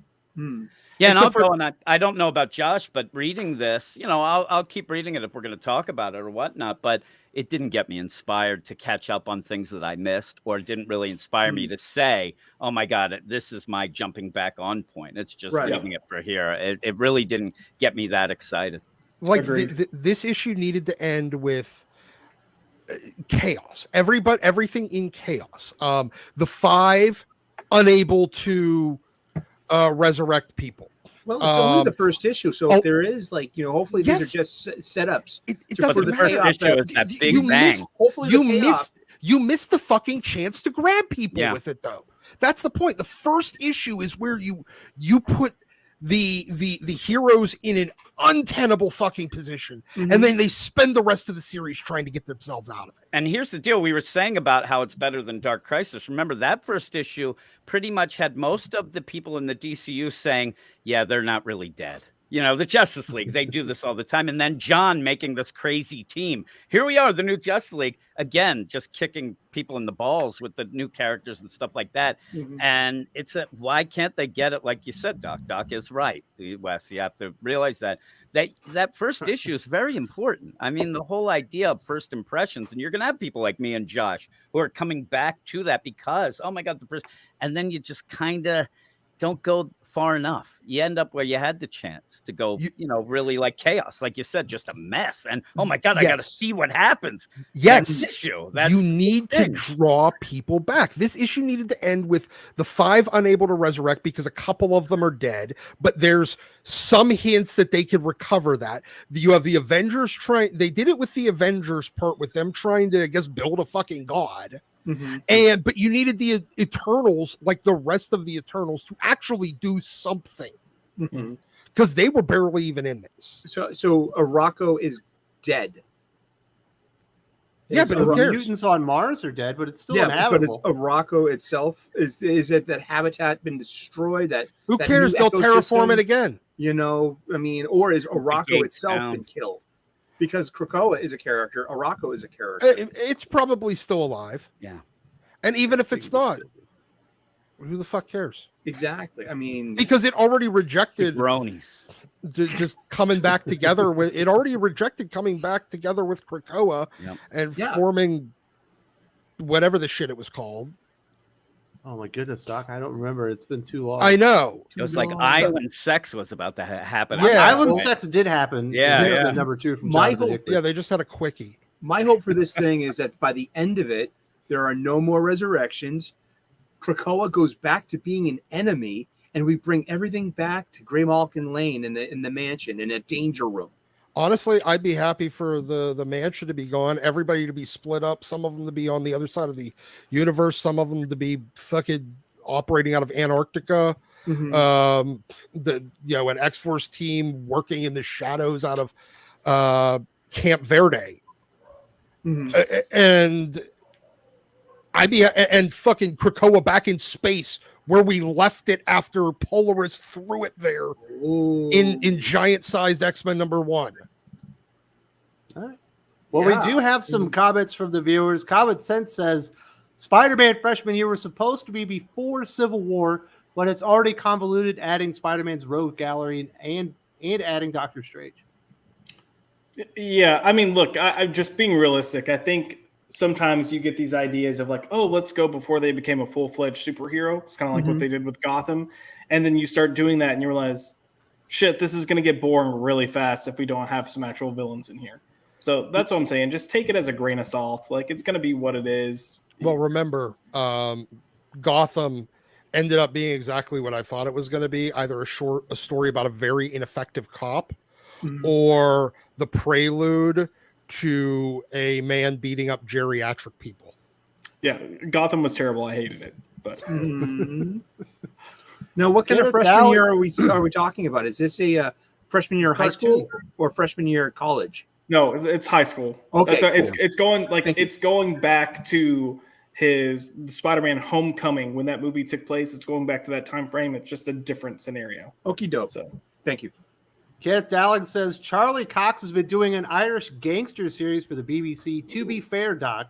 Yeah, and I don't know about Josh, but reading this, I'll keep reading it if we're going to talk about it or whatnot, but it didn't get me inspired to catch up on things that I missed, or it didn't really inspire me to say, oh my God, this is my jumping back on point. It's just reading it for here. It really didn't get me that excited. Like this issue needed to end with chaos. Everything in chaos. The 5 unable to resurrect people. Well, it's only the first issue, so if there is, hopefully these are just setups. It doesn't matter. The first issue is that big bang. You missed the fucking chance to grab people with it, though. That's the point. The first issue is where you put the heroes in an untenable fucking position, and then they spend the rest of the series trying to get themselves out of it. And here's the deal. We were saying about how it's better than Dark Crisis. Remember, that first issue pretty much had most of the people in the DCU saying, yeah, they're not really dead. The Justice League, they do this all the time. And then John making this crazy team. Here we are, the new Justice League, again, just kicking people in the balls with the new characters and stuff like that. And why can't they get it? Like you said, Doc. Doc is right, Wes. You have to realize that first issue is very important. I mean, the whole idea of first impressions, and you're going to have people like me and Josh who are coming back to that because, oh my God, and then you just kind of don't go far enough. You end up where you had the chance to go, really like chaos, like you said, just a mess. And oh my God, I got to see what happens. Yes, issue. You need to draw people back. This issue needed to end with the 5 unable to resurrect because a couple of them are dead, but there's some hints that they could recover that. You have the Avengers they did it with the Avengers part with them trying to, I guess, build a fucking god. But you needed the Eternals, like the rest of the Eternals, to actually do something because they were barely even in this. So Arakko is dead. Yeah, but who cares? Mutants on Mars are dead, but it's still inhabitable. But it's Arakko itself. Is it that habitat been destroyed? Who cares? They'll terraform it again. Or is Arakko itself been killed? Because Krakoa is a character, Arakko is a character. It's probably still alive. Yeah. And even if it's not, who the fuck cares? Exactly. I mean, because it already rejected bronies just coming back together with it. Already rejected coming back together with Krakoa and forming whatever the shit it was called. Oh my goodness, Doc! I don't remember. It's been too long. I know. It was like Island Sex was about to happen. Yeah, Island Sex did happen. Yeah. Number 2 from my hope. Yeah, they just had a quickie. My hope for this thing is that by the end of it, there are no more resurrections. Krakoa goes back to being an enemy, and we bring everything back to Grey Malkin Lane in the mansion in a danger room. Honestly, I'd be happy for the mansion to be gone, everybody to be split up, some of them to be on the other side of the universe, some of them to be fucking operating out of Antarctica. An X-Force team working in the shadows out of Camp Verde. And and fucking Krakoa back in space where we left it after Polaris threw it there in giant-sized X-Men #1. All right. Well, we do have some comments from the viewers. Comment Sense says, Spider-Man freshman year was supposed to be before Civil War, but it's already convoluted, adding Spider-Man's Rogue Gallery and adding Doctor Strange. Yeah, I mean, look, I'm just being realistic. I think sometimes you get these ideas of like, oh, let's go before they became a full-fledged superhero. It's kind of like what they did with Gotham. And then you start doing that and you realize, shit, this is going to get boring really fast if we don't have some actual villains in here. So that's what I'm saying. Just take it as a grain of salt. Like, it's going to be what it is. Well, remember, Gotham ended up being exactly what I thought it was going to be, either a story about a very ineffective cop or the prelude to a man beating up geriatric people. Yeah, Gotham was terrible. I hated it. But Now, what kind of freshman year are we talking about? Is this a freshman year of high school or freshman year of college? No, it's high school. Okay, cool. It's going it's going back to the Spider-Man Homecoming when that movie took place. It's going back to that time frame. It's just a different scenario. Okie doke. So thank you. Kenneth Dowling says Charlie Cox has been doing an Irish gangster series for the BBC. To be fair, Doc,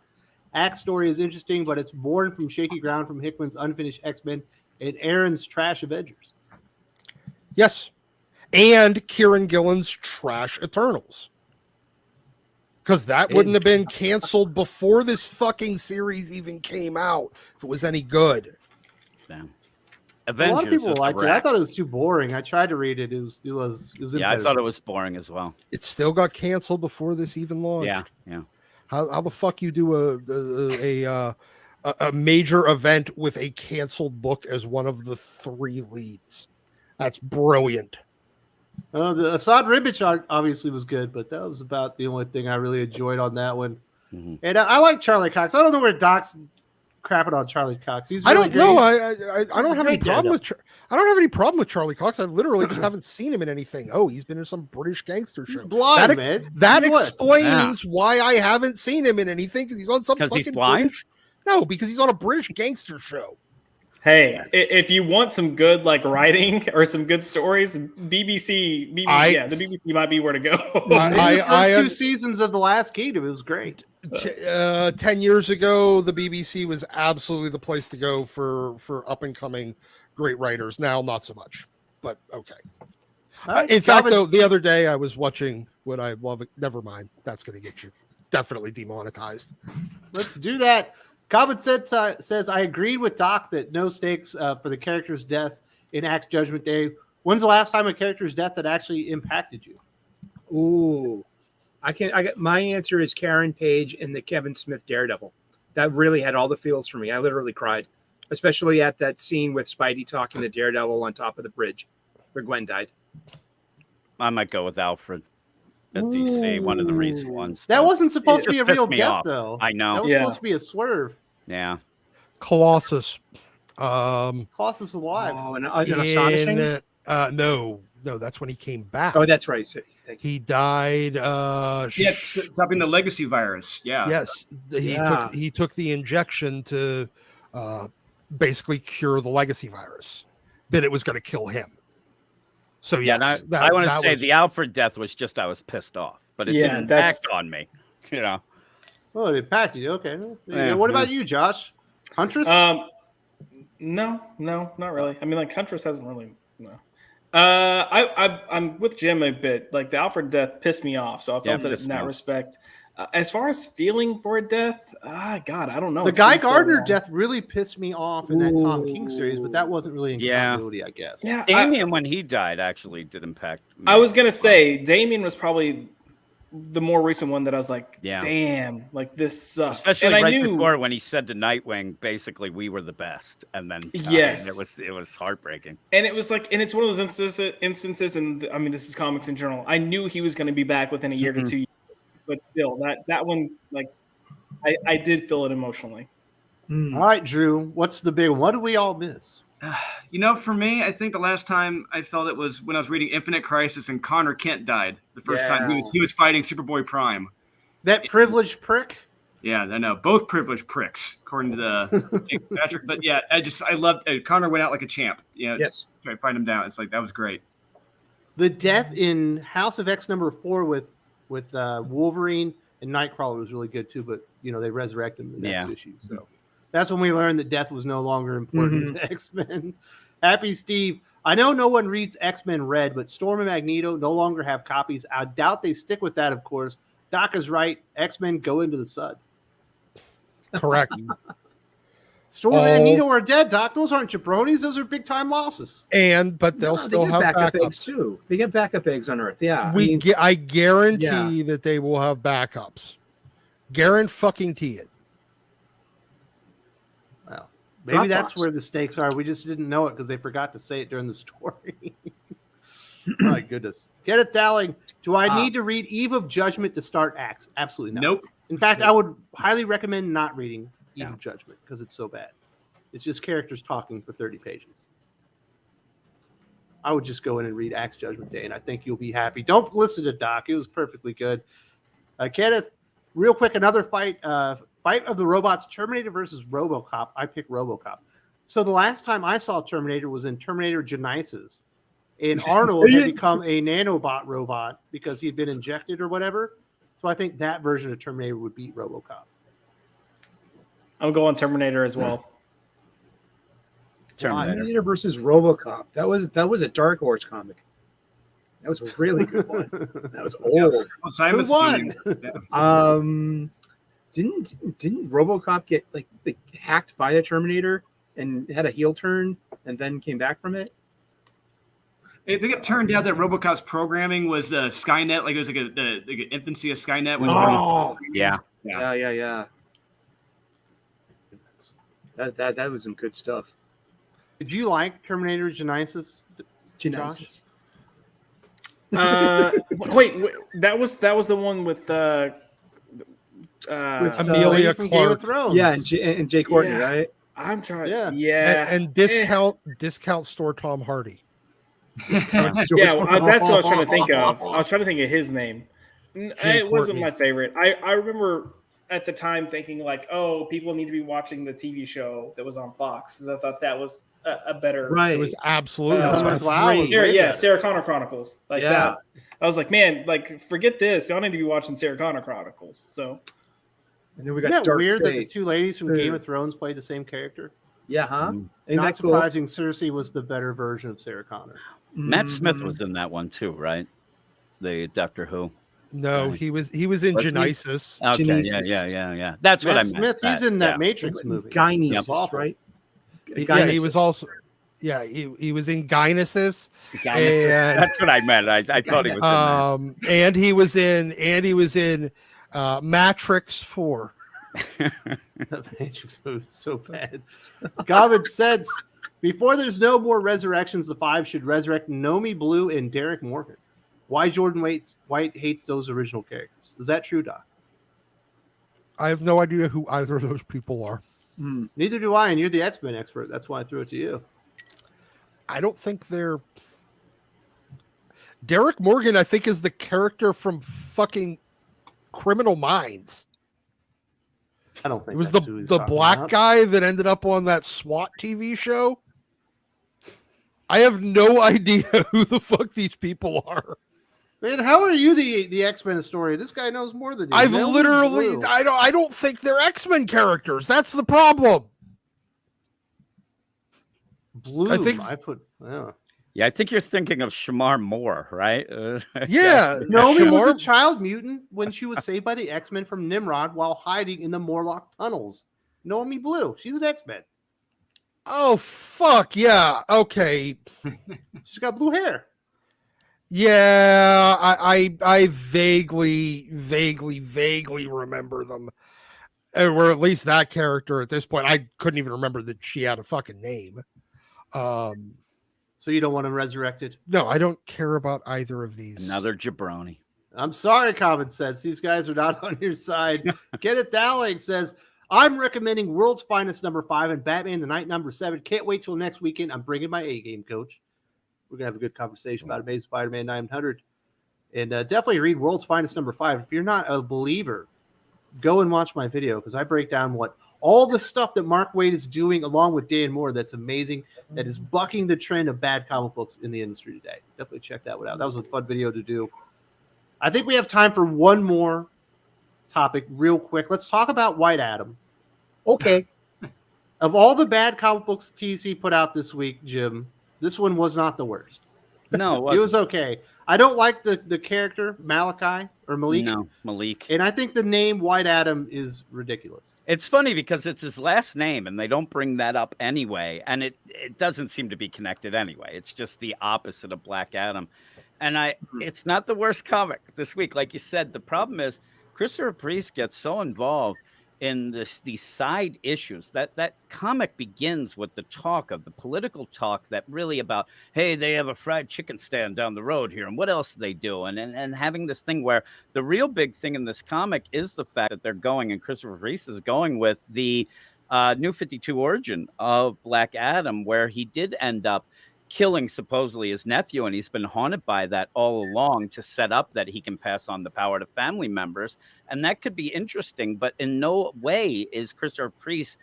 A.X.E story is interesting, but it's born from shaky ground from Hickman's unfinished X-Men and Aaron's trash Avengers. Yes, and Kieron Gillen's trash Eternals. Because that wouldn't have been canceled before this fucking series even came out if it was any good. Damn. Avengers, a lot of people liked it. I thought it was too boring. I tried to read it. It was yeah, I thought it was boring as well. It still got canceled before this even launched. Yeah. How the fuck you do a major event with a canceled book as one of the 3 leads? That's brilliant. The Assad Ribic art obviously was good, but that was about the only thing I really enjoyed on that one. And I like Charlie Cox. I don't know where Doc's crapping on Charlie Cox. He's really I don't know. I don't have any problem with. I don't have any problem with Charlie Cox. I literally just haven't seen him in anything. Oh, he's been in some British gangster show. He's blind, man. That explains why I haven't seen him in anything, because he's on some fucking he's blind? British. No, because he's on a British gangster show. Hey, if you want some good writing or some good stories, the BBC might be where to go. I 2 seasons of The Last Kingdom, it was great. 10 years ago, the BBC was absolutely the place to go for up and coming great writers. Now, not so much, but okay. In fact, though, the other day I was watching what I love. Never mind, that's going to get you definitely demonetized. Let's do that. Common Sense says, I agreed with Doc that no stakes for the character's death in A.X.E Judgment Day. When's the last time a character's death that actually impacted you? Ooh, my answer is Karen Page and the Kevin Smith Daredevil. That really had all the feels for me. I literally cried, especially at that scene with Spidey talking to Daredevil on top of the bridge where Gwen died. I might go with Alfred. At DC, one of the recent ones. That wasn't supposed to be a real death, though. I know. That was supposed to be a swerve. Yeah. Colossus. Colossus alive. Oh, and astonishing? No, that's when he came back. Oh, that's right. He died. Stopping the legacy virus. Yeah. Yes, he took the injection to basically cure the legacy virus, but it was going to kill him. So yeah, I want to say the Alfred death was just I was pissed off, but it didn't act on me. Oh, it impacted you. Okay. Yeah. What about you, Josh? Huntress? No, not really. I mean, Huntress hasn't really. No. I'm with Jim a bit. The Alfred death pissed me off, so I felt it in that respect. As far as feeling for a death, God, I don't know. The Guy Gardner death really pissed me off in that Tom King series, but that wasn't really in continuity, I guess. Yeah, Damian, when he died, actually did impact me. I was going to say, Damian was probably the more recent one that I was like, damn, this sucks. Especially and before when he said to Nightwing, basically, we were the best. And then it was heartbreaking. And it was and it's one of those instances, and I mean, this is comics in general. I knew he was going to be back within a year to 2 years. But still, that one, I did feel it emotionally. All right, Drew, what's the big one? What did we all miss? For me, I think the last time I felt it was when I was reading Infinite Crisis and Connor Kent died the first time he was fighting Superboy Prime. That privileged prick? Yeah, I know. Both privileged pricks, according to the Patrick. But yeah, I loved Connor went out like a champ. Yes. Try to find him down. It's like that was great. The death in House of X #4 with Wolverine and Nightcrawler was really good too, but they resurrected him in the next issue. So that's when we learned that death was no longer important to X-Men. Happy Steve. I know no one reads X-Men Red, but Storm and Magneto no longer have copies. I doubt they stick with that, of course. Doc is right. X-Men go into the Sud. Correct. Storm and Magneto are dead, Doc. Those aren't jabronis. Those are big-time losses. But they'll still have backup backups eggs too. They get backup eggs on Earth. Yeah. I guarantee that they will have backups. Guarantee it. Well, maybe that's where the stakes are. We just didn't know it because they forgot to say it during the story. My goodness. Get it, Dowling. Do I need to read Eve of Judgment to start Acts? Absolutely not. Nope. In fact, I would highly recommend not reading Eve of Judgment because it's so bad. It's just characters talking for 30 pages. I would just go in and read Acts Judgment Day, and I think you'll be happy. Don't listen to Doc. It was perfectly good. Kenneth, real quick, another fight. Fight of the Robots, Terminator versus RoboCop. I pick RoboCop. So the last time I saw Terminator was in Terminator Genesis. And Arnold had become a nanobot robot because he'd been injected or whatever. So I think that version of Terminator would beat RoboCop. I'm going Terminator as well. Terminator versus RoboCop. That was a Dark Horse comic. That was a really good one. That was old. Who won? Didn't RoboCop get like hacked by a Terminator and had a heel turn and then came back from it? I think it turned out that RoboCop's programming was Skynet. Like it was like an infancy of Skynet. Yeah. That was some good stuff. Did you like Terminator Genesis? Genesis. Wait, that was the one with Amelia from Clark. Game of Thrones. Yeah, and Jay Courtney, right? I'm trying. Yeah. And discount store Tom Hardy. That's what I was trying to think of. I was trying to think of his name. It wasn't my favorite. I remember at the time thinking like, oh, people need to be watching the TV show that was on Fox because I thought that was a better. Right. It was absolutely Sarah Connor Chronicles. That. I was like, man, like forget this. Y'all need to be watching Sarah Connor Chronicles. So. And then we got Isn't that Dark weird Fate. that the two ladies from Game of Thrones played the same character? Yeah, huh? Ain't Not that cool? surprising. Cersei was the better version of Sarah Connor. Matt Smith was in that one too, right? The Doctor Who. No, he was in Genesis. Okay, Genesis. yeah. That's Matt what I Smith, meant. he's in that Matrix movie. Gynesis, right? Yeah, he was also. Yeah, he was in Gynesis. And, that's what I meant. I thought he was in there. And he was in Matrix 4. That Matrix movie is so bad. Common sense. Before there's no more resurrections, the Five should resurrect Nomi Blue and Derek Morgan. Why Jordan White hates those original characters? Is that true, Doc? I have no idea who either of those people are. Neither do I, and you're the X-Men expert. That's why I threw it to you. I don't think they're... Derek Morgan, I think, is the character from fucking Criminal Minds. I don't think it was that's who he's the talking black about. guy that ended up on that SWAT TV show. I have no idea who the fuck these people are. Man, how are you the X-Men historian? This guy knows more than you. I've Nomi literally Blue. I don't think they're X-Men characters. That's the problem. Blue. I think Yeah, I think you're thinking of Shamar Moore, right? yeah. Nomi was a child mutant when she was saved by the X-Men from Nimrod while hiding in the Morlock tunnels. Nomi Blue. She's an X-Men. Oh fuck yeah. Okay. She's got blue hair. Yeah, I vaguely remember them. Or at least that character at this point. I couldn't even remember that she had a fucking name. So you don't want him resurrected? No, I don't care about either of these. Another jabroni. I'm sorry, Common Sense. These guys are not on your side. Get it, Dowling says, I'm recommending World's Finest #5 and Batman the Night #7. Can't wait till next weekend. I'm bringing my A game, Coach. We're going to have a good conversation about Amazing Spider-Man 900. And definitely read World's Finest #5. If you're not a believer go and watch my video because I break down what all the stuff that Mark Waid is doing along with Dan Moore that's amazing, that is bucking the trend of bad comic books in the industry today. Definitely check that one out. That was a fun video to do. I think we have time for one more topic real quick. Let's talk about White Adam. Okay. Of all the bad comic books TC put out this week, Jim, this one was not the worst. No, it was okay. I don't like the character Malachi or Malik. No, Malik. And I think the name White Adam is ridiculous. It's funny because it's his last name and they don't bring that up anyway. And it doesn't seem to be connected anyway. It's just the opposite of Black Adam. And it's not the worst comic this week. Like you said, the problem is Christopher Priest gets so involved in these side issues that comic begins with the talk of the political talk that really about, hey, they have a fried chicken stand down the road here, and what else do they do? And having this thing where the real big thing in this comic is the fact that they're going, and Christopher Reese is going with the New 52 origin of Black Adam, where he did end up killing supposedly his nephew, and he's been haunted by that all along to set up that he can pass on the power to family members. And that could be interesting, but in no way is Christopher Priest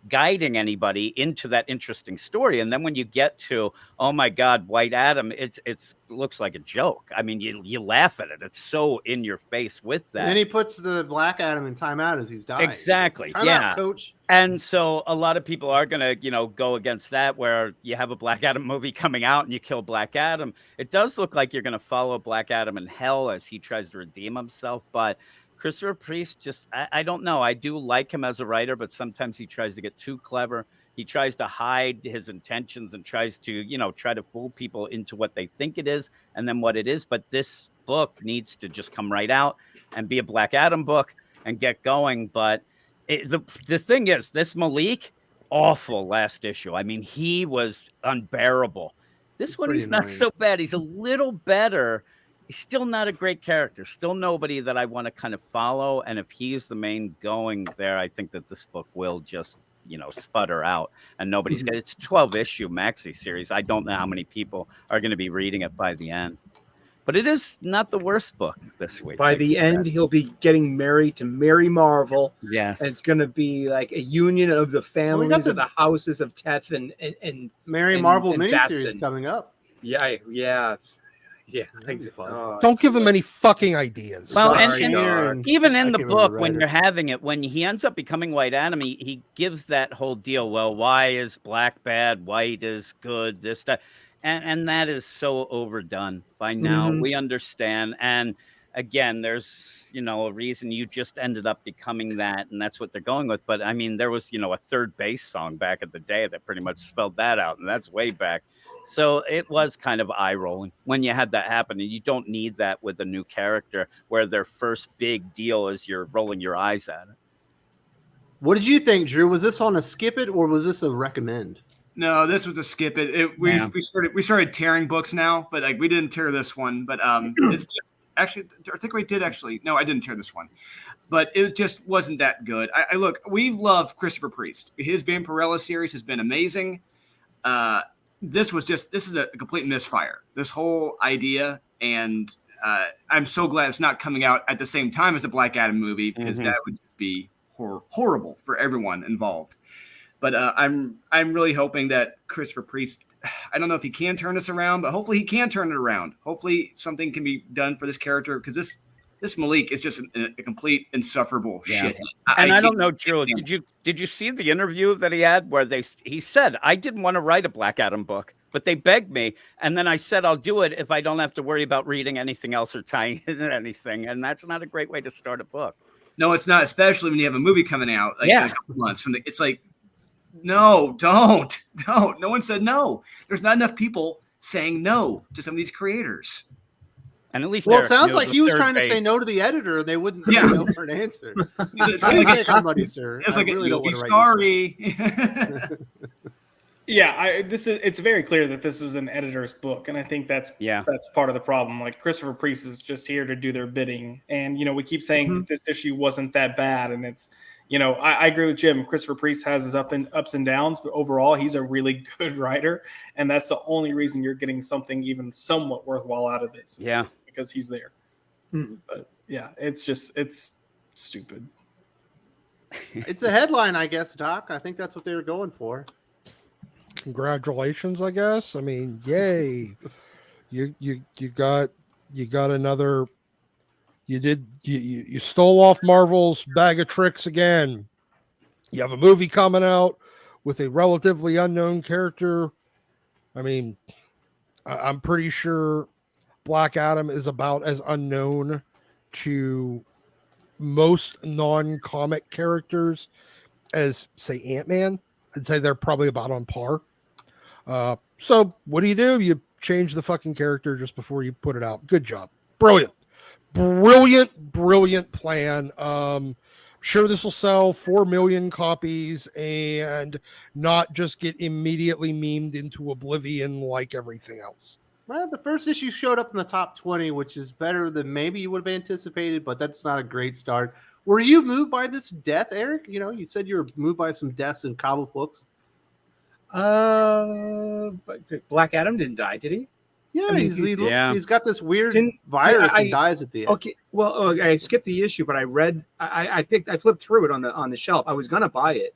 guiding anybody into that interesting story. And then when you get to, oh my God, White Adam, it looks like a joke. I mean, you laugh at it. It's so in your face with that. And then he puts the Black Adam in timeout as he's dying. Exactly. Time yeah. out, coach. And so a lot of people are going to, go against that, where you have a Black Adam movie coming out and you kill Black Adam. It does look like you're going to follow Black Adam in hell as he tries to redeem himself. But Christopher Priest, just, I don't know. I do like him as a writer, but sometimes he tries to get too clever. He tries to hide his intentions and tries to, try to fool people into what they think it is and then what it is. But this book needs to just come right out and be a Black Adam book and get going. But the thing is, this Malik, awful last issue. I mean, he was unbearable. This one, he's not so bad. He's a little better. He's still not a great character. Still nobody that I want to kind of follow. And if he's the main going there, I think that this book will just, sputter out. And nobody's got it's a 12-issue maxi series. I don't know how many people are going to be reading it by the end. But it is not the worst book this week. By the end, he'll be getting married to Mary Marvel. Yes. And it's going to be like a union of the families of the houses of Teth and Mary Marvel and miniseries Batson. coming up. Yeah. Thanks. Don't give them any fucking ideas. Well, Sorry, and even in the book, when writer. you're having it, when he ends up becoming White Adam, he gives that whole deal. Well, why is black bad? White is good. This, that. And that is so overdone by now. We understand. And again, there's, a reason you just ended up becoming that. And that's what they're going with. But I mean, there was, a third base song back in the day that pretty much spelled that out. And that's way back. So it was kind of eye rolling when you had that happen. And you don't need that with a new character where their first big deal is you're rolling your eyes at it. What did you think, Drew? Was this on a skip it or was this a recommend? No, this was a skip it. We started tearing books now, but we didn't tear this one. But it's just actually, I think we did actually. No, I didn't tear this one, but it just wasn't that good. I look, we've loved Christopher Priest. His Vampirella series has been amazing. This is a complete misfire. This whole idea, and I'm so glad it's not coming out at the same time as the Black Adam movie because that would just be horrible for everyone involved. But I'm really hoping that Christopher Priest, I don't know if he can turn this around, but hopefully he can turn it around. Hopefully something can be done for this character because this Malik is just a complete insufferable shit. And I don't know, Drew, did you see the interview that he had where he said, I didn't want to write a Black Adam book, but they begged me. And then I said, I'll do it if I don't have to worry about reading anything else or tying in anything. And that's not a great way to start a book. No, it's not, especially when you have a movie coming out in a couple months. It's like, no, don't. No one said no. There's not enough people saying no to some of these creators. And at least, well, it sounds like he was trying to say no to the editor, and they wouldn't know for an answer. It's like money, sir. It's like, really you'll be sorry. It's very clear that this is an editor's book, and I think that's part of the problem. Like Christopher Priest is just here to do their bidding, and we keep saying that this issue wasn't that bad, and it's. I agree with Jim. Christopher Priest has his ups and downs, but overall, he's a really good writer, and that's the only reason you're getting something even somewhat worthwhile out of this. Because he's there. But yeah, it's stupid. It's a headline, I guess, Doc. I think that's what they were going for. Congratulations, I guess. I mean, yay. You got another. You stole off Marvel's bag of tricks again. You have a movie coming out with a relatively unknown character. I mean, I'm pretty sure Black Adam is about as unknown to most non-comic characters as, say, Ant-Man. I'd say they're probably about on par. So what do? You change the fucking character just before you put it out. Good job. Brilliant plan. Sure, this will sell 4 million copies and not just get immediately memed into oblivion like everything else. Well, the first issue showed up in the top 20, which is better than maybe you would have anticipated, but that's not a great start. Were you moved by this death, Eric? You know, you said you were moved by some deaths in comic books. But Black Adam didn't die, did he? Yeah, I mean, he's got this weird virus and dies at the end. Okay, well, I skipped the issue, but I read, I flipped through it on the shelf. I was gonna buy it,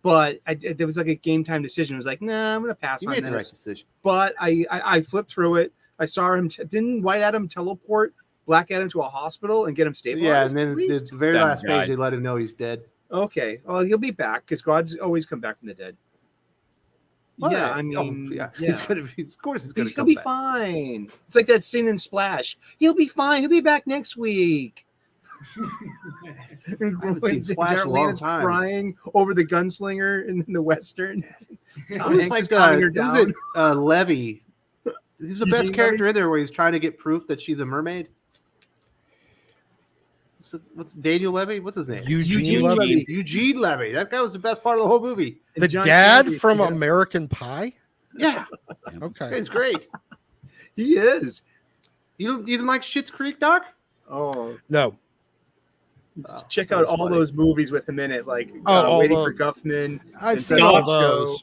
but there was like a game time decision. I was like, nah, I'm gonna pass on this. You made the right decision. But I flipped through it. I saw him. Didn't White Adam teleport Black Adam to a hospital and get him stabilized? Yeah, and then the very last page, they let him know he's dead. Okay, well, he'll be back because God's always come back from the dead. Well, yeah, I mean, he's gonna be. Of course, he's gonna be fine. It's like that scene in Splash. He'll be fine. He'll be back next week. I haven't seen Splash a long time. Crying over the gunslinger in the Western. It was like Levy. He's the best character in there, where he's trying to get proof that she's a mermaid. What's Daniel Levy? What's his name? Eugene Levy. Eugene Levy. That guy was the best part of the whole movie. The dad from American Pie? Yeah. Okay. He's great. He is. You didn't like Schitt's Creek, Doc? Oh. No. Check out all those movies with him in it, like Waiting for Guffman. I've seen all those.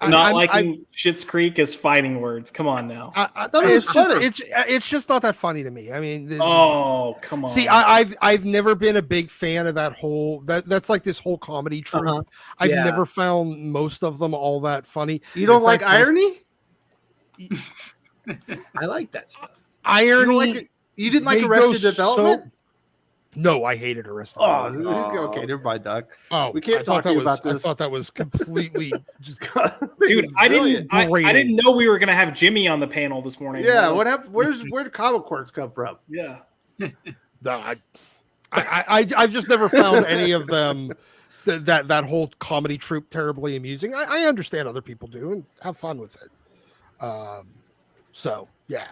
Not liking Schitt's Creek as fighting words. Come on now. I thought it was funny. It's just not that funny to me. I mean, come on. See, I've never been a big fan of that whole that's like this whole comedy trope. I've never found most of them all that funny. You don't like irony? I like that stuff. Irony. You didn't like Arrested Development? No, I hated Arrested. Okay, never mind, Doc. Oh, we can't talk about this. I thought that was completely just. Dude, I didn't know we were gonna have Jimmy on the panel this morning. Yeah, what happened? Where did comic quirks come from? Yeah. No, I've just never found any of them that whole comedy troupe terribly amusing. I understand other people do and have fun with it. So yeah.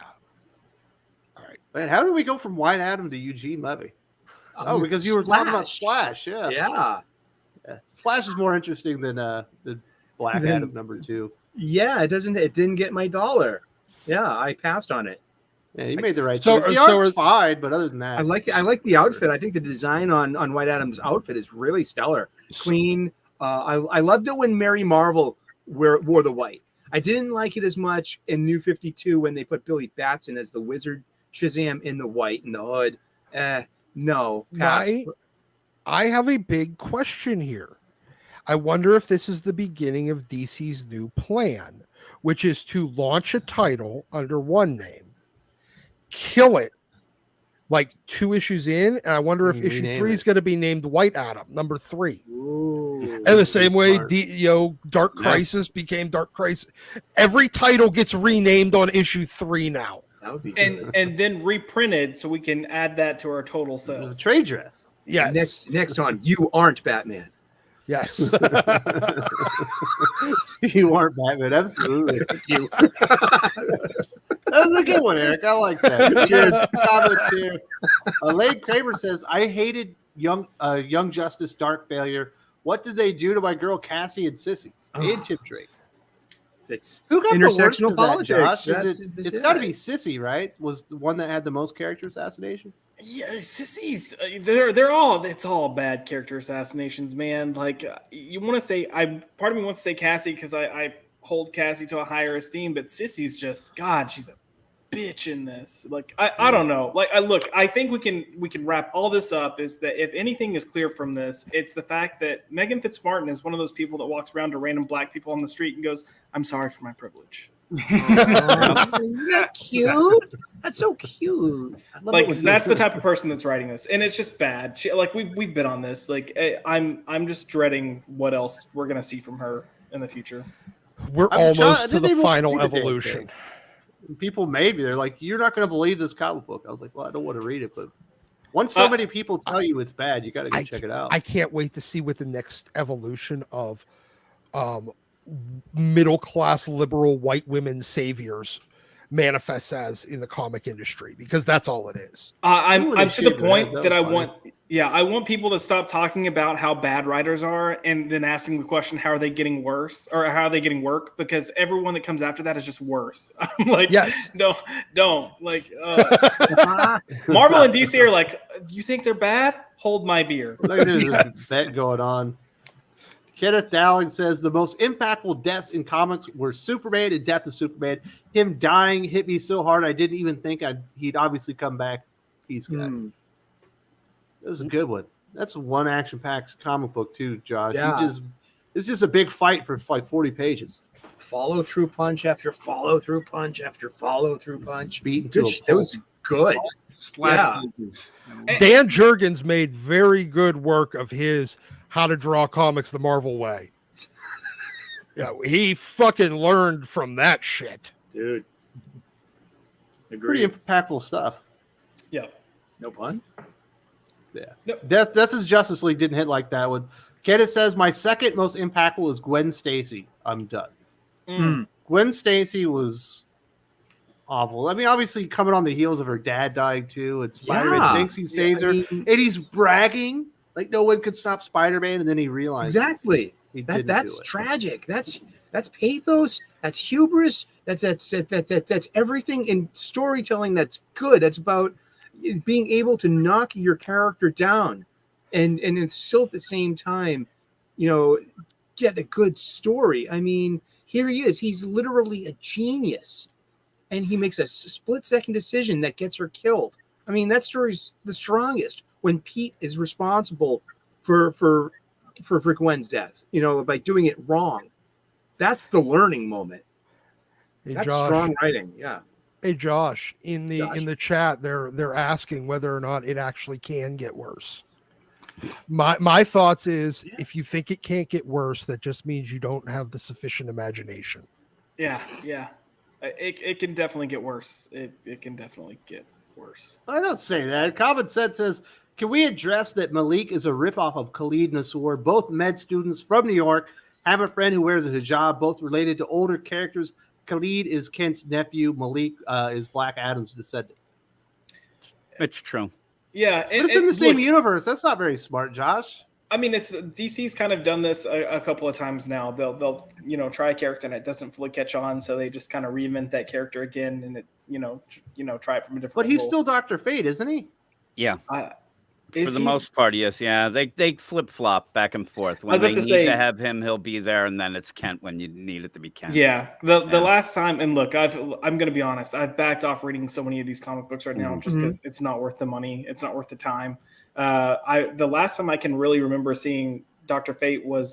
All right. Man, how did we go from White Adam to Eugene Levy? Oh, because you were talking about Splash, yeah. Splash is more interesting than Black Adam #2. Yeah, it didn't get my dollar. Yeah, I passed on it. Yeah, you made the right choice. The art's fine, but other than that, I like the outfit. I think the design on White Adam's outfit is really stellar, clean. I loved it when Mary Marvel wore the white. I didn't like it as much in New 52 when they put Billy Batson as the Wizard Shazam in the white and the hood. No, pass. I have a big question here. I wonder if this is the beginning of DC's new plan, which is to launch a title under one name, kill it like 2 issues in, and I wonder if issue 3 is going to be named White Adam #3. Ooh, and the same way Dark Crisis became Dark Crisis. Every title gets renamed on issue 3 now. That would be and then reprinted so we can add that to our total sales. Trade dress. Yes. Next on You Aren't Batman. Yes. You aren't Batman. Absolutely. Thank you. That was a good one, Eric. I like that. Cheers. Comments here. Lane Kramer says, I hated Young Justice Dark Failure. What did they do to my girl Cassie and Sissy? And Tim Drake. It's who got intersectional the worst politics. Of that, Josh? It's got to be Sissy, right? Was the one that had the most character assassination? Yeah, Sissy's they're all it's all bad character assassinations, man. Like you want to say, part of me wants to say Cassie because I hold Cassie to a higher esteem, but Sissy's just she's a bitch in this. Like I don't know. Like I think we can wrap all this up. Is that if anything is clear from this, it's the fact that Megan Fitzmartin is one of those people that walks around to random black people on the street and goes, "I'm sorry for my privilege." Isn't that cute? That's so cute. Like that's the type of person that's writing this, and it's just bad. We've been on this. Like I'm just dreading what else we're gonna see from her in the future. We're almost to the final evolution. People they're like, you're not going to believe this comic book. I was like, well, I don't want to read it, but once so many people tell you it's bad, you got to go check it out. I can't wait to see what the next evolution of middle class liberal white women saviors manifests as in the comic industry, because that's all it is. I'm to the point that I want people to stop talking about how bad writers are and then asking the question, how are they getting worse, or how are they getting work? Because everyone that comes after that is just worse. I'm like, yes, don't like Marvel and DC are like, you think they're bad? Hold my beer. There's this bet going on. Kenneth Dowling says the most impactful deaths in comics were Superman and Death of Superman. Him dying hit me so hard I didn't even think he'd obviously come back. Peace, guys. That was a good one. That's one action-packed comic book too, Josh. Yeah. It's just a big fight for like 40 pages. Follow through punch after follow through punch after follow through punch. It was good. Splash. Dan Jurgens made very good work of his How to Draw Comics the Marvel Way. Yeah, he fucking learned from that shit. Dude. Pretty impactful stuff. Yeah. No pun? Yeah. No. That's his Justice League didn't hit like that one. Kenneth says, my second most impactful is Gwen Stacy. I'm done. Gwen Stacy was awful. I mean, obviously coming on the heels of her dad dying too, and Spider-Man thinks he saves her, and he's bragging like no one could stop Spider-Man, and then he realizes exactly that's tragic. That's pathos. That's hubris. That's everything in storytelling that's good. That's about being able to knock your character down, and still at the same time, get a good story. I mean, here he is. He's literally a genius, and he makes a split-second decision that gets her killed. I mean, that story's the strongest when Pete is responsible for Gwen's death, by doing it wrong. That's the learning moment. Hey, that's Josh, strong writing. Yeah. Hey Josh, in the chat, they're asking whether or not it actually can get worse. My thoughts is, if you think it can't get worse, that just means you don't have the sufficient imagination. Yeah. It can definitely get worse. It can definitely get worse. I don't say that. Common Sense says, can we address that Malik is a ripoff of Khalid Nassour? Both med students from New York, have a friend who wears a hijab, both related to older characters. Khalid is Kent's nephew. Malik is Black Adam's descendant. It's true. Yeah. But it's in the same universe. That's not very smart, Josh. I mean, it's DC's kind of done this a couple of times now. They'll try a character and it doesn't fully catch on, so they just kind of reinvent that character again and try it from a different. But he's still Dr. Fate, isn't he? Yeah. For the most part, yes. Yeah, they flip flop back and forth. When they need to have him, he'll be there, and then it's Kent when you need it to be Kent. Yeah, the last time, and look, I'm going to be honest, I've backed off reading so many of these comic books right now just because it's not worth the money, it's not worth the time. The last time I can really remember seeing Dr. Fate was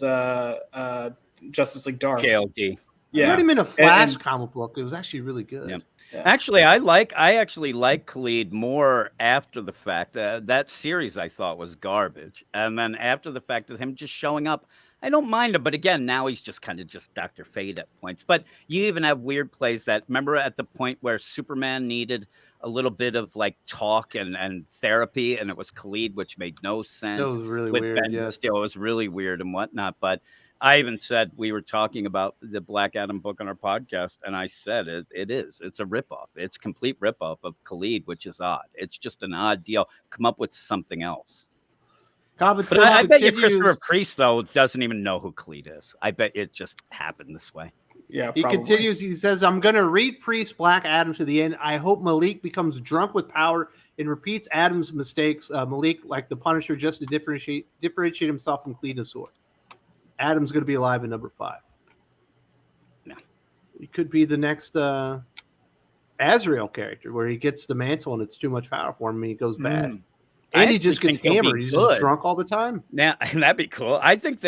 Justice League Dark. KLD. Yeah, I read him in a Flash comic book. It was actually really good. Yeah. Yeah. Actually, I actually like Khalid more after the fact. That series I thought was garbage, and then after the fact of him just showing up, I don't mind him. But again, now he's just kind of just Dr. Fate at points. But you even have weird plays that, remember at the point where Superman needed a little bit of like talk and therapy, and it was Khalid, which made no sense. That was really weird. Still, it was really weird and whatnot. But I even said, we were talking about the Black Adam book on our podcast, and I said it's a ripoff. It's complete ripoff of Khalid, which is odd. It's just an odd deal. Come up with something else. But I bet you Christopher Priest, though, doesn't even know who Khalid is. I bet it just happened this way. Yeah, he continues. He says, I'm going to read Priest Black Adam to the end. I hope Malik becomes drunk with power and repeats Adam's mistakes. Malik, like the Punisher, just to differentiate himself from Khalid Nassour. Adam's going to be alive in number 5. Yeah. He could be the next Azrael character where he gets the mantle and it's too much power for him and he goes bad. I And he just actually gets think he'll be hammered. He's good. just drunk all the time. Now, that'd be cool. I think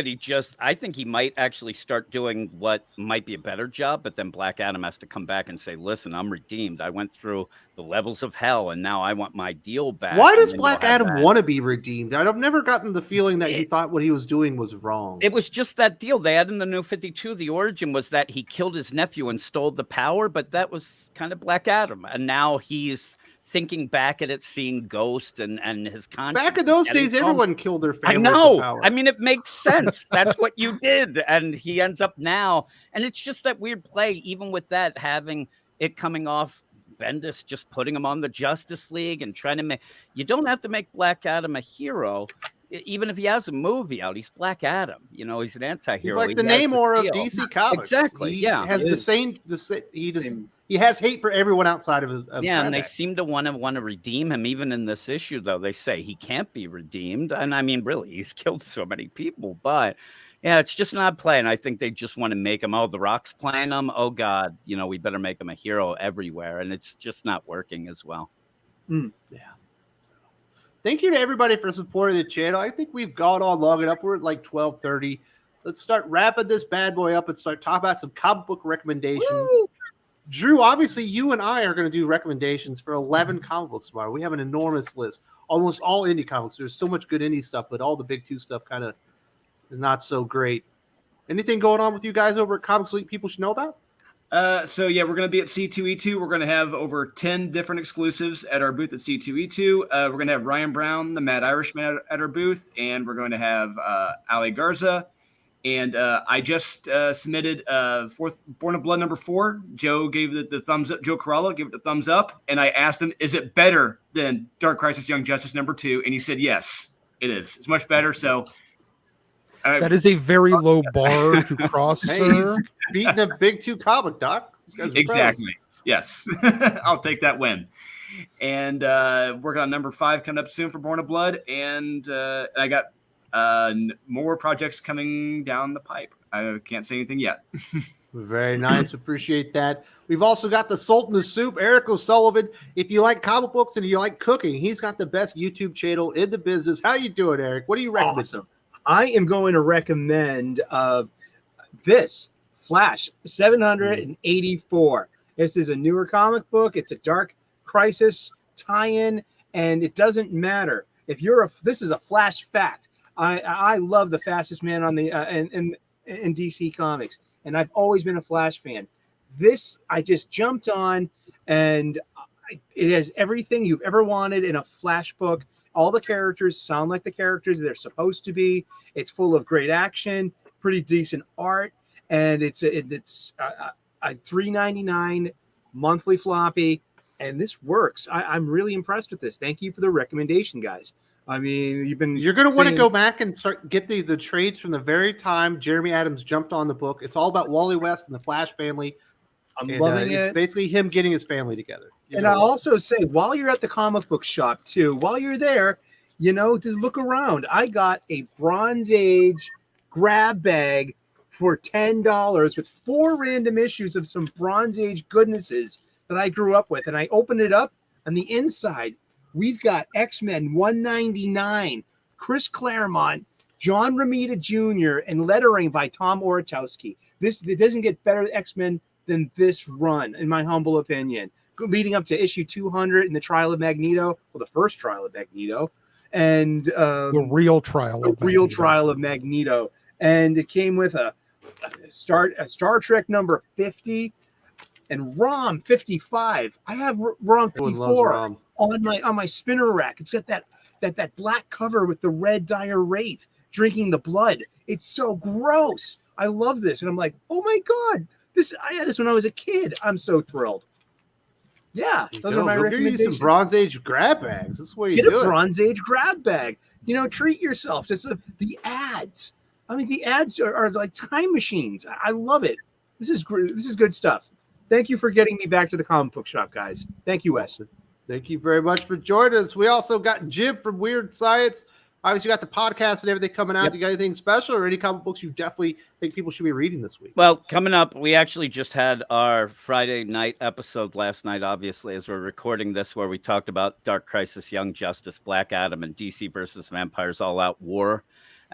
he might actually start doing what might be a better job, but then Black Adam has to come back and say, listen, I'm redeemed. I went through the levels of hell and now I want my deal back. Why does Black Adam want to be redeemed? I've never gotten the feeling that he thought what he was doing was wrong. It was just that deal. They had in the New 52, the origin was that he killed his nephew and stole the power, but that was kind of Black Adam. And now he's thinking back at it, seeing ghosts and his conscience. Back in those days, everyone killed their family. I know. With the power. I mean, it makes sense. That's what you did. And he ends up now. And it's just that weird play, even with that, having it coming off Bendis just putting him on the Justice League and trying to make, you don't have to make Black Adam a hero. Even if he has a movie out, he's Black Adam. You know, he's an anti-hero. He's like the Namor of DC Comics. Exactly. He has the same. He has hate for everyone outside of his. And they seem to want to redeem him. Even in this issue, though, they say he can't be redeemed. And I mean, really, he's killed so many people. But yeah, it's just an odd play. And I think they just want to make him. Oh, The Rock's playing him. Oh God, you know, we better make him a hero everywhere. And it's just not working as well. Yeah. Thank you to everybody for supporting the channel. I think we've gone on long enough. We're at like 12:30. Let's start wrapping this bad boy up and start talking about some comic book recommendations. Woo! Drew, obviously, you and I are going to do recommendations for 11 comic books tomorrow. We have an enormous list. Almost all indie comics. There's so much good indie stuff, but all the big two stuff kind of is not so great. Anything going on with you guys over at Comics League people should know about? So yeah, we're going to be at C2E2. We're going to have over 10 different exclusives at our booth at C2E2. We're going to have Ryan Brown, the Mad Irishman, at our booth, and we're going to have Ali Garza. And I just submitted Born of Blood #4. Joe gave the thumbs up. Joe Corallo gave it the thumbs up, and I asked him, "Is it better than Dark Crisis: Young Justice #2?" And he said, "Yes, it is. It's much better." So. That is a very low bar to cross, sir. He's beating a big two comic, Doc. Exactly. Yes. I'll take that win. And working on #5 coming up soon for Born of Blood. And I got more projects coming down the pipe. I can't say anything yet. Very nice. Appreciate that. We've also got the Sultan of Soup, Eric O'Sullivan. If you like comic books and you like cooking, he's got the best YouTube channel in the business. How you doing, Eric? What do you recommend? Awesome. I am going to recommend this Flash 784. This is a newer comic book. It's a Dark Crisis tie-in, and it doesn't matter if you're this is a Flash fact. I love the Fastest Man on the in DC Comics, and I've always been a Flash fan. This I just jumped on, and it has everything you've ever wanted in a Flash book. All the characters sound like the characters they're supposed to be. It's full of great action, pretty decent art, and it's a $3.99 monthly floppy, and this works. I'm really impressed with this. Thank you for the recommendation, guys. I mean, you're going to want to go back and get the trades from the very time Jeremy Adams jumped on the book. It's all about Wally West and the Flash family. I'm loving it. It's basically him getting his family together. And I'll also say, while you're at the comic book shop, too, while you're there, just look around. I got a Bronze Age grab bag for $10 with 4 random issues of some Bronze Age goodnesses that I grew up with. And I opened it up, and the inside, we've got X-Men 199, Chris Claremont, John Romita Jr., and lettering by Tom Oratowski. It doesn't get better X-Men than this run, in my humble opinion. Leading up to issue 200 in the Trial of Magneto, the first Trial of Magneto, and the real Trial of Magneto. And it came with a Star Trek number 50 and ROM 55. I have ROM 54 on my spinner rack. It's got that black cover with the red dire wraith drinking the blood. It's so gross. I love this, and I'm like, oh my god. I had this when I was a kid. I'm so thrilled. Yeah, those are my recommendations. Give you some Bronze Age grab bags. That's what you get a Bronze Age grab bag. Treat yourself. Just the ads. I mean, the ads are like time machines. I love it. This is good stuff. Thank you for getting me back to the comic book shop, guys. Thank you, Wes. Thank you very much for joining us. We also got Jim from Weird Science. Obviously, you got the podcast and everything coming out. Yep. You got anything special or any comic books you definitely think people should be reading this week? Well, coming up, we actually just had our Friday night episode last night, obviously, as we're recording this, where we talked about Dark Crisis, Young Justice, Black Adam, and DC versus Vampires All Out War.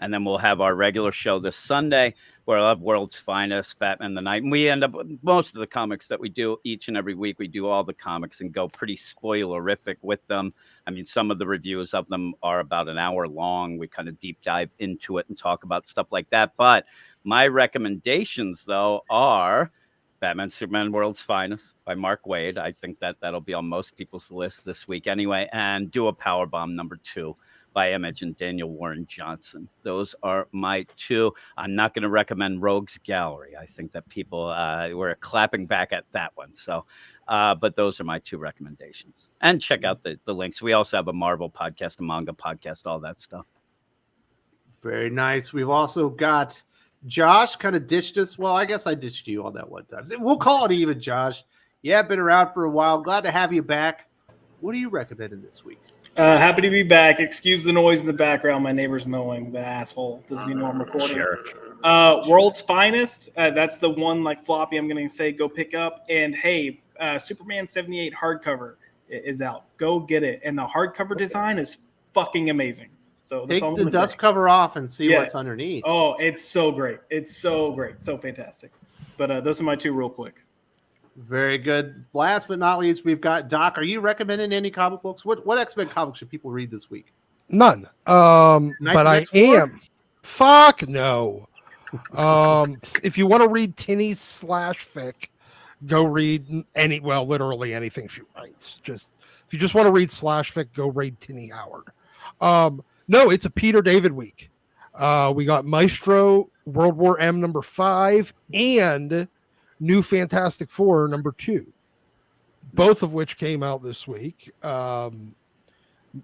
And then we'll have our regular show this Sunday, where I'll have World's Finest, Batman the Night. And we end up with most of the comics that we do each and every week. We do all the comics and go pretty spoilerific with them. I mean, some of the reviews of them are about an hour long. We kind of deep dive into it and talk about stuff like that. But my recommendations, though, are Batman, Superman, World's Finest by Mark Waid. I think that'll be on most people's list this week anyway. And Do a Powerbomb #2 by Image and Daniel Warren Johnson. Those are my two. I'm not going to recommend Rogues Gallery. I think that people were clapping back at that one. So, but those are my two recommendations. And check out the links. We also have a Marvel podcast, a manga podcast, all that stuff. Very nice. We've also got Josh kind of ditched us. Well, I guess I ditched you on that one time. We'll call it even, Josh. Yeah, been around for a while. Glad to have you back. What are you recommending this week? Happy to be back. Excuse the noise in the background. My neighbor's mowing. The asshole doesn't even know I'm recording. World's Finest. That's the one like floppy I'm going to say go pick up. And hey, Superman 78 hardcover is out. Go get it. And the hardcover design is fucking amazing. So that's take the dust cover off and see what's underneath. Oh, it's so great. It's so great. So fantastic. But those are my two real quick. Very good. Last but not least, we've got Doc. Are you recommending any comic books? What X-Men comics should people read this week? None. But I am. Fuck no. If you want to read Tinny / fic, go read literally anything she writes. If you just want to read / fic, go read Tinny Howard. No, it's a Peter David week. We got Maestro, World War M #5, and New Fantastic Four #2, both of which came out this week.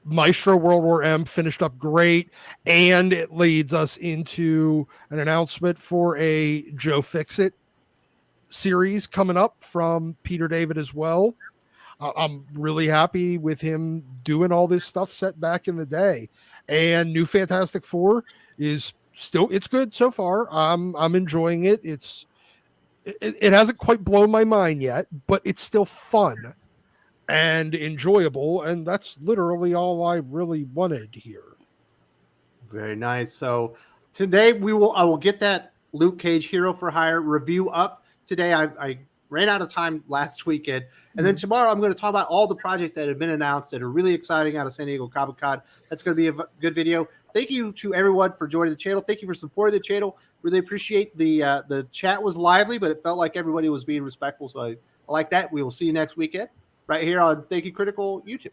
Maestro World War M finished up great, and it leads us into an announcement for a Joe Fixit series coming up from Peter David as well. I'm really happy with him doing all this stuff set back in the day. And New Fantastic Four is still, it's good so far. I'm enjoying it. It hasn't quite blown my mind yet, but it's still fun and enjoyable, and that's literally all I really wanted here. Very nice. So today I will get that Luke Cage Hero for Hire review up today. I ran out of time last weekend, and then tomorrow I'm going to talk about all the projects that have been announced that are really exciting out of San Diego Comic-Con. That's going to be a good video. Thank you to everyone for joining the channel. Thank you for supporting the channel. Really appreciate the chat was lively, but it felt like everybody was being respectful. So I like that. We will see you next weekend right here on Thank You Critical YouTube.